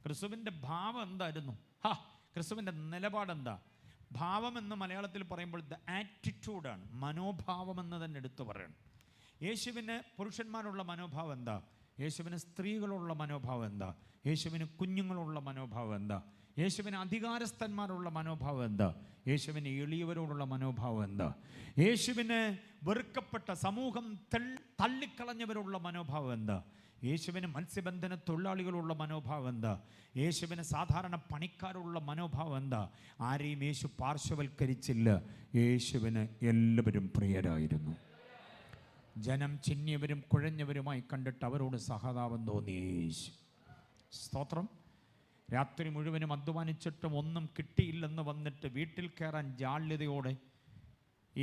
ക്രിസ്തുവിൻ്റെ ഭാവം എന്തായിരുന്നു? ക്രിസ്തുവിൻ്റെ നിലപാടെന്താ? ഭാവം എന്ന് മലയാളത്തിൽ പറയുമ്പോൾ ദ ആറ്റിറ്റ്യൂഡാണ്. മനോഭാവം എന്ന് തന്നെ എടുത്തു പറയണം. യേശുവിന് പുരുഷന്മാരുള്ള മനോഭാവം എന്താ? യേശുവിന് സ്ത്രീകളുള്ള മനോഭാവം എന്താ? യേശുവിന് കുഞ്ഞുങ്ങളുള്ള മനോഭാവം എന്താ? യേശുവിന് അധികാരസ്ഥന്മാരുള്ള മനോഭാവം എന്താ? യേശുവിന് എളിയവരോടുള്ള മനോഭാവം എന്താ? യേശുവിന് വെറുക്കപ്പെട്ട സമൂഹം തള്ളിക്കളഞ്ഞവരുള്ള മനോഭാവം എന്താ? യേശുവിന് മത്സ്യബന്ധന തൊഴിലാളികളുള്ള മനോഭാവം എന്താ? യേശുവിന് സാധാരണ പണിക്കാരുള്ള മനോഭാവം എന്താ? ആരെയും യേശു പാർശ്വവൽക്കരിച്ചില്ല. യേശുവിന് എല്ലാവരും പ്രിയരായിരുന്നു. ജനം ചിന്നിയവരും കുഴഞ്ഞവരുമായി കണ്ടിട്ട് അവരോട് സഹതാപം തോന്നി യേശു. സ്തോത്രം. രാത്രി മുഴുവനും അധ്വാനിച്ചിട്ടും ഒന്നും കിട്ടിയില്ലെന്ന് വന്നിട്ട് വീട്ടിൽ കയറാൻ ജാള്യതയോടെ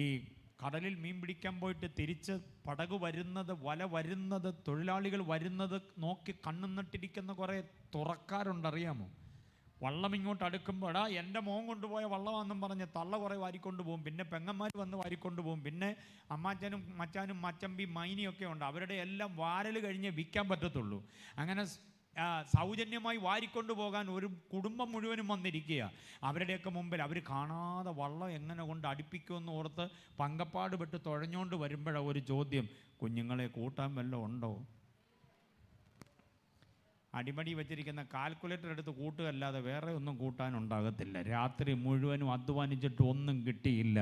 ഈ കടലിൽ മീൻ പിടിക്കാൻ പോയിട്ട് തിരിച്ച് പടക് വരുന്നത്, വല വരുന്നത്, തൊഴിലാളികൾ വരുന്നത് നോക്കി കണ്ണുന്നിട്ടിരിക്കുന്ന കുറേ തുറക്കാരുണ്ട്. അറിയാമോ? വള്ളം ഇങ്ങോട്ട് അടുക്കുമ്പോൾ എൻ്റെ മോൻ കൊണ്ടുപോയ വള്ളമാണെന്നും പറഞ്ഞ് തള്ള കുറേ വാരിക്കൊണ്ട് പോകും. പിന്നെ പെങ്ങന്മാർ വന്ന് വാരിക്കൊണ്ട് പോകും. പിന്നെ അമ്മാച്ചനും മച്ചാനും മച്ചമ്പി മൈനിയൊക്കെ ഉണ്ട്. അവരുടെ എല്ലാം വാരൽ കഴിഞ്ഞേ വിൽക്കാൻ പറ്റത്തുള്ളൂ. അങ്ങനെ സൗജന്യമായി വാരിക്കൊണ്ടു പോകാൻ ഒരു കുടുംബം മുഴുവനും വന്നിരിക്കുക. അവരുടെയൊക്കെ മുമ്പിൽ അവർ കാണാതെ വള്ളം എങ്ങനെ കൊണ്ട് അടുപ്പിക്കുമെന്ന് ഓർത്ത് പങ്കപ്പാട് പെട്ട് തുഴഞ്ഞുകൊണ്ട് വരുമ്പോഴാണ് ഒരു ചോദ്യം, കുഞ്ഞുങ്ങളെ കൂട്ടാൻ വല്ലതും ഉണ്ടോ? അടിമടി വെച്ചിരിക്കുന്ന കാൽക്കുലേറ്റർ എടുത്ത് കൂട്ടുകയല്ലാതെ വേറെ ഒന്നും കൂട്ടാനുണ്ടാകത്തില്ല. രാത്രി മുഴുവനും അധ്വാനിച്ചിട്ട് ഒന്നും കിട്ടിയില്ല.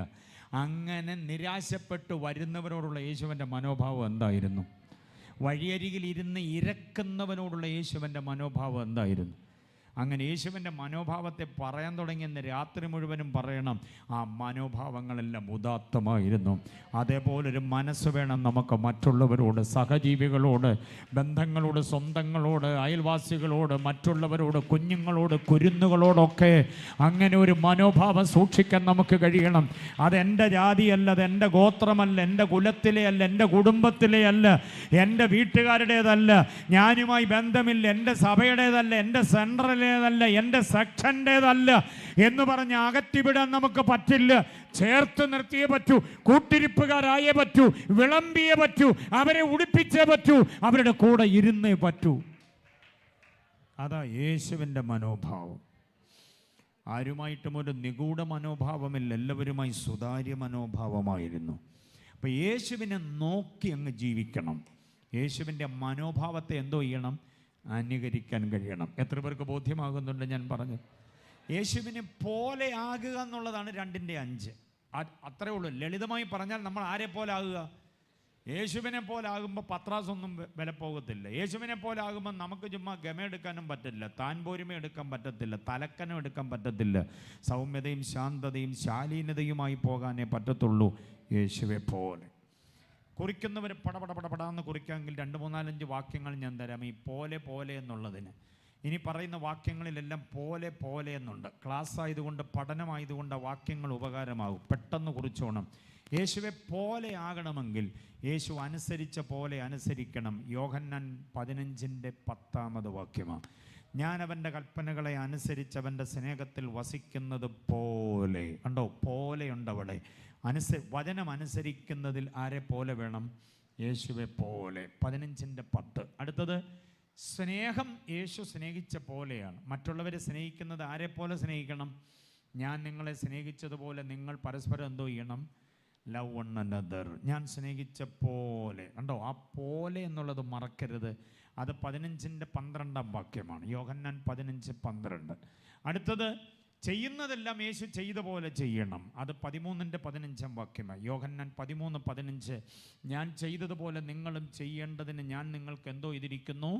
അങ്ങനെ നിരാശപ്പെട്ട് വരുന്നവരോടുള്ള യേശുവിൻ്റെ മനോഭാവം എന്തായിരുന്നു? വഴിയരികിൽ ഇരുന്ന് ഇരക്കുന്നവനോടുള്ള യേശുവിൻ്റെ മനോഭാവം എന്തായിരുന്നു? അങ്ങനെ യേശുവിൻ്റെ മനോഭാവത്തെ പറയാൻ തുടങ്ങിയെന്ന് രാത്രി മുഴുവനും പറയണം. ആ മനോഭാവങ്ങളെല്ലാം ഉദാത്തമായിരുന്നു. അതേപോലൊരു മനസ്സ് വേണം നമുക്ക് മറ്റുള്ളവരോട്, സഹജീവികളോട്, ബന്ധങ്ങളോട്, സ്വന്തങ്ങളോട്, അയൽവാസികളോട്, മറ്റുള്ളവരോട്, കുഞ്ഞുങ്ങളോട്, കുരുന്നുകളോടൊക്കെ അങ്ങനെ ഒരു മനോഭാവം സൂക്ഷിക്കാൻ നമുക്ക് കഴിയണം. അതെൻ്റെ ജാതിയല്ല, അതെൻ്റെ ഗോത്രമല്ല, എൻ്റെ കുലത്തിലെ അല്ല, എൻ്റെ കുടുംബത്തിലെ അല്ല, എൻ്റെ വീട്ടുകാരുടേതല്ല, ഞാനുമായി ബന്ധമില്ല, എൻ്റെ സഭയുടേതല്ല, എൻ്റെ സെൻട്രൽ ല്ല എൻ്റെ സെക്ഷൻ്റേതല്ല എന്ന് പറഞ്ഞ് അകറ്റിവിടാൻ നമുക്ക് പറ്റില്ല. ചേർത്ത് നിർത്തിയേ പറ്റൂ, കൂട്ടിരിപ്പുകാരായേ പറ്റൂ, വിളമ്പിയേ പറ്റൂ, അവരെ ഉടുപ്പിച്ചേ പറ്റൂ, അവരുടെ കൂടെ ഇരുന്നേ പറ്റൂ. അതാ യേശുവിൻ്റെ മനോഭാവം. ആരുമായിട്ടും ഒരു നിഗൂഢ മനോഭാവമില്ല, എല്ലാവരുമായി സുതാര്യ മനോഭാവമായിരുന്നു. അപ്പോൾ യേശുവിനെ നോക്കി അങ്ങ് ജീവിക്കണം. യേശുവിൻ്റെ മനോഭാവത്തെ എന്തോ ചെയ്യണം? അനുകരിക്കാൻ കഴിയണം. എത്ര പേർക്ക് ബോധ്യമാകുന്നുണ്ട് ഞാൻ പറഞ്ഞു? യേശുവിനെ പോലെ ആകുക എന്നുള്ളതാണ് 2:5. അത്രേ ഉള്ളൂ. ലളിതമായി പറഞ്ഞാൽ നമ്മൾ ആരെ പോലെ ആകുക? യേശുവിനെ പോലെ ആകുമ്പോൾ പത്രാസൊന്നും വില പോകത്തില്ല. യേശുവിനെ പോലെ ആകുമ്പോൾ നമുക്ക് ചുമ്മാ ഗമയെടുക്കാനും പറ്റില്ല, താൻപോരുമ എടുക്കാൻ പറ്റത്തില്ല, തലക്കനം എടുക്കാൻ പറ്റത്തില്ല. സൗമ്യതയും ശാന്തതയും ശാലീനതയുമായി പോകാനേ പറ്റത്തുള്ളൂ യേശുവെ പോലെ. കുറിക്കുന്നവർ പടപടപടപടാന്ന് കുറിക്കാമെങ്കിൽ 2, 3, 4, 5 വാക്യങ്ങൾ ഞാൻ തരാം ഈ പോലെ പോലെ എന്നുള്ളതിന്. ഇനി പറയുന്ന വാക്യങ്ങളിലെല്ലാം പോലെ പോലെ എന്നുണ്ട്. ക്ലാസ് ആയതുകൊണ്ട്, പഠനമായതുകൊണ്ട് വാക്യങ്ങൾ ഉപകാരമാകും. പെട്ടെന്ന് കുറിച്ചോണം. യേശുവെ പോലെ ആകണമെങ്കിൽ യേശു അനുസരിച്ച പോലെ അനുസരിക്കണം. യോഹന്നാൻ 15:10 വാക്യമാണ്. ഞാൻ അവൻ്റെ കൽപ്പനകളെ അനുസരിച്ചവൻ്റെ സ്നേഹത്തിൽ വസിക്കുന്നത് പോലെ. കണ്ടോ, പോലെയുണ്ട് അവിടെ. വചനം അനുസരിക്കുന്നതിൽ ആരെ പോലെ വേണം? യേശുവെ പോലെ. 15:10. അടുത്തത് സ്നേഹം യേശു സ്നേഹിച്ച പോലെയാണ്. മറ്റുള്ളവരെ സ്നേഹിക്കുന്നത് ആരെ പോലെ സ്നേഹിക്കണം? ഞാൻ നിങ്ങളെ സ്നേഹിച്ചതുപോലെ നിങ്ങൾ പരസ്പരം എന്തോ ചെയ്യണം? Love one another. ഞാൻ സ്നേഹിച്ച പോലെ. കണ്ടോ, ആ പോലെ എന്നുള്ളത് മറക്കരുത്. അത് 15:12 വാക്യമാണ്. യോഹന്നാൻ 15:12. അടുത്തത് ചെയ്യുന്നതെല്ലാം യേശു ചെയ്ത പോലെ ചെയ്യണം. അത് 13:15 വാക്യമാണ്. യോഹന്നാൻ 13:15. ഞാൻ ചെയ്തതുപോലെ നിങ്ങളും ചെയ്യേണ്ടതിന് ഞാൻ നിങ്ങൾക്ക് എന്തോ ചെയ്തിരിക്കുന്നു?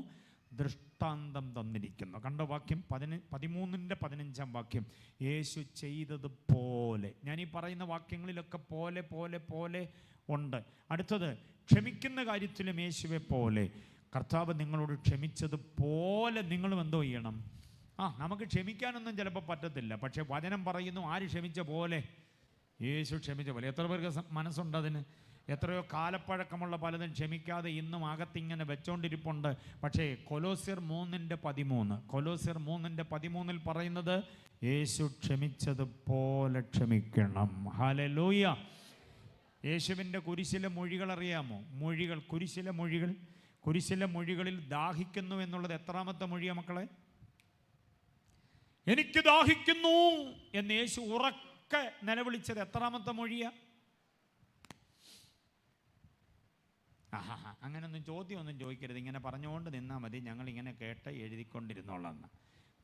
ദൃഷ്ടാന്തം തന്നിരിക്കുന്നു. കണ്ട വാക്യം 13:15 വാക്യം. യേശു ചെയ്തതുപോലെ. ഞാൻ ഈ പറയുന്ന വാക്യങ്ങളിലൊക്കെ പോലെ പോലെ പോലെ ഉണ്ട്. അടുത്തത് ക്ഷമിക്കുന്ന കാര്യത്തിലും യേശുവെ പോലെ. കർത്താവ് നിങ്ങളോട് ക്ഷമിച്ചതുപോലെ നിങ്ങളും എന്തോ ചെയ്യണം? നമുക്ക് ക്ഷമിക്കാനൊന്നും ചിലപ്പോൾ പറ്റത്തില്ല, പക്ഷെ വചനം പറയുന്നു ആര് ക്ഷമിച്ച പോലെ? യേശു ക്ഷമിച്ച പോലെ. എത്ര പേർക്ക് മനസ്സുണ്ട് അതിന്? എത്രയോ കാലപ്പഴക്കമുള്ള പലതും ക്ഷമിക്കാതെ ഇന്നും അകത്തിങ്ങനെ വെച്ചോണ്ടിരിപ്പുണ്ട്. പക്ഷേ കൊലോസ്യർ 3:13 പറയുന്നത് യേശു ക്ഷമിച്ചതുപോലെ ക്ഷമിക്കണം. ഹല്ലേലൂയ. യേശുവിൻ്റെ കുരിശിലെ മൊഴികൾ അറിയാമോ? കുരിശിലെ മൊഴികളിൽ ദാഹിക്കുന്നു എന്നുള്ളത് എത്രാമത്തെ മൊഴിയാ മക്കളെ? എനിക്ക് ദാഹിക്കുന്നു എന്ന് യേശു ഉറക്കെ നിലവിളിച്ചത് എത്രാമത്തെ മൊഴിയാ? അങ്ങനൊന്നും ചോദ്യമൊന്നും ചോദിക്കരുത്, ഇങ്ങനെ പറഞ്ഞുകൊണ്ട് നിന്നാൽ മതി. ഞങ്ങൾ ഇങ്ങനെ കേട്ട് എഴുതിക്കൊണ്ടിരുന്നോളാം.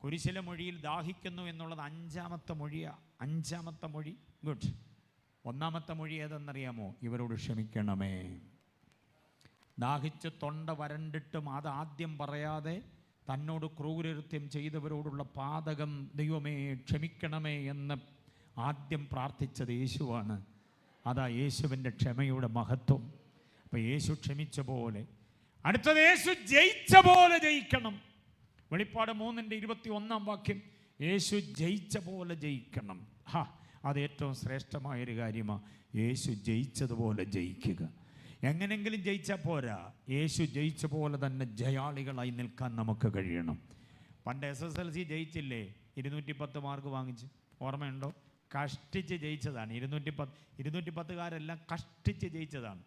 കുരിശിലെ മൊഴിയിൽ ദാഹിക്കുന്നു എന്നുള്ളത് 5ാമത്തെ മൊഴിയാ. 5ാമത്തെ മൊഴി. ഗുഡ്. 1ാമത്തെ മൊഴി ഏതെന്നറിയാമോ? ഇവരോട് ക്ഷമിക്കണമേ. ദാഹിച്ച് തൊണ്ട വരണ്ടിട്ടും അത് ആദ്യം പറയാതെ തന്നോട് ക്രൂരകൃത്യം ചെയ്തവരോടുള്ള പാതകം ദൈവമേ ക്ഷമിക്കണമേ എന്ന് ആദ്യം പ്രാർത്ഥിച്ചത് യേശുവാണ്. അതാ യേശുവിൻ്റെ ക്ഷമയുടെ മഹത്വം. അപ്പോൾ യേശു ക്ഷമിച്ച പോലെ. അടുത്തത് യേശു ജയിച്ച പോലെ ജയിക്കണം. വെളിപ്പാട് 3:21 വാക്യം. യേശു ജയിച്ച പോലെ ജയിക്കണം. അത് ഏറ്റവും ശ്രേഷ്ഠമായൊരു കാര്യമാണ്. യേശു ജയിച്ചതുപോലെ ജയിക്കുക. എങ്ങനെങ്കിലും ജയിച്ചാൽ പോരാ, യേശു ജയിച്ച പോലെ തന്നെ ജയാളികളായി നിൽക്കാൻ നമുക്ക് കഴിയണം. പണ്ട് SSLC ജയിച്ചില്ലേ? 210 മാർക്ക് വാങ്ങിച്ച്, ഓർമ്മയുണ്ടോ? കഷ്ടിച്ച് ജയിച്ചതാണ്. 210കാരെല്ലാം കഷ്ടിച്ച് ജയിച്ചതാണ്.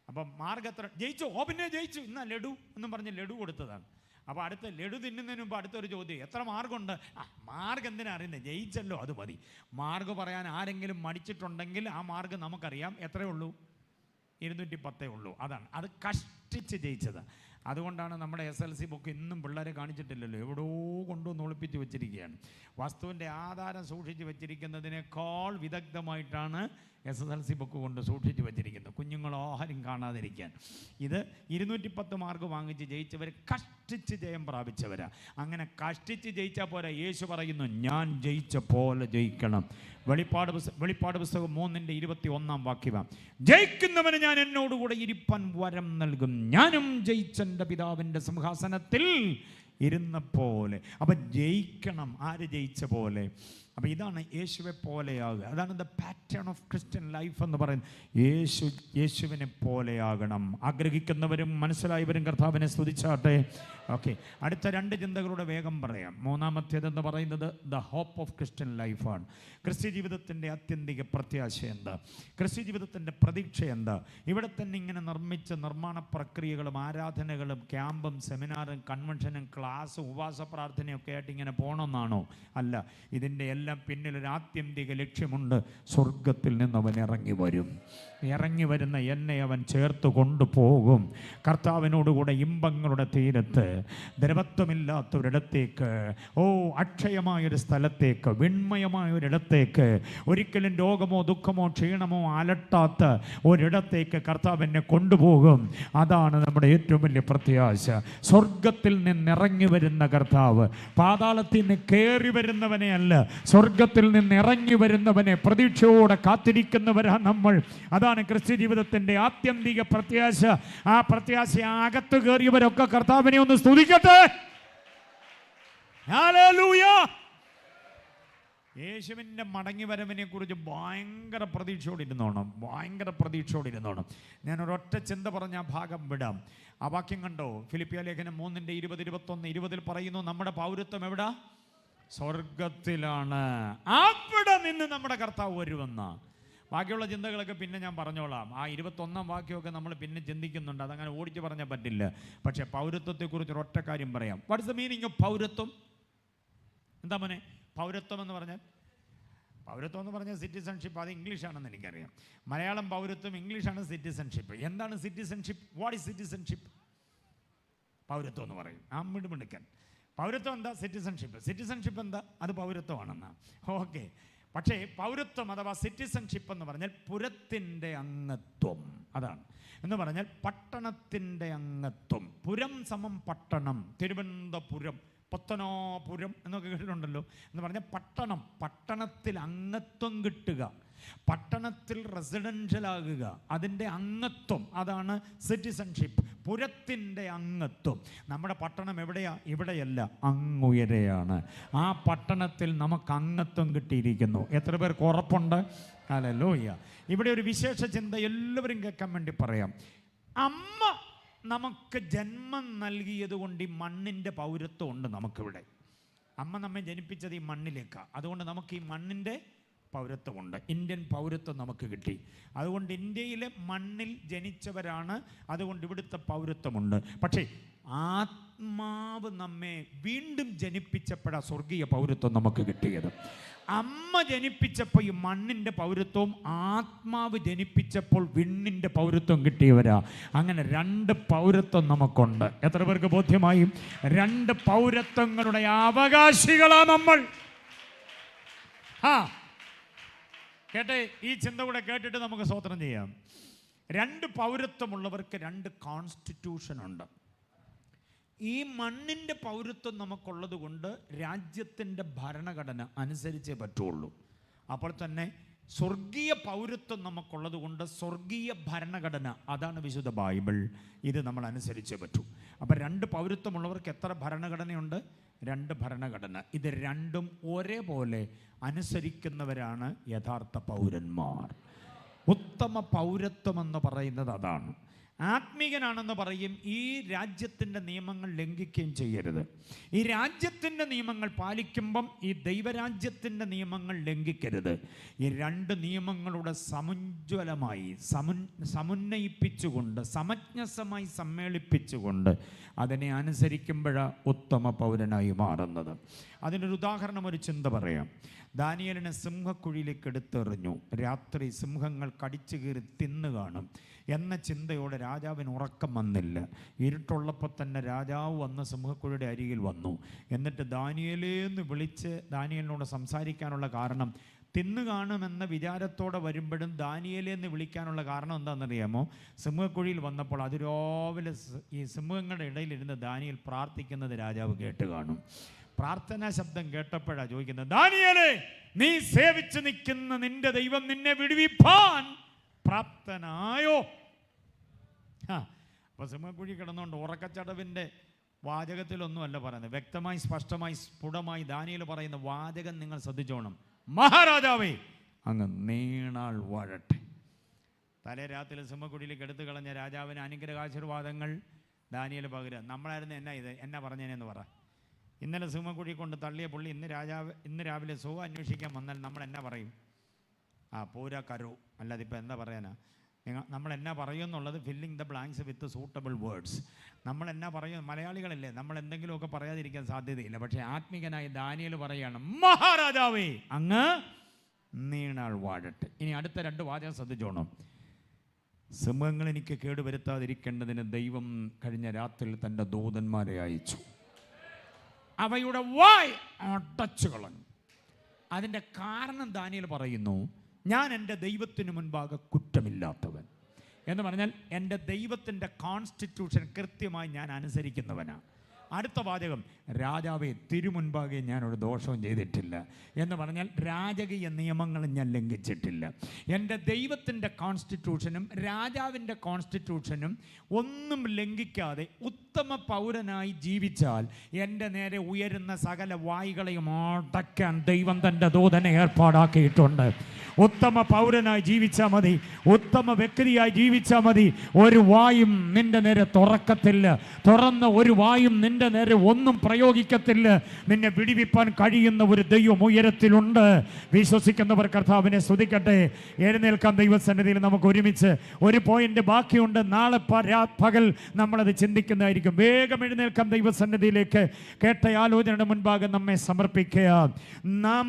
അപ്പം മാർക്ക് എത്ര ജയിച്ചു? പിന്നെ ജയിച്ചു, ഇന്നാ ലഡു എന്നും പറഞ്ഞ് ലഡു കൊടുത്തതാണ്. അപ്പോൾ അടുത്ത ലഡു തിന്നുന്നതിന് മുമ്പ് അടുത്തൊരു ചോദ്യം, എത്ര മാർക്കുണ്ട്? മാർക്ക് എന്തിനാ അറിയുന്നത്? ജയിച്ചല്ലോ, അത് മതി. മാർക്ക് പറയാൻ ആരെങ്കിലും മടിച്ചിട്ടുണ്ടെങ്കിൽ ആ മാർക്ക് നമുക്കറിയാം. എത്രയേ ഉള്ളൂ? 210 ഉള്ളൂ. അതാണ്, അത് കഷ്ടിച്ച് ജയിച്ചത്. അതുകൊണ്ടാണ് നമ്മുടെ SLC ബുക്ക് ഇന്നും പിള്ളേരെ കാണിച്ചിട്ടില്ലല്ലോ, എവിടോ കൊണ്ടുവന്ന് ഒളിപ്പിച്ച് വെച്ചിരിക്കുകയാണ്. വസ്തുവിൻ്റെ ആധാരം സൂക്ഷിച്ച് വെച്ചിരിക്കുന്നതിനേക്കാൾ വിദഗ്ധമായിട്ടാണ് SSLC ബുക്ക് കൊണ്ട് സൂക്ഷിച്ച് വെച്ചിരിക്കുന്നത്, കുഞ്ഞുങ്ങൾ ആരും കാണാതിരിക്കാൻ. ഇത് 210 മാർക്ക് വാങ്ങിച്ച് ജയിച്ചവർ കഷ്ടിച്ച് ജയം പ്രാപിച്ചവരാ. അങ്ങനെ കഷ്ടിച്ച് ജയിച്ചാൽ പോരാ, യേശു പറയുന്നു ഞാൻ ജയിച്ച പോലെ ജയിക്കണം. വെളിപ്പാട് പുസ്തകം 3:21 ജയിക്കുന്നവന് ഞാൻ എന്നോടുകൂടെ ഇരിപ്പാൻ വരം നൽകും, ഞാനും ജയിച്ചെൻ്റെ പിതാവിൻ്റെ സിംഹാസനത്തിൽ ഇരുന്ന പോലെ. അപ്പം ജയിക്കണം. ആര് ജയിച്ച പോലെ? അപ്പം ഇതാണ് യേശുവെ പോലെയാകുക. അതാണ് the pattern of Christian life എന്ന് പറയുന്നത്. യേശുവിനെ പോലെയാകണം. ആഗ്രഹിക്കുന്നവരും മനസ്സിലായവരും കർത്താവിനെ സ്തുതിച്ചാട്ടെ. ഓക്കെ, അടുത്ത 2 ചിന്തകളുടെ വേഗം പറയാം. മൂന്നാമത്തേതെന്ന് പറയുന്നത് ദ ഹോപ്പ് ഓഫ് ക്രിസ്ത്യൻ ലൈഫാണ്. ക്രിസ്ത്യ ജീവിതത്തിൻ്റെ ആത്യന്തിക പ്രത്യാശ എന്താ? ക്രിസ്ത്യ ജീവിതത്തിൻ്റെ പ്രതീക്ഷ എന്താ? ഇവിടെ തന്നെ ഇങ്ങനെ നിർമ്മിച്ച നിർമ്മാണ പ്രക്രിയകളും ആരാധനകളും ക്യാമ്പും സെമിനാറും കൺവെൻഷനും ക്ലാസ്സും ഉപവാസ പ്രാർത്ഥനയും ഒക്കെ ആയിട്ട് ഇങ്ങനെ പോകണമെന്നാണോ? അല്ല, ഇതിൻ്റെ എല്ലാം പിന്നിലൊരു ആത്യന്തിക ലക്ഷ്യമുണ്ട്. സ്വർഗത്തിൽ നിന്ന് അവൻ ഇറങ്ങി വരും. ഇറങ്ങി വരുന്ന എന്നെ അവൻ ചേർത്ത് കൊണ്ടുപോകും. കർത്താവിനോടുകൂടെ ഇമ്പങ്ങളുടെ തീരത്ത്, ദ്രവത്വമില്ലാത്തൊരിടത്തേക്ക്, അക്ഷയമായൊരു സ്ഥലത്തേക്ക്, വിണ്മയമായൊരിടത്തേക്ക്, ഒരിക്കലും രോഗമോ ദുഃഖമോ ക്ഷീണമോ അലട്ടാത്ത ഒരിടത്തേക്ക് കർത്താവിനെ കൊണ്ടുപോകും. അതാണ് നമ്മുടെ ഏറ്റവും വലിയ പ്രത്യാശ. സ്വർഗത്തിൽ നിന്നിറങ്ങി വരുന്ന കർത്താവ്, പാതാളത്തിൽ നിന്ന് കയറി വരുന്നവനെ അല്ല, സ്വർഗത്തിൽ നിന്ന് ഇറങ്ങി വരുന്നവനെ പ്രതീക്ഷയോടെ കാത്തിരിക്കുന്നവരാ നമ്മൾ. അതാണ് ക്രിസ്ത്യ ജീവിതത്തിന്റെ ആത്യന്തിക പ്രത്യാശ. ആ പ്രത്യാശ അകത്ത് കയറിയവരൊക്കെ കർത്താവിനെ ഒന്ന് സ്തുതിക്കട്ടെ. ഹല്ലേലൂയ. യേശുവിൻ്റെ മടങ്ങി വരവിനെ കുറിച്ച് ഭയങ്കര പ്രതീക്ഷയോടിരുന്നോണം, ഭയങ്കര പ്രതീക്ഷയോടിരുന്നോണം. ഞാൻ ഒരൊറ്റ ചിന്ത പറഞ്ഞ ആ ഭാഗം വിടാം. ആ വാക്യം കണ്ടോ? ഫിലിപ്പിയ ലേഖനം 3:20-21 പറയുന്നു, നമ്മുടെ പൗരത്വം എവിടാ? സ്വർഗത്തിലാണ്. അവിടെ നിന്ന് നമ്മുടെ കർത്താവ് വരുമെന്ന. ബാക്കിയുള്ള ചിന്തകളൊക്കെ പിന്നെ ഞാൻ പറഞ്ഞോളാം. ആ 21 വാക്യമൊക്കെ നമ്മൾ പിന്നെ ചിന്തിക്കുന്നുണ്ട്, അതങ്ങനെ ഓടിച്ച് പറഞ്ഞാൽ പറ്റില്ല. പക്ഷേ പൗരത്വത്തെക്കുറിച്ച് ഒരൊറ്റ കാര്യം പറയാം. What is the meaning of പൗരത്വം? എന്താ മോനെ പൗരത്വം എന്ന് പറഞ്ഞാൽ? പൗരത്വം എന്ന് പറഞ്ഞാൽ സിറ്റിസൺഷിപ്പ്. അത് ഇംഗ്ലീഷാണെന്ന് എനിക്കറിയാം. മലയാളം പൗരത്വം, ഇംഗ്ലീഷാണ് സിറ്റിസൺഷിപ്പ്. എന്താണ് സിറ്റിസൺഷിപ്പ്? What is citizenship? പൗരത്വം എന്ന് പറയും. ആ മിടുമിടുക്കൻ. പൗരത്വം എന്താ? സിറ്റിസൺഷിപ്പ്. സിറ്റിസൺഷിപ്പ് എന്താ? അത് പൗരത്വമാണെന്നാ. ഓക്കെ. പക്ഷേ പൗരത്വം അഥവാ സിറ്റിസൺഷിപ്പ് എന്ന് പറഞ്ഞാൽ പുരത്തിൻ്റെ അംഗത്വം. അതാണ്. എന്ന് പറഞ്ഞാൽ പട്ടണത്തിൻ്റെ അംഗത്വം. പുരം സമം പട്ടണം. തിരുവനന്തപുരം, പത്തനാപുരം എന്നൊക്കെ കേട്ടിട്ടുണ്ടല്ലോ. എന്ന് പറഞ്ഞാൽ പട്ടണം, പട്ടണത്തിൽ അംഗത്വം കിട്ടുക, പട്ടണത്തിൽ റെസിഡൻഷ്യലാകുക, അതിൻ്റെ അംഗത്വം. അതാണ് സിറ്റിസൺഷിപ്പ്, പുരത്തിൻ്റെ അംഗത്വം. നമ്മുടെ പട്ടണം എവിടെയാ? ഇവിടെയല്ല, അങ്ങുയരെയാണ്. ആ പട്ടണത്തിൽ നമുക്ക് അംഗത്വം കിട്ടിയിരിക്കുന്നു. എത്ര പേർക്ക് ഉറപ്പുണ്ട്? ഹല്ലേലൂയ. ഇവിടെ ഒരു വിശേഷ ചിന്ത എല്ലാവരും കേൾക്കാൻ വേണ്ടി പറയാം. അമ്മ നമുക്ക് ജന്മം നൽകിയത് കൊണ്ട് ഈ മണ്ണിൻ്റെ പൗരത്വം ഉണ്ട് നമുക്കിവിടെ. അമ്മ നമ്മെ ജനിപ്പിച്ചത് ഈ മണ്ണിലേക്കാണ്. അതുകൊണ്ട് നമുക്ക് ഈ മണ്ണിൻ്റെ പൗരത്വമുണ്ട്. ഇന്ത്യൻ പൗരത്വം നമുക്ക് കിട്ടി. അതുകൊണ്ട് ഇന്ത്യയിലെ മണ്ണിൽ ജനിച്ചവരാണ്. അതുകൊണ്ട് ഇവിടുത്തെ പൗരത്വമുണ്ട്. പക്ഷേ ആത്മാവ് നമ്മെ വീണ്ടും ജനിപ്പിച്ചപ്പോഴാണ് സ്വർഗീയ പൗരത്വം നമുക്ക് കിട്ടിയത്. അമ്മ ജനിപ്പിച്ചപ്പോൾ ഈ മണ്ണിൻ്റെ പൗരത്വവും, ആത്മാവ് ജനിപ്പിച്ചപ്പോൾ വിണ്ണിൻ്റെ പൗരത്വം കിട്ടിയവരാ. അങ്ങനെ 2 പൗരത്വം നമുക്കുണ്ട്. എത്ര പേർക്ക് ബോധ്യമായി? 2 പൗരത്വങ്ങളുടെ അവകാശികളാ നമ്മൾ. കേട്ടെ, ഈ ചിന്ത കൂടെ കേട്ടിട്ട് നമുക്ക് സ്തോത്രം ചെയ്യാം. 2 പൗരത്വമുള്ളവർക്ക് 2 കോൺസ്റ്റിറ്റ്യൂഷൻ ഉണ്ട്. ഈ മണ്ണിൻ്റെ പൗരത്വം നമുക്കുള്ളത് കൊണ്ട് രാജ്യത്തിൻ്റെ ഭരണഘടന അനുസരിച്ചേ പറ്റുള്ളൂ. അപ്പോൾ തന്നെ സ്വർഗീയ പൗരത്വം നമുക്കുള്ളത് കൊണ്ട് സ്വർഗീയ ഭരണഘടന, അതാണ് വിശുദ്ധ ബൈബിൾ. ഇത് നമ്മൾ അനുസരിച്ചേ പറ്റൂ. അപ്പോൾ 2 പൗരത്വമുള്ളവർക്ക് എത്ര ഭരണഘടനയുണ്ട്? 2 ഭരണഘടന. ഇത് 2ഉം ഒരേപോലെ അനുസരിക്കുന്നവരാണ് യഥാർത്ഥ പൗരന്മാർ. ഉത്തമ പൗരത്വം എന്ന് പറയുന്നത് അതാണ്. ആത്മീകനാണെന്ന് പറയും, ഈ രാജ്യത്തിൻ്റെ നിയമങ്ങൾ ലംഘിക്കുകയും ചെയ്യരുത്. ഈ രാജ്യത്തിൻ്റെ നിയമങ്ങൾ പാലിക്കുമ്പം ഈ ദൈവരാജ്യത്തിൻ്റെ നിയമങ്ങൾ ലംഘിക്കരുത്. ഈ 2 നിയമങ്ങളുടെ സമുജ്വലമായി സമുന്നയിപ്പിച്ചുകൊണ്ട്, സമഞ്ജസമായി സമ്മേളിപ്പിച്ചുകൊണ്ട് അതിനെ അനുസരിക്കുമ്പോഴാണ് ഉത്തമ പൗരനായി മാറുന്നത്. അതിനൊരു ഉദാഹരണം, ഒരു ചിന്ത പറയാം. ദാനിയേലിനെ സിംഹക്കുഴിയിലേക്ക് എടുത്തെറിഞ്ഞു. രാത്രി സിംഹങ്ങൾ കടിച്ചു കീറി തിന്നു കാണും എന്ന ചിന്തയോടെ രാജാവിന് ഉറക്കം വന്നില്ല. ഇരുട്ടുള്ളപ്പോൾ തന്നെ രാജാവ് വന്ന് സിംഹക്കുഴിയുടെ അരികിൽ വന്നു. എന്നിട്ട് ദാനിയേലേന്ന് വിളിച്ച് ദാനിയേലിനോട് സംസാരിക്കാനുള്ള കാരണം, തിന്നു കാണുമെന്ന വിചാരത്തോടെ വരുമ്പോഴും ദാനിയേലേന്ന് വിളിക്കാനുള്ള കാരണം എന്താണെന്നറിയാമോ? സിംഹക്കുഴിയിൽ വന്നപ്പോൾ അതിരാവിലെ ഈ സിംഹങ്ങളുടെ ഇടയിലിരുന്ന് ദാനിയേൽ പ്രാർത്ഥിക്കുന്നത് രാജാവ് കേട്ട് കാണും. പ്രാർത്ഥനാ ശബ്ദം കേട്ടപ്പോഴാണ് ചോദിക്കുന്നത്, ദാനിയേലേ, നീ സേവിച്ച് നിൽക്കുന്ന നിന്റെ ദൈവം നിന്നെ വിടുവിപ്പാൻ പ്രാപ്തനായോ? അപ്പൊ സിംഹക്കുഴി കിടന്നുകൊണ്ട് ഉറക്കച്ചടവിൻ്റെ വാചകത്തിലൊന്നുമല്ല പറയുന്നത്. വ്യക്തമായി, സ്പഷ്ടമായി, സ്ഫുടമായി ദാനിയേൽ പറയുന്ന വാചകം നിങ്ങൾ ശ്രദ്ധിച്ചോണം. മഹാരാജാവേ, അങ്ങ് നീണാൾ വാഴട്ടെ. തലേ രാത്രി സിംഹക്കുഴിയിലേക്ക് എടുത്തു കളഞ്ഞ രാജാവിന് അനുഗ്രഹാശീർവാദങ്ങൾ ദാനിയേൽ പകരുക. നമ്മളായിരുന്നു എന്നാ പറഞ്ഞേനെന്ന് പറ. ഇന്നലെ സിംഹക്കുഴി കൊണ്ട് തള്ളിയ പുള്ളി ഇന്ന് രാവിലെ സുഖം അന്വേഷിക്കാൻ വന്നാൽ നമ്മൾ എന്നാ പറയും? പൂര കരു. അല്ലാതെ ഇപ്പം എന്താ പറയാനാ? നമ്മൾ എന്നാ പറയുമെന്നുള്ളത് filling the blanks with suitable words. നമ്മൾ എന്നാ പറയും? മലയാളികളല്ലേ, നമ്മൾ എന്തെങ്കിലുമൊക്കെ പറയാതിരിക്കാൻ സാധ്യതയില്ല. പക്ഷേ ആത്മീകനായ ദാനിയേൽ പറയുകയാണ്, മഹാരാജാവേ, അങ്ങ് നീണാൾ വാഴട്ടെ. ഇനി അടുത്ത 2 വാചകം ശ്രദ്ധിച്ചോണം. സിംഹങ്ങൾ എനിക്ക് കേടുവരുത്താതിരിക്കേണ്ടതിന് ദൈവം കഴിഞ്ഞ രാത്രിയിൽ തൻ്റെ ദൂതന്മാരെ അയച്ചു. അവയുടെ വായ് അടച്ചു കളഞ്ഞു. അതിൻ്റെ കാരണം ദാനിയേൽ പറയുന്നു, ഞാൻ എൻ്റെ ദൈവത്തിന് മുൻപാകെ കുറ്റമില്ലാത്തവൻ എന്ന് പറഞ്ഞാൽ എൻ്റെ ദൈവത്തിൻ്റെ കോൺസ്റ്റിറ്റ്യൂഷൻ കൃത്യമായി ഞാൻ അനുസരിക്കുന്നവനാണ്. അടുത്ത വാചകം, രാജാവേ, തിരുമുൻപാകെ ഞാനൊരു ദോഷവും ചെയ്തിട്ടില്ല എന്ന് പറഞ്ഞാൽ രാജകീയ നിയമങ്ങളും ഞാൻ ലംഘിച്ചിട്ടില്ല. എൻ്റെ ദൈവത്തിൻ്റെ കോൺസ്റ്റിറ്റ്യൂഷനും രാജാവിൻ്റെ കോൺസ്റ്റിറ്റ്യൂഷനും ഒന്നും ലംഘിക്കാതെ ഉത്തമ പൗരനായി ജീവിച്ചാൽ എൻ്റെ നേരെ ഉയരുന്ന സകല വായുകളെയും അടയ്ക്കാൻ ദൈവം തൻ്റെ ദൂതനെ ഏർപ്പാടാക്കിയിട്ടുണ്ട്. ഉത്തമ പൗരനായി ജീവിച്ചാൽ മതി, ഉത്തമ വ്യക്തിയായി ജീവിച്ചാൽ മതി. ഒരു വായും നിന്റെ നേരെ തുറക്കത്തില്ല. തുറന്ന ഒരു വായും നിന്റെ നേരെ ഒന്നും പ്രയോഗിക്കത്തില്ല. നിന്നെ വിടിവിപ്പാൻ കഴിയുന്ന ഒരു ദൈവം ഉയരത്തിലുണ്ട്. വിശ്വസിക്കുന്നവർ കർത്താവിനെ സ്തുതിക്കട്ടെ. എഴുന്നേൽക്കാം ദൈവസന്നിധിയിൽ. നമുക്ക് ഒരുമിച്ച് ഒരു പോയിന്റ് ബാക്കിയുണ്ട്. നാളെ പകൽ നമ്മളത് ചിന്തിക്കുന്നതായിരിക്കും. വേഗം എഴുന്നേൽക്കാം ദൈവസന്നിധിയിലേക്ക്. കേട്ട ആലോചനയുടെ മുൻപാകെ നമ്മെ സമർപ്പിക്കുക. നാം